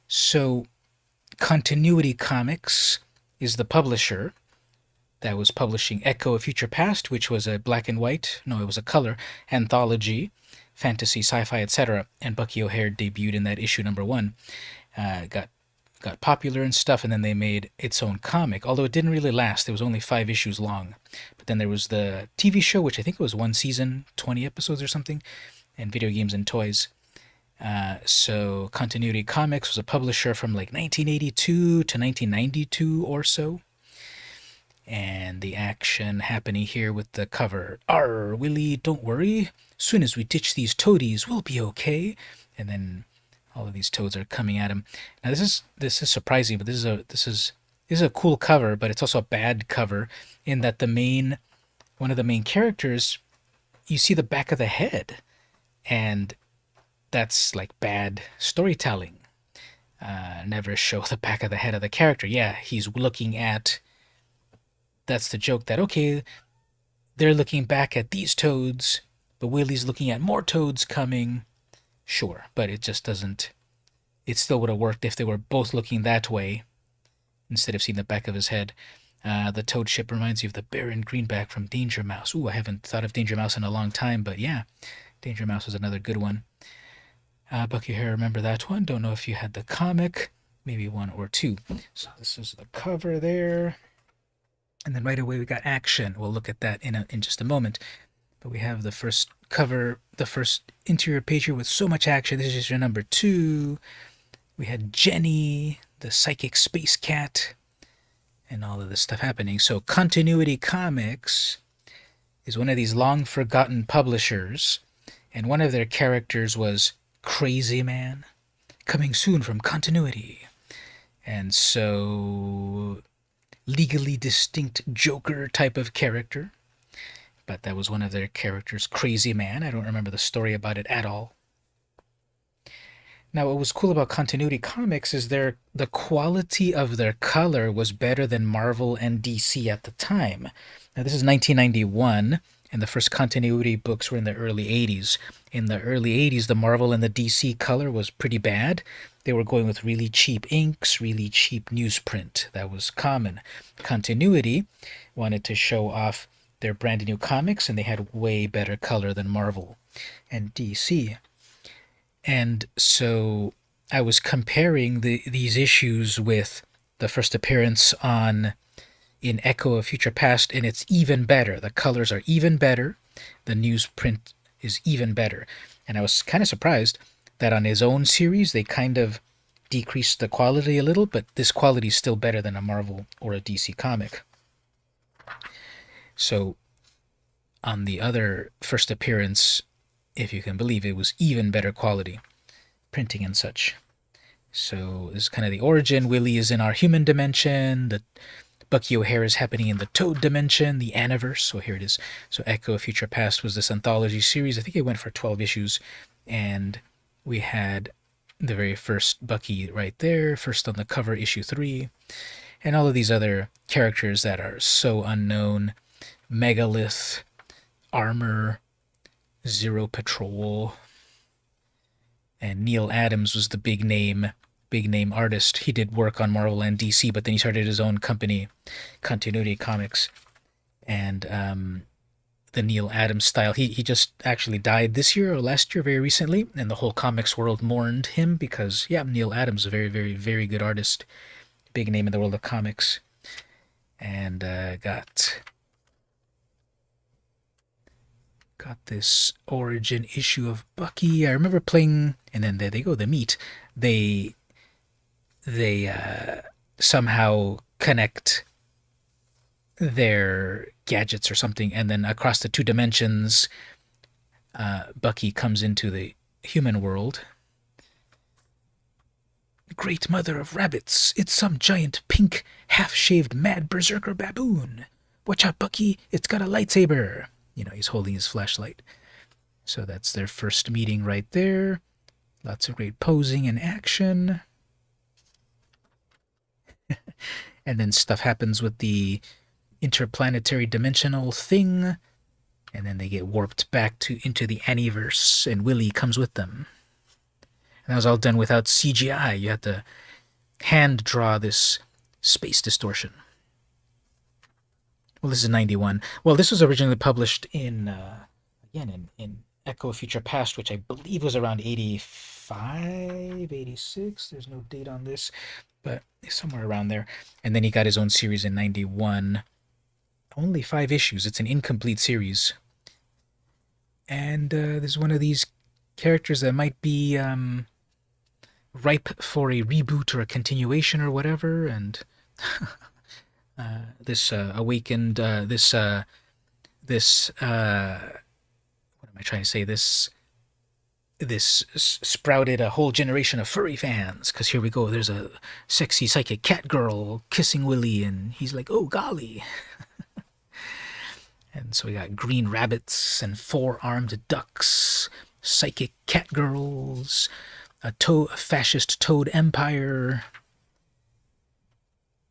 So, Continuity Comics is the publisher that was publishing Echo of Future Past, which was a black and white, no, it was a color, anthology, fantasy, sci-fi, etc. And Bucky O'Hare debuted in that issue number 1. Got popular and stuff, and then they made its own comic, although it didn't really last. It was only 5 issues long. But then there was the TV show, which I think it was 1 season, 20 episodes or something, and Video Games and Toys. So Continuity Comics was a publisher from like 1982 to 1992 or so. And the action happening here with the cover. Arr, Willie, don't worry. Soon as we ditch these toadies, we'll be okay. And then all of these toads are coming at him. Now this is surprising, but this is a cool cover, but it's also a bad cover in that one of the main characters, you see the back of the head, and that's like bad storytelling. Never show the back of the head of the character. Yeah, he's looking at. That's the joke that okay, they're looking back at these toads, but Willie's looking at more toads coming. Sure, but it just doesn't. It still would have worked if they were both looking that way instead of seeing the back of his head. The toad ship reminds you of the Baron Greenback from Danger Mouse. Ooh, I haven't thought of Danger Mouse in a long time, but yeah, Danger Mouse was another good one. Bucky O'Hare, remember that one? Don't know if you had the comic, maybe 1 or 2. So this is the cover there, and then right away we got action. We'll look at that in just a moment. But we have the first cover, the first interior page here with so much action. This is just your number 2. We had Jenny, the psychic space cat, and all of this stuff happening. So Continuity Comics is one of these long-forgotten publishers, and one of their characters was Crazy Man, coming soon from Continuity. And so legally distinct Joker type of character. But that was one of their characters, Crazy Man. I don't remember the story about it at all. Now, what was cool about Continuity Comics is the quality of their color was better than Marvel and DC at the time. Now, this is 1991, and the first continuity books were in the early 80s. In the early 80s, the Marvel and the DC color was pretty bad. They were going with really cheap inks, really cheap newsprint. That was common. Continuity wanted to show off their brand new comics, and they had way better color than Marvel and DC. And so I was comparing these issues with the first appearance on in Echo of Future Past, and it's even better. The colors are even better. The newsprint is even better. And I was kind of surprised that on his own series they kind of decreased the quality a little, but this quality is still better than a Marvel or a DC comic. So on the other first appearance, if you can believe, it was even better quality printing and such. So this is kind of the origin. Willie is in our human dimension. The Bucky O'Hare is happening in the Toad dimension, the Aniverse. So here it is. So Echo of Future Past was this anthology series. I think it went for 12 issues. And we had the very first Bucky right there, first on the cover, issue 3. And all of these other characters that are so unknown. Megalith, Armor, Zero Patrol. And Neil Adams was the big name artist. He did work on Marvel and DC, but then he started his own company, Continuity Comics. And the Neil Adams style, he just actually died this year or last year, very recently, and the whole comics world mourned him because, yeah, Neil Adams is a very, very, very good artist, big name in the world of comics. And got this origin issue of Bucky. I remember playing, and then there they go, the meet. They somehow connect their gadgets or something, and then across the 2 dimensions, Bucky comes into the human world. Great mother of rabbits, it's some giant pink, half-shaved mad berserker baboon. Watch out, Bucky, it's got a lightsaber. You know, he's holding his flashlight. So that's their first meeting right there. Lots of great posing and action. And then stuff happens with the interplanetary dimensional thing. And then they get warped back into the Aniverse, and Willie comes with them. And that was all done without CGI. You had to hand draw this space distortion. Well, this is 91. Well, this was originally published in Echo of Future Past, which I believe was around 85, 86. There's no date on this, but somewhere around there. And then he got his own series in 91. Only 5 issues. It's an incomplete series. And this is one of these characters that might be ripe for a reboot or a continuation or whatever. And this awakened this what am I trying to say? This sprouted a whole generation of furry fans, because here we go. There's a sexy psychic cat girl kissing Willie, and he's like, oh golly. And so we got green rabbits and 4-armed ducks, psychic cat girls, a fascist toad empire,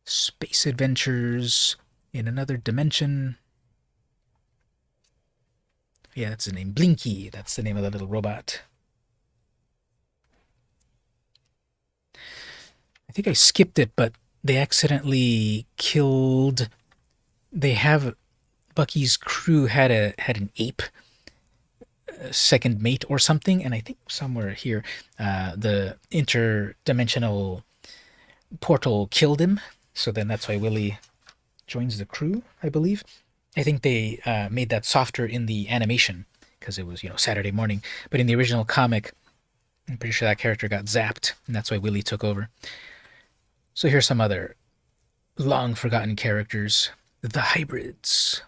space adventures in another dimension. Yeah, that's the name. Blinky. That's the name of the little robot. I think I skipped it, but they accidentally killed. They have Bucky's crew had an ape, second mate or something, and I think somewhere here, the interdimensional portal killed him. So then that's why Willie joins the crew, I believe. I think they made that softer in the animation because it was, Saturday morning. But in the original comic, I'm pretty sure that character got zapped, and that's why Willie took over. So here's some other long-forgotten characters. The hybrids.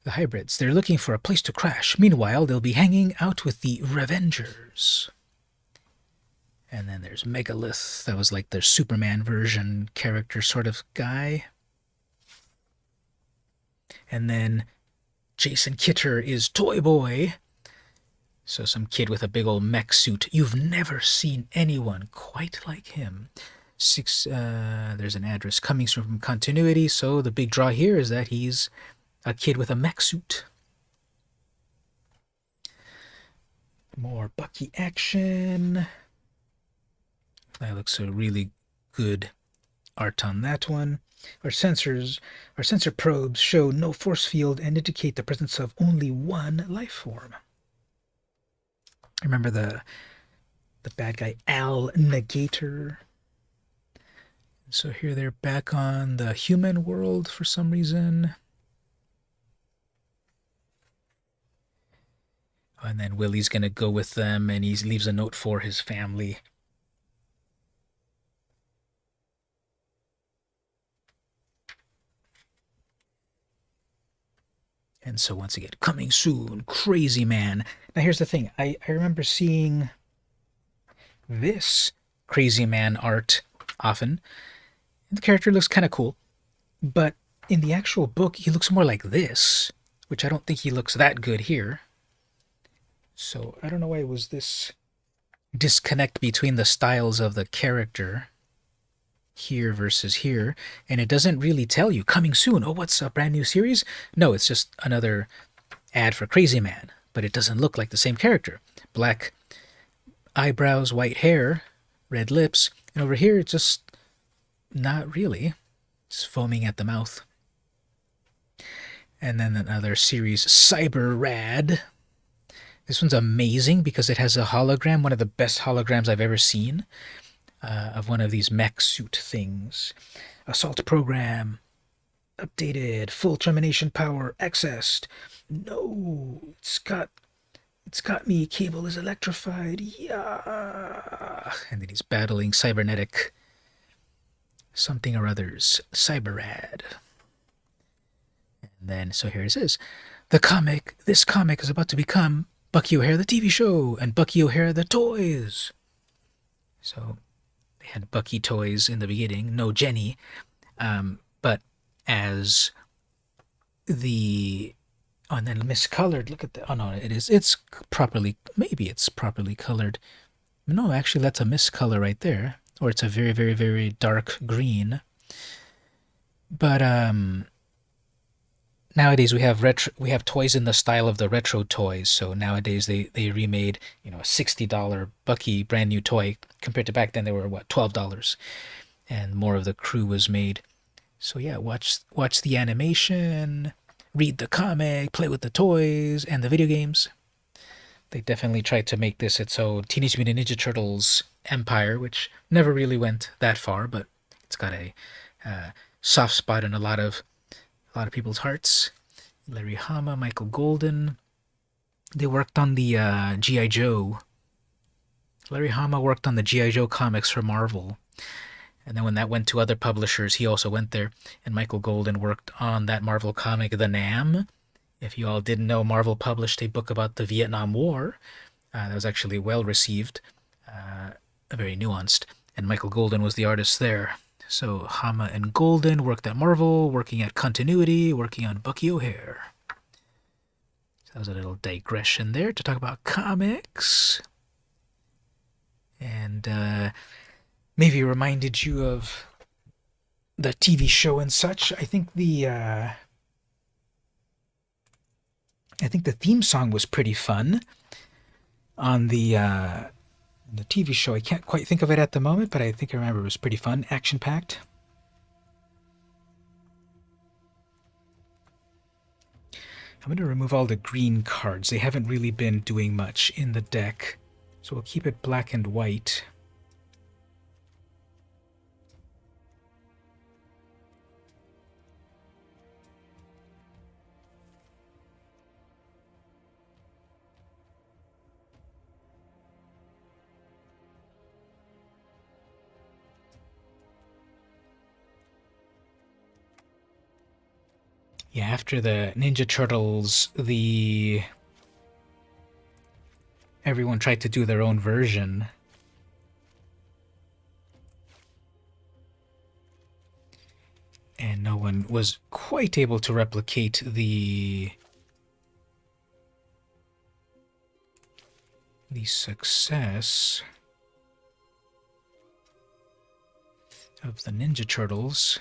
The hybrids. They're looking for a place to crash. Meanwhile, they'll be hanging out with the Revengers. And then there's Megalith. That was like their Superman version character sort of guy. And then Jason Kitter is Toy Boy. So some kid with a big old mech suit. You've never seen anyone quite like him. There's an address coming from Continuity. So the big draw here is that he's a kid with a mech suit. More Bucky action. That looks a really good art on that one. Our sensor probes show no force field and indicate the presence of only one life form. Remember the bad guy Al Negator. So here they're back on the human world for some reason. And then Willie's going to go with them, and he leaves a note for his family. And so once again, coming soon, Crazy Man. Now here's the thing. I remember seeing this Crazy Man art often. And the character looks kind of cool. But in the actual book, he looks more like this, which I don't think he looks that good here. So I don't know why it was this disconnect between the styles of the character here versus here, and it doesn't really tell you coming soon. Oh, what's a brand new series? No, it's just another ad for Crazy Man, but it doesn't look like the same character. Black eyebrows, white hair, red lips, and over here it's just not really. It's foaming at the mouth. And then another series, Cyber Rad. This one's amazing because it has a hologram, one of the best holograms I've ever seen, of one of these mech suit things. Assault program, updated, full termination power, accessed. No, it's got me. Cable is electrified. Yeah. And then he's battling cybernetic something or others. Cyberrad. And then, so here it is. This comic is about to become Bucky O'Hare the TV show and Bucky O'Hare the toys. So they had Bucky toys in the beginning, no Jenny, but as the and then miscolored. Look at that. Oh no, it's properly. Maybe it's properly colored. No, actually, that's a miscolor right there, or it's a very, very, very dark green. But nowadays we have toys in the style of the retro toys. So nowadays they remade a $60 Bucky brand new toy compared to back then they were what, $12, and more of the crew was made. So yeah, watch the animation, read the comic, play with the toys and the video games. They definitely tried to make this its own Teenage Mutant Ninja Turtles empire, which never really went that far, but it's got a soft spot in a lot of people's hearts. Larry Hama, Michael Golden. They worked on the G.I. Joe. Larry Hama worked on the G.I. Joe comics for Marvel. And then when that went to other publishers, he also went there. And Michael Golden worked on that Marvel comic, The Nam. If you all didn't know, Marvel published a book about the Vietnam War. That was actually well received, very nuanced. And Michael Golden was the artist there. So Hama and Golden worked at Marvel, working at Continuity, working on Bucky O'Hare. So that was a little digression there to talk about comics. And maybe reminded you of the TV show and such. I think the theme song was pretty fun on the TV show. I can't quite think of it at the moment, but I think I remember it was pretty fun, action-packed. I'm going to remove all the green cards. They haven't really been doing much in the deck, so we'll keep it black and white. Yeah, after the Ninja Turtles, everyone tried to do their own version. And no one was quite able to replicate the success of the Ninja Turtles.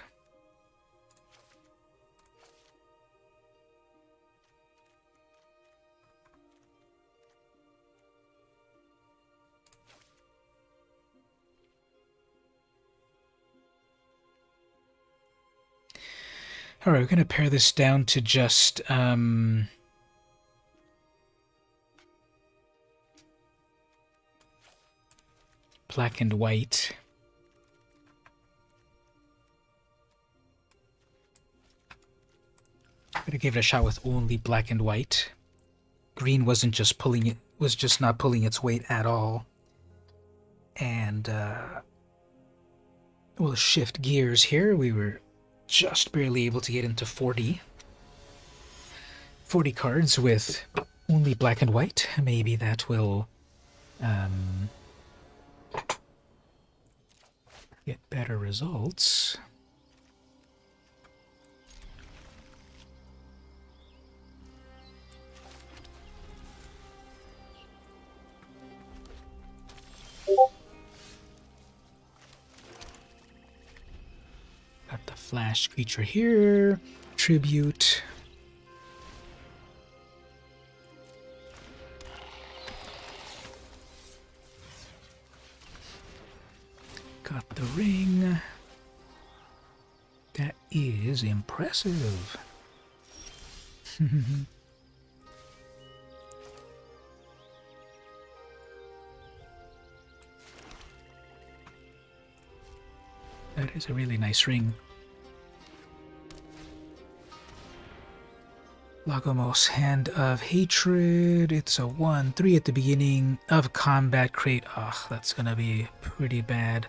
All right, we're going to pare this down to just black and white. I'm gonna give it a shot with only black and white. Green was just not pulling its weight at all. And we'll shift gears here. We were just barely able to get into 40 cards with only black and white. Maybe that will get better results. Got the flash creature here. Tribute. Got the ring. That is impressive. That is a really nice ring. Lagomos, Hand of Hatred. It's a 1/3 at the beginning of combat. Create. Ugh, that's gonna be pretty bad.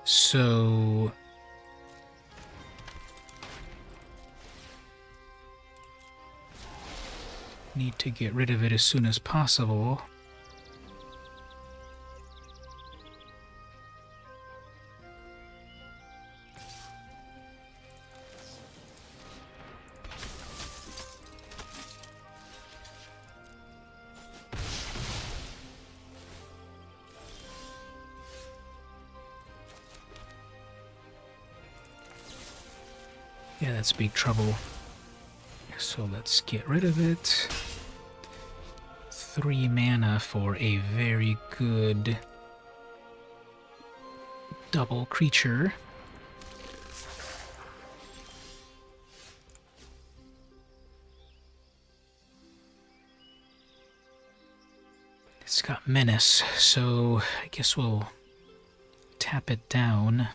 So need to get rid of it as soon as possible. Yeah, that's big trouble. So let's get rid of it. 3 mana for a very good double creature. It's got Menace, so I guess we'll tap it down.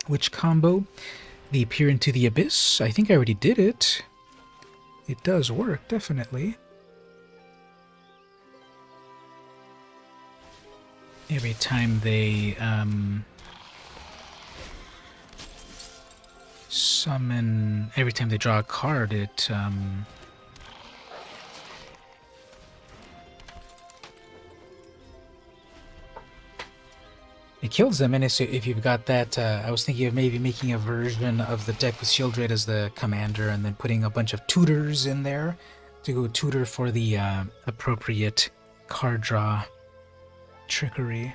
Which combo? The Peer into the Abyss? I think I already did it. It does work, definitely. Every time they summon, every time they draw a card, it kills them. And if you've got that, I was thinking of maybe making a version of the deck with Shieldred as the commander and then putting a bunch of tutors in there to go tutor for the appropriate card draw trickery.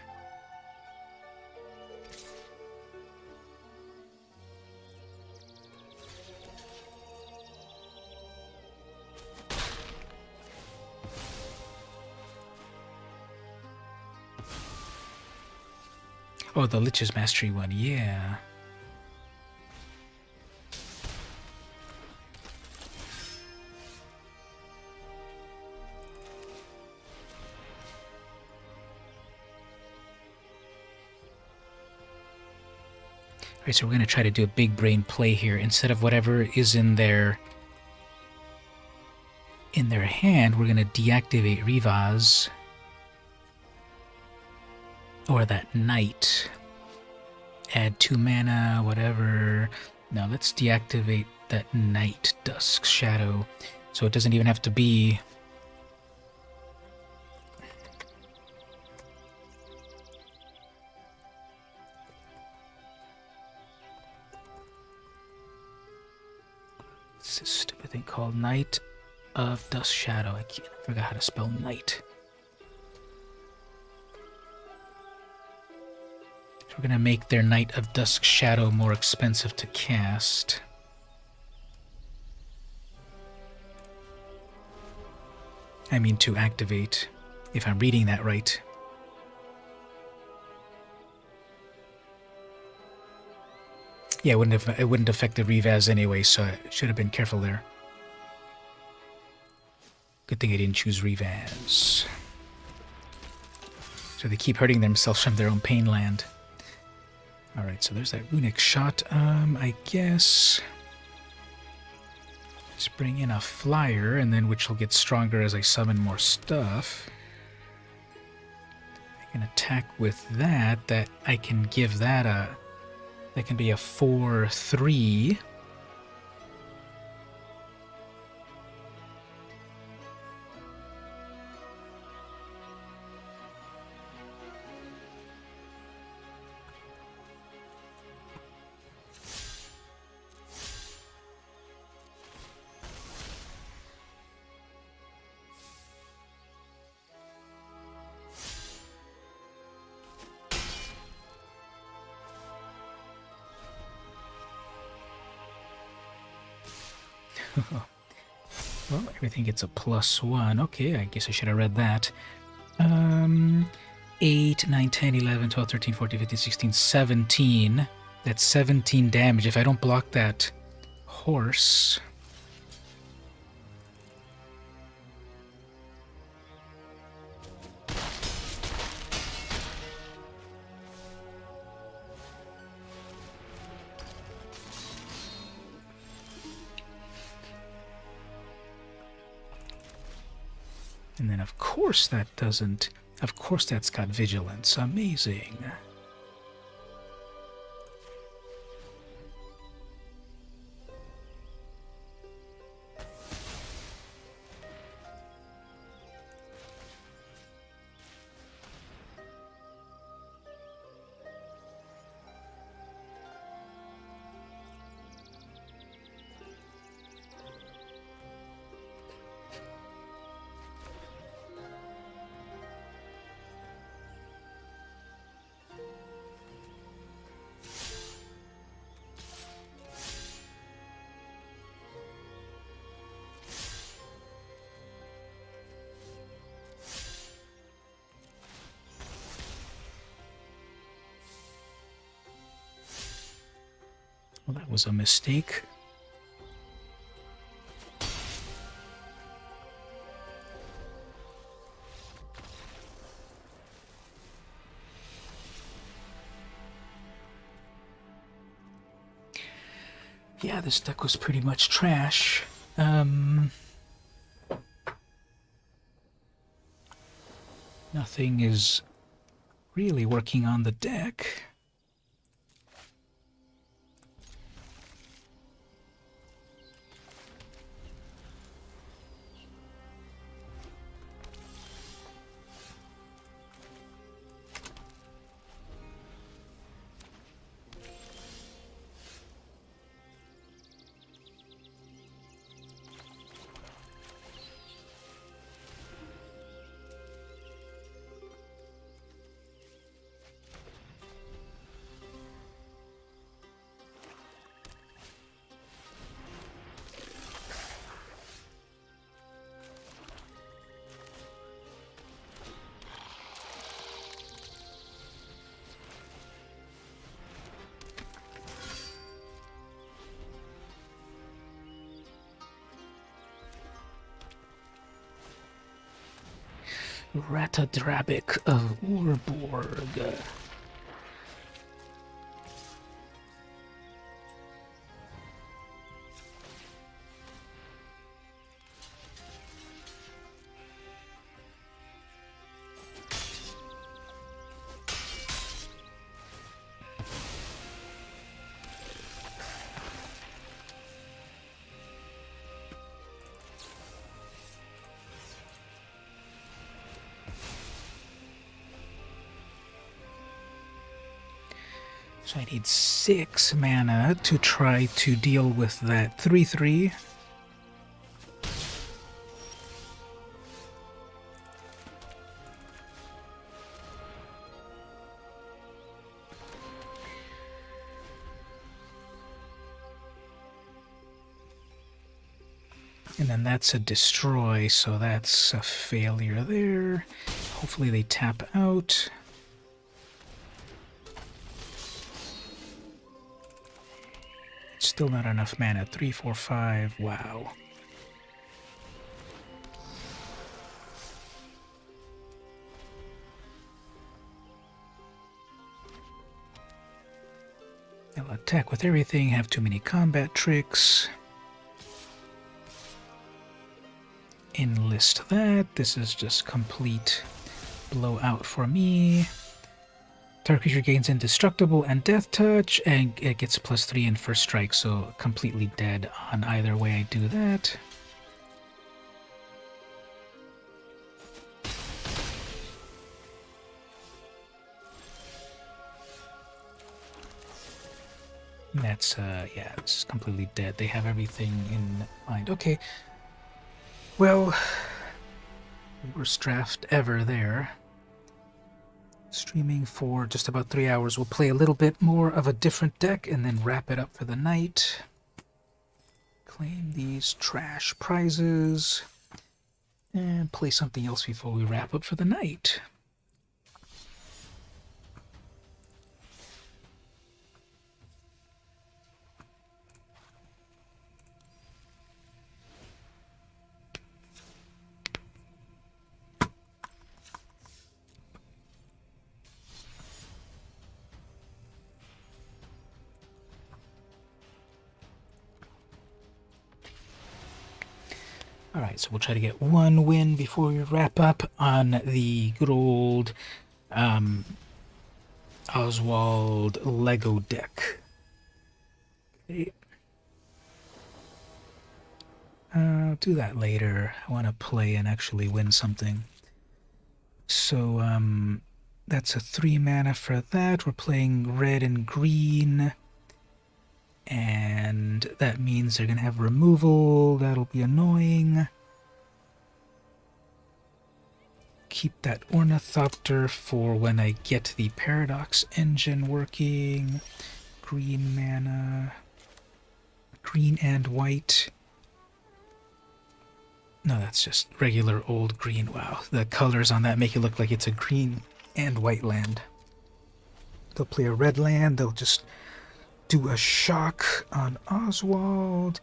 Oh, the Lich's Mastery one, yeah. Alright, so we're going to try to do a big brain play here. Instead of whatever is in their hand, we're going to deactivate Rivaz. Or that Knight. Add 2 mana, whatever. Now let's deactivate that Knight, Dusk Shadow. So it doesn't even have to be... It's this stupid thing called Knight of Dusk Shadow. I forgot how to spell Knight. So we're going to make their Knight of Dusk Shadow more expensive to cast. I mean to activate, if I'm reading that right. Yeah, it wouldn't affect the Rivaz anyway, so I should have been careful there. Good thing I didn't choose Revans. So they keep hurting themselves from their own pain land. Alright, so there's that runic shot. I guess... let's bring in a flyer, and then which will get stronger as I summon more stuff. I can attack with that. That I can give that a... that can be a 4/3. Well, everything gets a +1. Okay, I guess I should have read that. 8, 9, 10, 11, 12, 13, 14, 15, 16, 17. That's 17 damage. If I don't block that horse... and then of course that doesn't... of course that's got vigilance. Amazing. Well, that was a mistake. Yeah, this deck was pretty much trash. Nothing is really working on the deck. Ratadrabic of Urborg. So I need 6 mana to try to deal with that 3/3. And then that's a destroy, so that's a failure there. Hopefully they tap out. Still not enough mana. 3, 4, 5. Wow. They'll attack with everything, have too many combat tricks. Enlist that. This is just complete blowout for me. Target creature gains indestructible and death touch, and it gets +3 in first strike, so completely dead on either way I do that. That's, yeah, it's completely dead. They have everything in mind. Okay. Well, worst draft ever there. Streaming for just about 3 hours. We'll play a little bit more of a different deck and then wrap it up for the night. Claim these trash prizes. And play something else before we wrap up for the night. Alright, so we'll try to get one win before we wrap up on the good old Oswald Lego deck. Okay. I'll do that later. I want to play and actually win something. So, that's a 3 mana for that. We're playing red and green. And that means they're going to have removal. That'll be annoying. Keep that Ornithopter for when I get the Paradox Engine working. Green mana. Green and white. No, that's just regular old green. Wow, the colors on that make it look like it's a green and white land. They'll play a red land. They'll just do a shock on Oswald.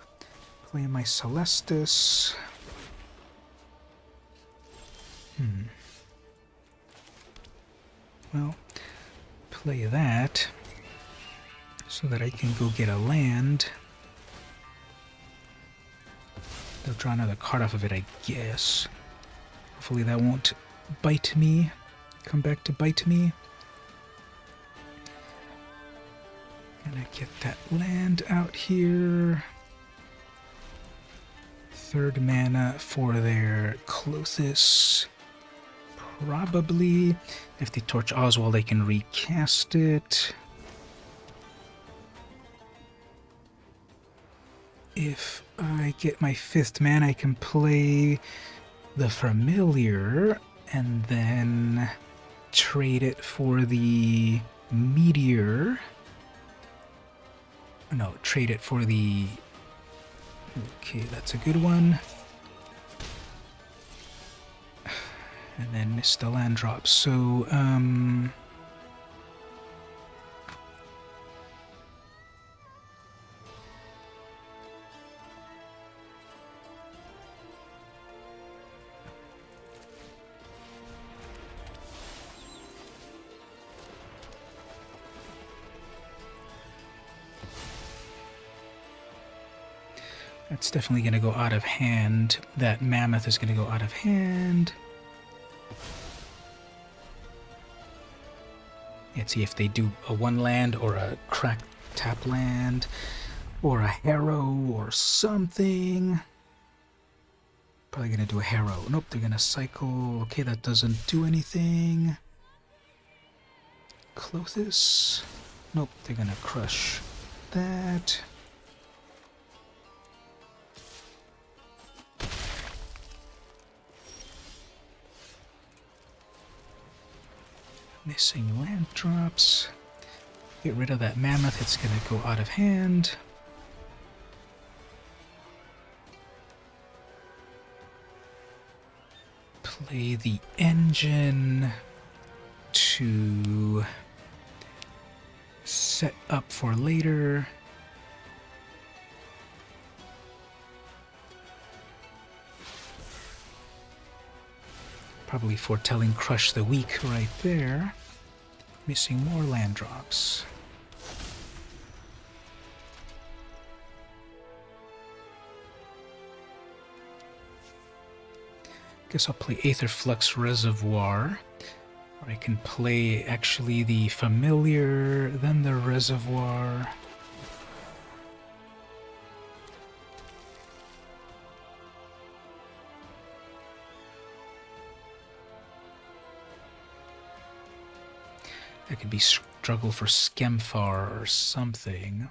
Play my Celestis. Well, play that so that I can go get a land. They'll draw another card off of it, I guess. Hopefully that won't bite me. Come back to bite me. Gonna get that land out here. 3rd mana for their Clothis. Probably. If they torch Oswald, they can recast it. If I get my 5th mana, I can play the Familiar and then trade it for the Meteor. No, trade it for the... Okay, that's a good one. And then miss the land drop. So, that's definitely going to go out of hand. That Mammoth is going to go out of hand. Let's see if they do a 1 land or a crack tap land or a Harrow or something. Probably going to do a Harrow. Nope, they're going to cycle. Okay, that doesn't do anything. Clothis. Nope, they're going to crush that. Missing land drops. Get rid of that Mammoth, it's going to go out of hand. Play the Engine to set up for later. Probably foretelling Crush the Weak right there. Missing more land drops. Guess I'll play Aether Flux Reservoir. Or I can play actually the Familiar, then the Reservoir. That could be Struggle for Skemfar or something.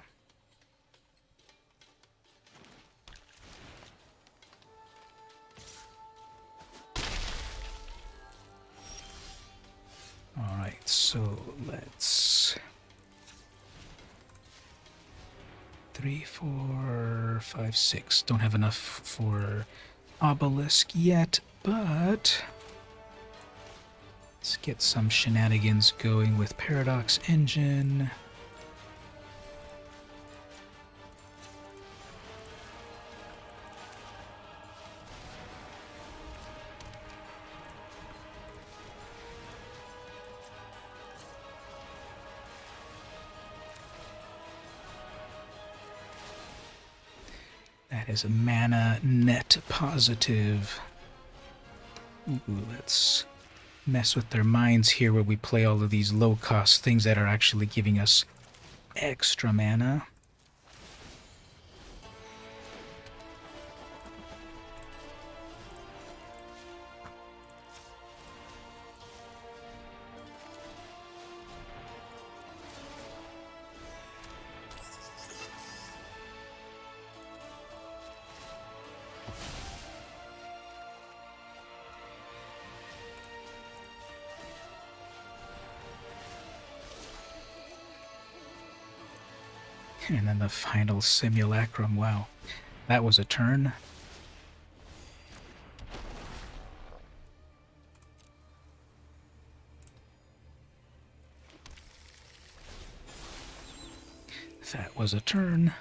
Alright, so let's... 3, 4, 5, 6. Don't have enough for Obelisk yet, but... let's get some shenanigans going with Paradox Engine. That is a mana net positive. Ooh, let's mess with their minds here where we play all of these low-cost things that are actually giving us extra mana. And then the final simulacrum. Wow, that was a turn. That was a turn.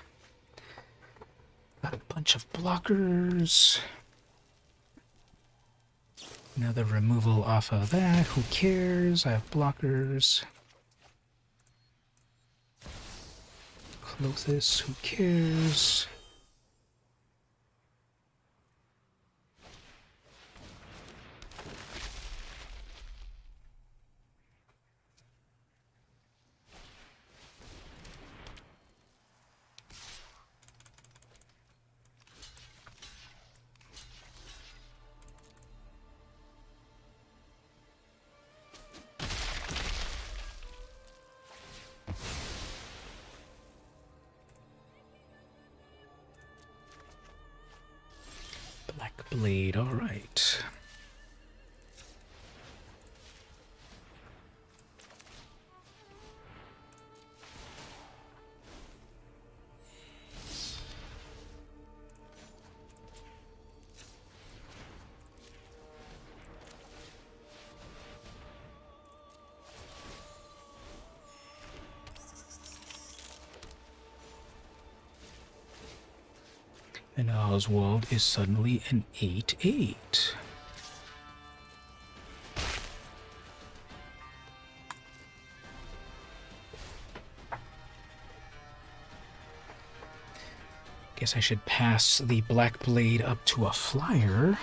Got a bunch of blockers. Another removal off of that. Who cares? I have blockers. Clothis, who cares? Black Blade, alright. And Oswald is suddenly an 8/8. Guess I should pass the Black Blade up to a flyer.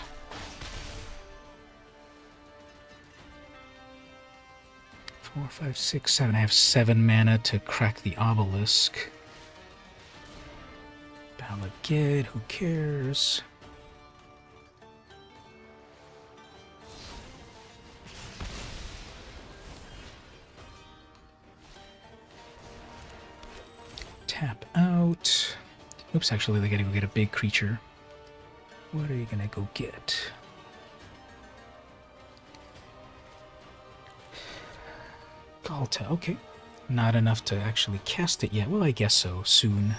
Four, 5, 6, 7. I have 7 mana to crack the Obelisk. Balagid, who cares? Tap out. Oops, actually, they gotta go get a big creature. What are you gonna go get? Galta, okay. Not enough to actually cast it yet. Well, I guess so, soon.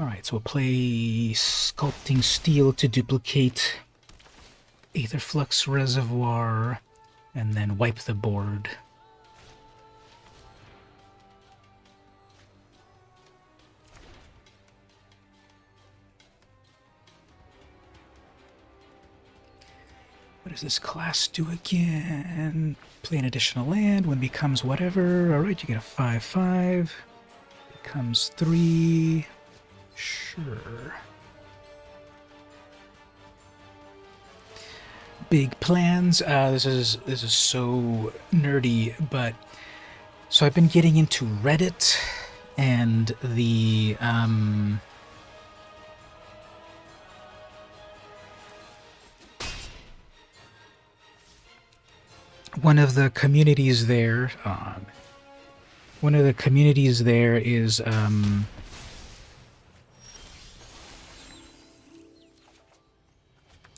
Alright, so we'll play Sculpting Steel to duplicate Aetherflux Reservoir, and then wipe the board. What does this class do again? Play an additional land. When it becomes whatever. Alright, you get a 5/5. Becomes 3. Sure. Big plans. This is so nerdy, but so I've been getting into Reddit and the one of the communities there. One of the communities there is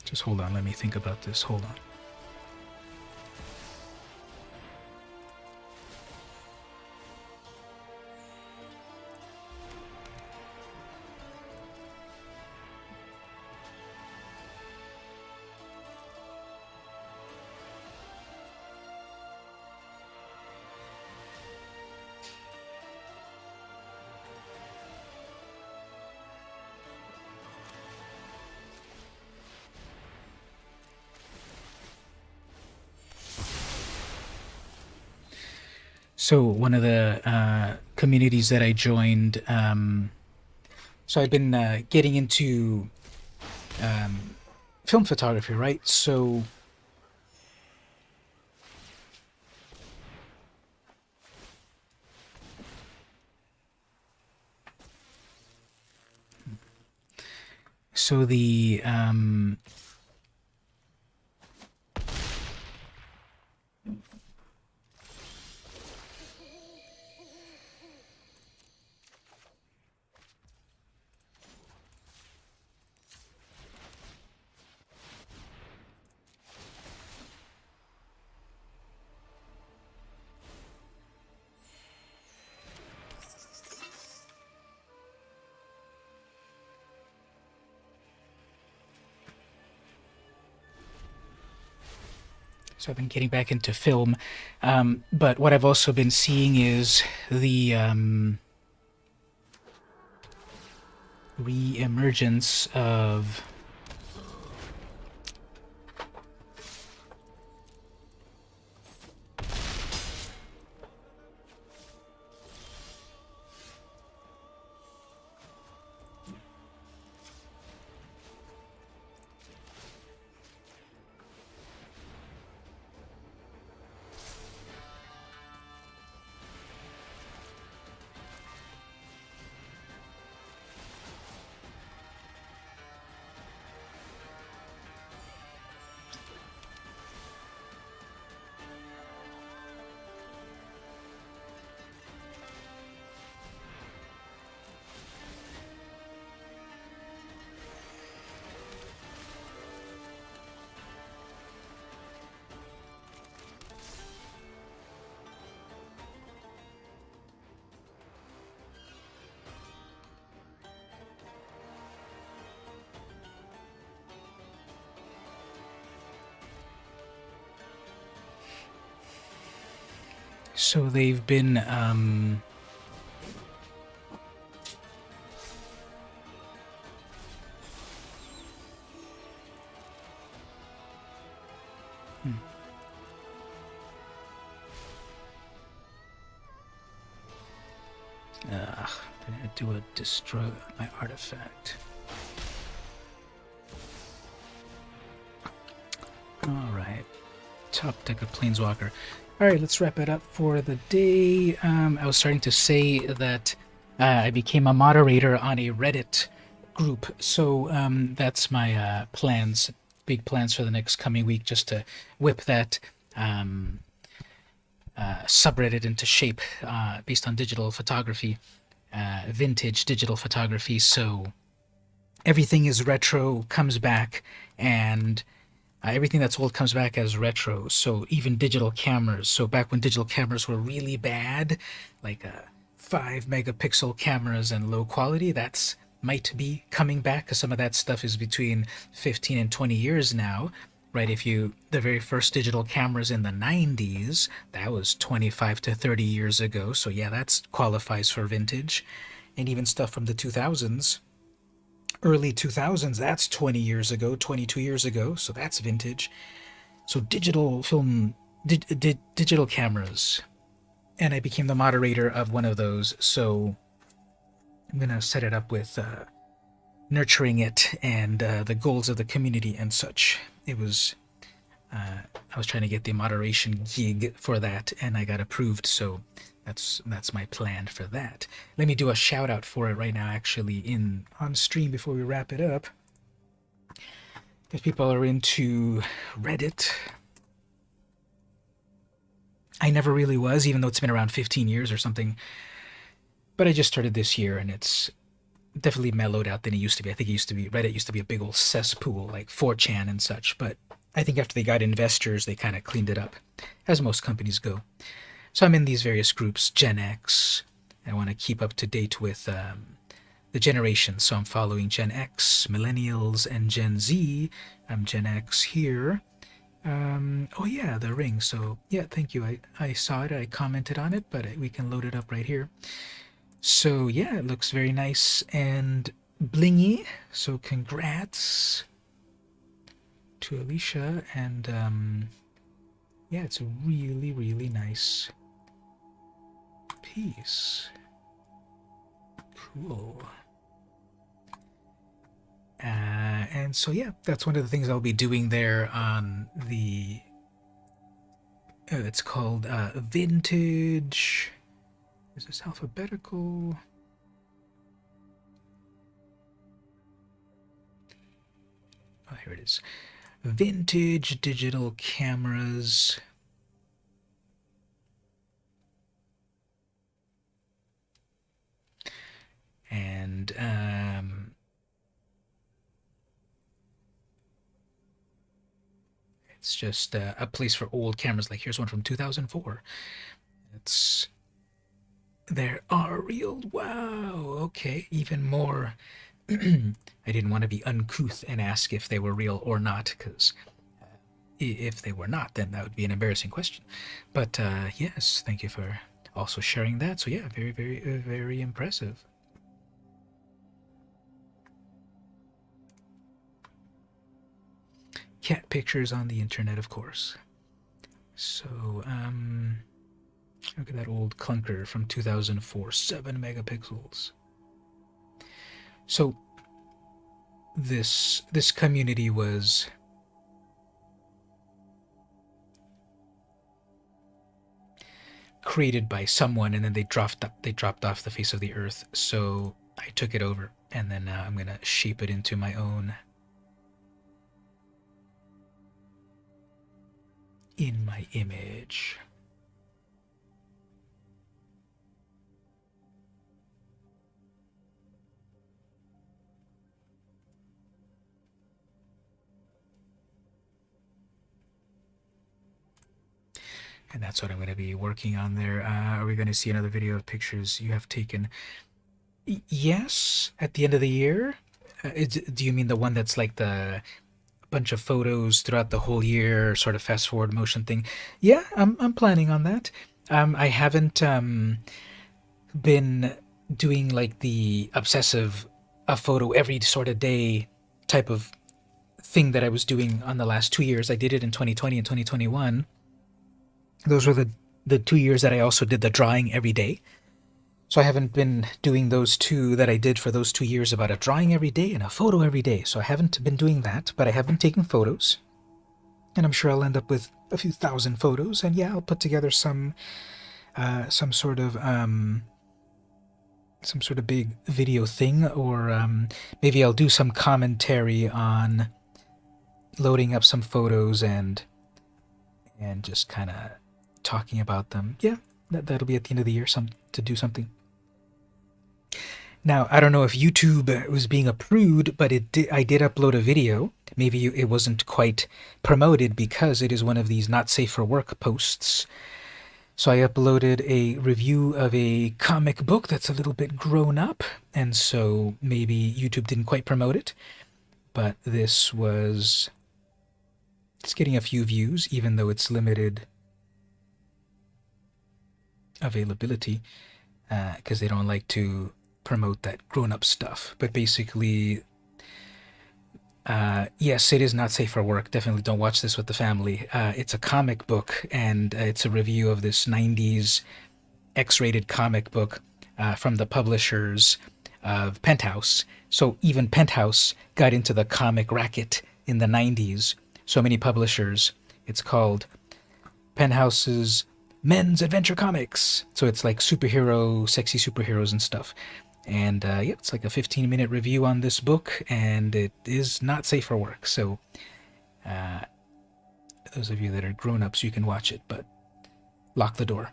just hold on, let me think about this. Hold on. So one of the communities that I joined, so I've been getting into film photography, right? So the so I've been getting back into film, but what I've also been seeing is the re-emergence of so they've been gonna do a destroy my artifact. Alright. Top deck of Planeswalker. Alright, let's wrap it up for the day. I was starting to say that I became a moderator on a Reddit group, so that's my plans, big plans for the next coming week, just to whip that subreddit into shape based on digital photography, vintage digital photography. So everything is retro, comes back, and everything that's old comes back as retro. So even digital cameras. So back when digital cameras were really bad, like 5 megapixel cameras and low quality, that's might be coming back, because some of that stuff is between 15 and 20 years now, right? The very first digital cameras in the 90s, that was 25 to 30 years ago, so yeah, that qualifies for vintage. And even stuff from the 2000s, early 2000s, that's 20 years ago, 22 years ago, so that's vintage. So digital film, digital cameras. And I became the moderator of one of those, so I'm going to set it up with nurturing it and the goals of the community and such. It was, I was trying to get the moderation gig for that, and I got approved, so that's my plan for that. Let me do a shout out for it right now, actually, on stream before we wrap it up. If people are into Reddit, I never really was, even though it's been around 15 years or something. But I just started this year, and it's definitely mellowed out than it used to be. I think Reddit used to be a big old cesspool, like 4chan and such. But I think after they got investors, they kind of cleaned it up, as most companies go. So I'm in these various groups, Gen X. I want to keep up to date with the generations. So I'm following Gen X, Millennials, and Gen Z. I'm Gen X here. Oh yeah, the ring. So yeah, thank you. I saw it. I commented on it, but we can load it up right here. So yeah, it looks very nice and blingy. So congrats to Alicia. And yeah, it's a really, really nice piece. Cool. And so yeah, that's one of the things I'll be doing there on the it's called vintage. Is this alphabetical? Oh, here it is. Vintage digital cameras. And it's just a place for old cameras. Like here's one from 2004. There are real. Wow. Okay. Even more. I didn't want to be uncouth and ask if they were real or not, because if they were not, then that would be an embarrassing question. But yes, thank you for also sharing that. So yeah, very, very, very impressive. Cat pictures on the internet, of course. So, look at that old clunker from 2004, 7 megapixels. So, this community was created by someone, and then they dropped off the face of the earth. So I took it over, and then I'm gonna shape it into my own. In my image. And that's what I'm going to be working on there. Are we going to see another video of pictures you have taken? Yes, at the end of the year. Do you mean the one that's like the bunch of photos throughout the whole year, sort of fast forward motion thing? Yeah, I'm planning on that. I haven't been doing like the obsessive a photo every sort of day type of thing that I was doing on the last 2 years. I did it in 2020 and 2021. Those were the 2 years that I also did the drawing every day. So I haven't been doing those two that I did for those 2 years, about a drawing every day and a photo every day. So I haven't been doing that, but I have been taking photos. And I'm sure I'll end up with a few thousand photos. And yeah, I'll put together some sort of big video thing, or maybe I'll do some commentary on loading up some photos and just kind of talking about them. Yeah, that'll be at the end of the year, to do something. Now, I don't know if YouTube was being approved, but I did upload a video. Maybe it wasn't quite promoted because it is one of these not safe for work posts. So I uploaded a review of a comic book that's a little bit grown up, and so maybe YouTube didn't quite promote it, but it's getting a few views, even though it's limited availability, because they don't like to promote that grown-up stuff. But basically, yes, it is not safe for work. Definitely don't watch this with the family. It's a comic book, and it's a review of this 90s X-rated comic book from the publishers of Penthouse. So even Penthouse got into the comic racket in the 90s. So many publishers. It's called Penthouse's Men's Adventure Comics. So it's like superhero, sexy superheroes and stuff. And yeah, it's like a 15-minute review on this book, and it is not safe for work. So those of you that are grown-ups, you can watch it, but lock the door.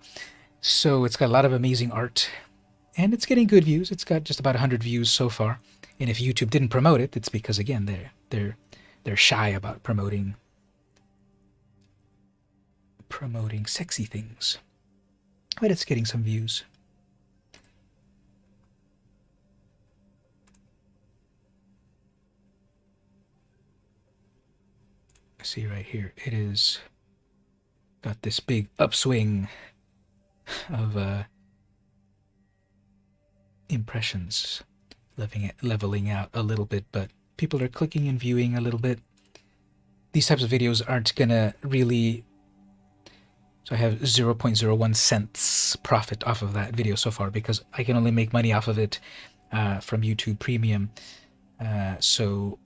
So it's got a lot of amazing art, and it's getting good views. It's got just about 100 views so far. And if YouTube didn't promote it, it's because again they're shy about promoting sexy things. But it's getting some views. See right here, it is got this big upswing of impressions, leveling out a little bit, but people are clicking and viewing a little bit. These types of videos aren't gonna really. So I have 0.01 cents profit off of that video so far because I can only make money off of it from YouTube Premium. So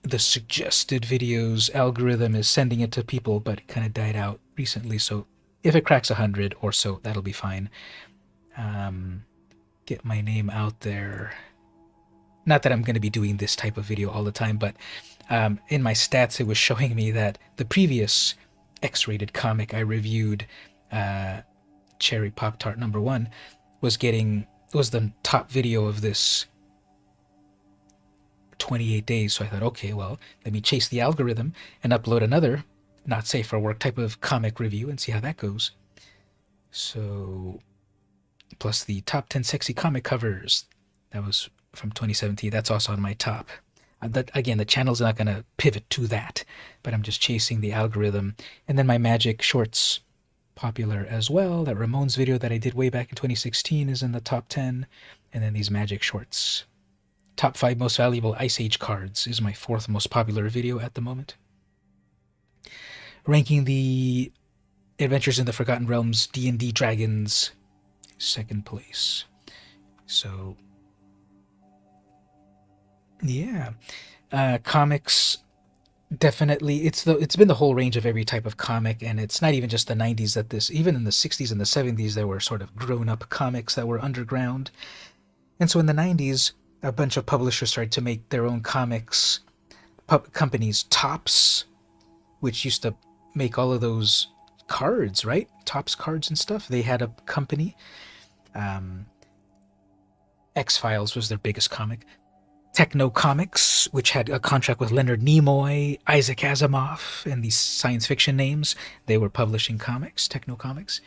the suggested videos algorithm is sending it to people, but it kind of died out recently. So if it cracks 100 or so, that'll be fine. Get my name out there. Not that I'm going to be doing this type of video all the time, but in my stats, it was showing me that the previous X-rated comic I reviewed, Cherry Pop Tart #1, was the top video of this 28 days. So I thought, okay, well, let me chase the algorithm and upload another not safe for work type of comic review and see how that goes. So, plus the top 10 sexy comic covers, that was from 2017. That's also on my top. Again, the channel's not going to pivot to that, but I'm just chasing the algorithm. And then my magic shorts, popular as well. That Ramones video that I did way back in 2016 is in the top 10. And then these magic shorts. Top 5 most valuable Ice Age cards is my 4th most popular video at the moment. Ranking the Adventures in the Forgotten Realms D&D Dragons, 2nd place. So, yeah. Comics, definitely. It's been the whole range of every type of comic, and it's not even just the 90s that this, even in the 60s and the 70s, there were sort of grown-up comics that were underground. And so in the 90s, a bunch of publishers started to make their own comics. Companies, Topps, which used to make all of those cards, right? Topps cards and stuff. They had a company. X-Files was their biggest comic. Techno Comics, which had a contract with Leonard Nimoy, Isaac Asimov, and these science fiction names. They were publishing comics, Techno Comics.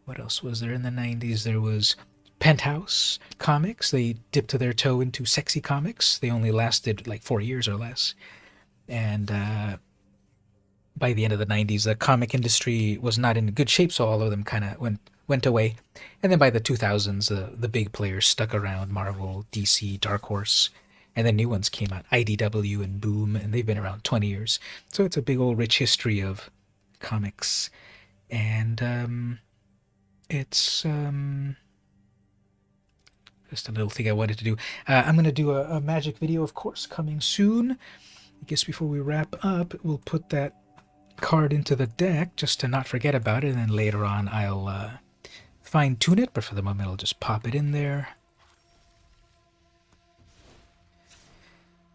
What else was there in the 90s? There was Penthouse Comics. They dipped their toe into sexy comics. They only lasted like 4 years or less. And by the end of the 90s, the comic industry was not in good shape, so all of them kind of went away. And then by the 2000s, the big players stuck around, Marvel, DC, Dark Horse, and then new ones came out, IDW and Boom, and they've been around 20 years. So it's a big old rich history of comics. And it's just a little thing I wanted to do. I'm going to do a magic video, of course, coming soon. I guess before we wrap up, we'll put that card into the deck just to not forget about it, and then later on I'll fine-tune it, but for the moment I'll just pop it in there.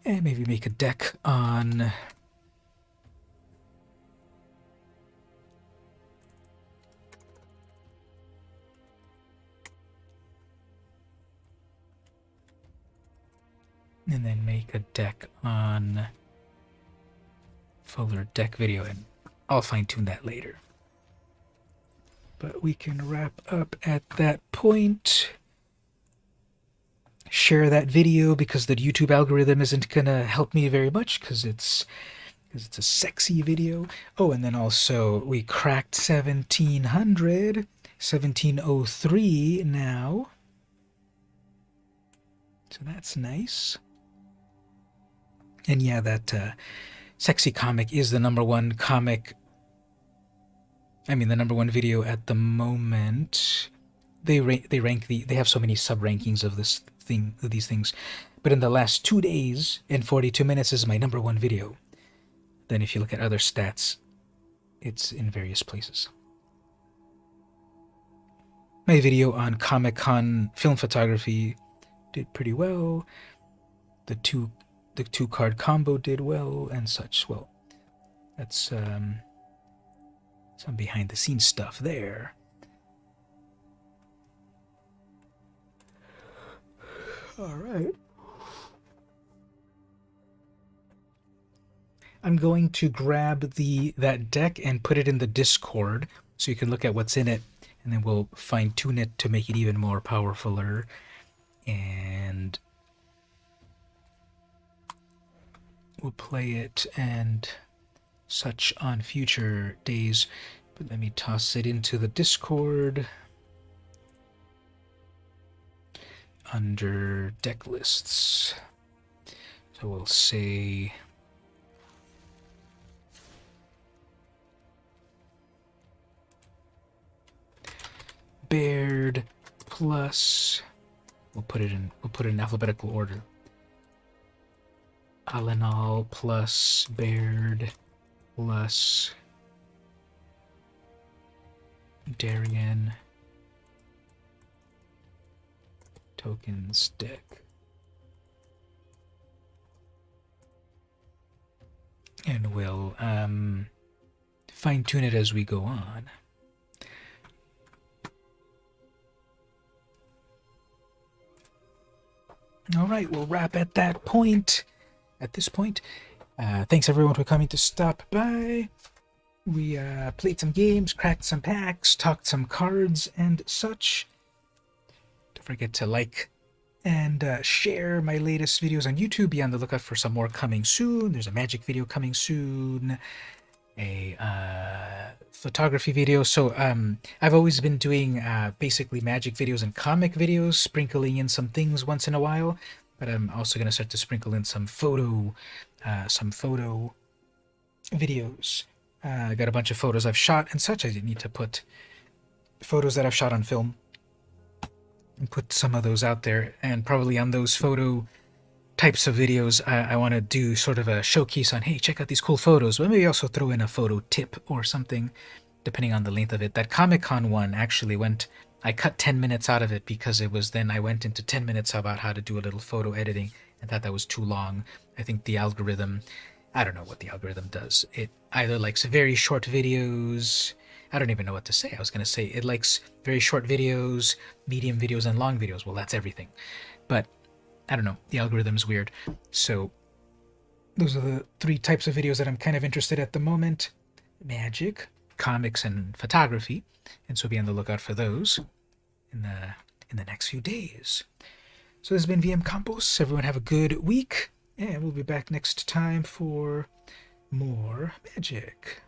And maybe make a deck on... and then make a deck on fuller deck video, and I'll fine-tune that later. but we can wrap up at that point. Share that video because the YouTube algorithm isn't gonna help me very much because it's a sexy video. Oh, and then also we cracked 1700, 1703 now. So that's nice. And yeah, that sexy comic is the number one comic. I mean, the number one video at the moment. They have so many sub rankings of these things, but in the last 2 days and 42 minutes is my number one video. Then if you look at other stats, it's in various places. My video on Comic-Con film photography did pretty well. The two card combo did well and such. Well, that's some behind the scenes stuff there. All right. I'm going to grab that deck and put it in the Discord so you can look at what's in it, and then we'll fine tune it to make it even more powerfuler. And we'll play it and such on future days. But let me toss it into the Discord under deck lists. So we'll say Baird plus, we'll put it in alphabetical order. Alenal plus Baird plus Darien tokens deck. And we'll fine tune it as we go on. All right, we'll wrap at that point. At this point, thanks everyone for coming to stop by. We played some games, cracked some packs, talked some cards and such. Don't forget to like and share my latest videos on YouTube. Be on the lookout for some more coming soon. There's a magic video coming soon, a photography video. So I've always been doing basically magic videos and comic videos, sprinkling in some things once in a while. But I'm also going to start to sprinkle in some photo videos. I got a bunch of photos I've shot and such. I need to put photos that I've shot on film and put some of those out there. And probably on those photo types of videos, I want to do sort of a showcase on, hey, check out these cool photos. But maybe also throw in a photo tip or something, depending on the length of it. That Comic-Con one actually I cut 10 minutes out of it because I went into 10 minutes about how to do a little photo editing and thought that was too long. I think the algorithm, I don't know what the algorithm does. It either likes very short videos. I don't even know what to say. I was going to say it likes very short videos, medium videos, and long videos. Well, that's everything. But I don't know. The algorithm's weird. So those are the 3 types of videos that I'm kind of interested at the moment. Magic, comics, and photography. And so be on the lookout for those in the next few days. So this has been VM Campos. Everyone have a good week. And we'll be back next time for more magic.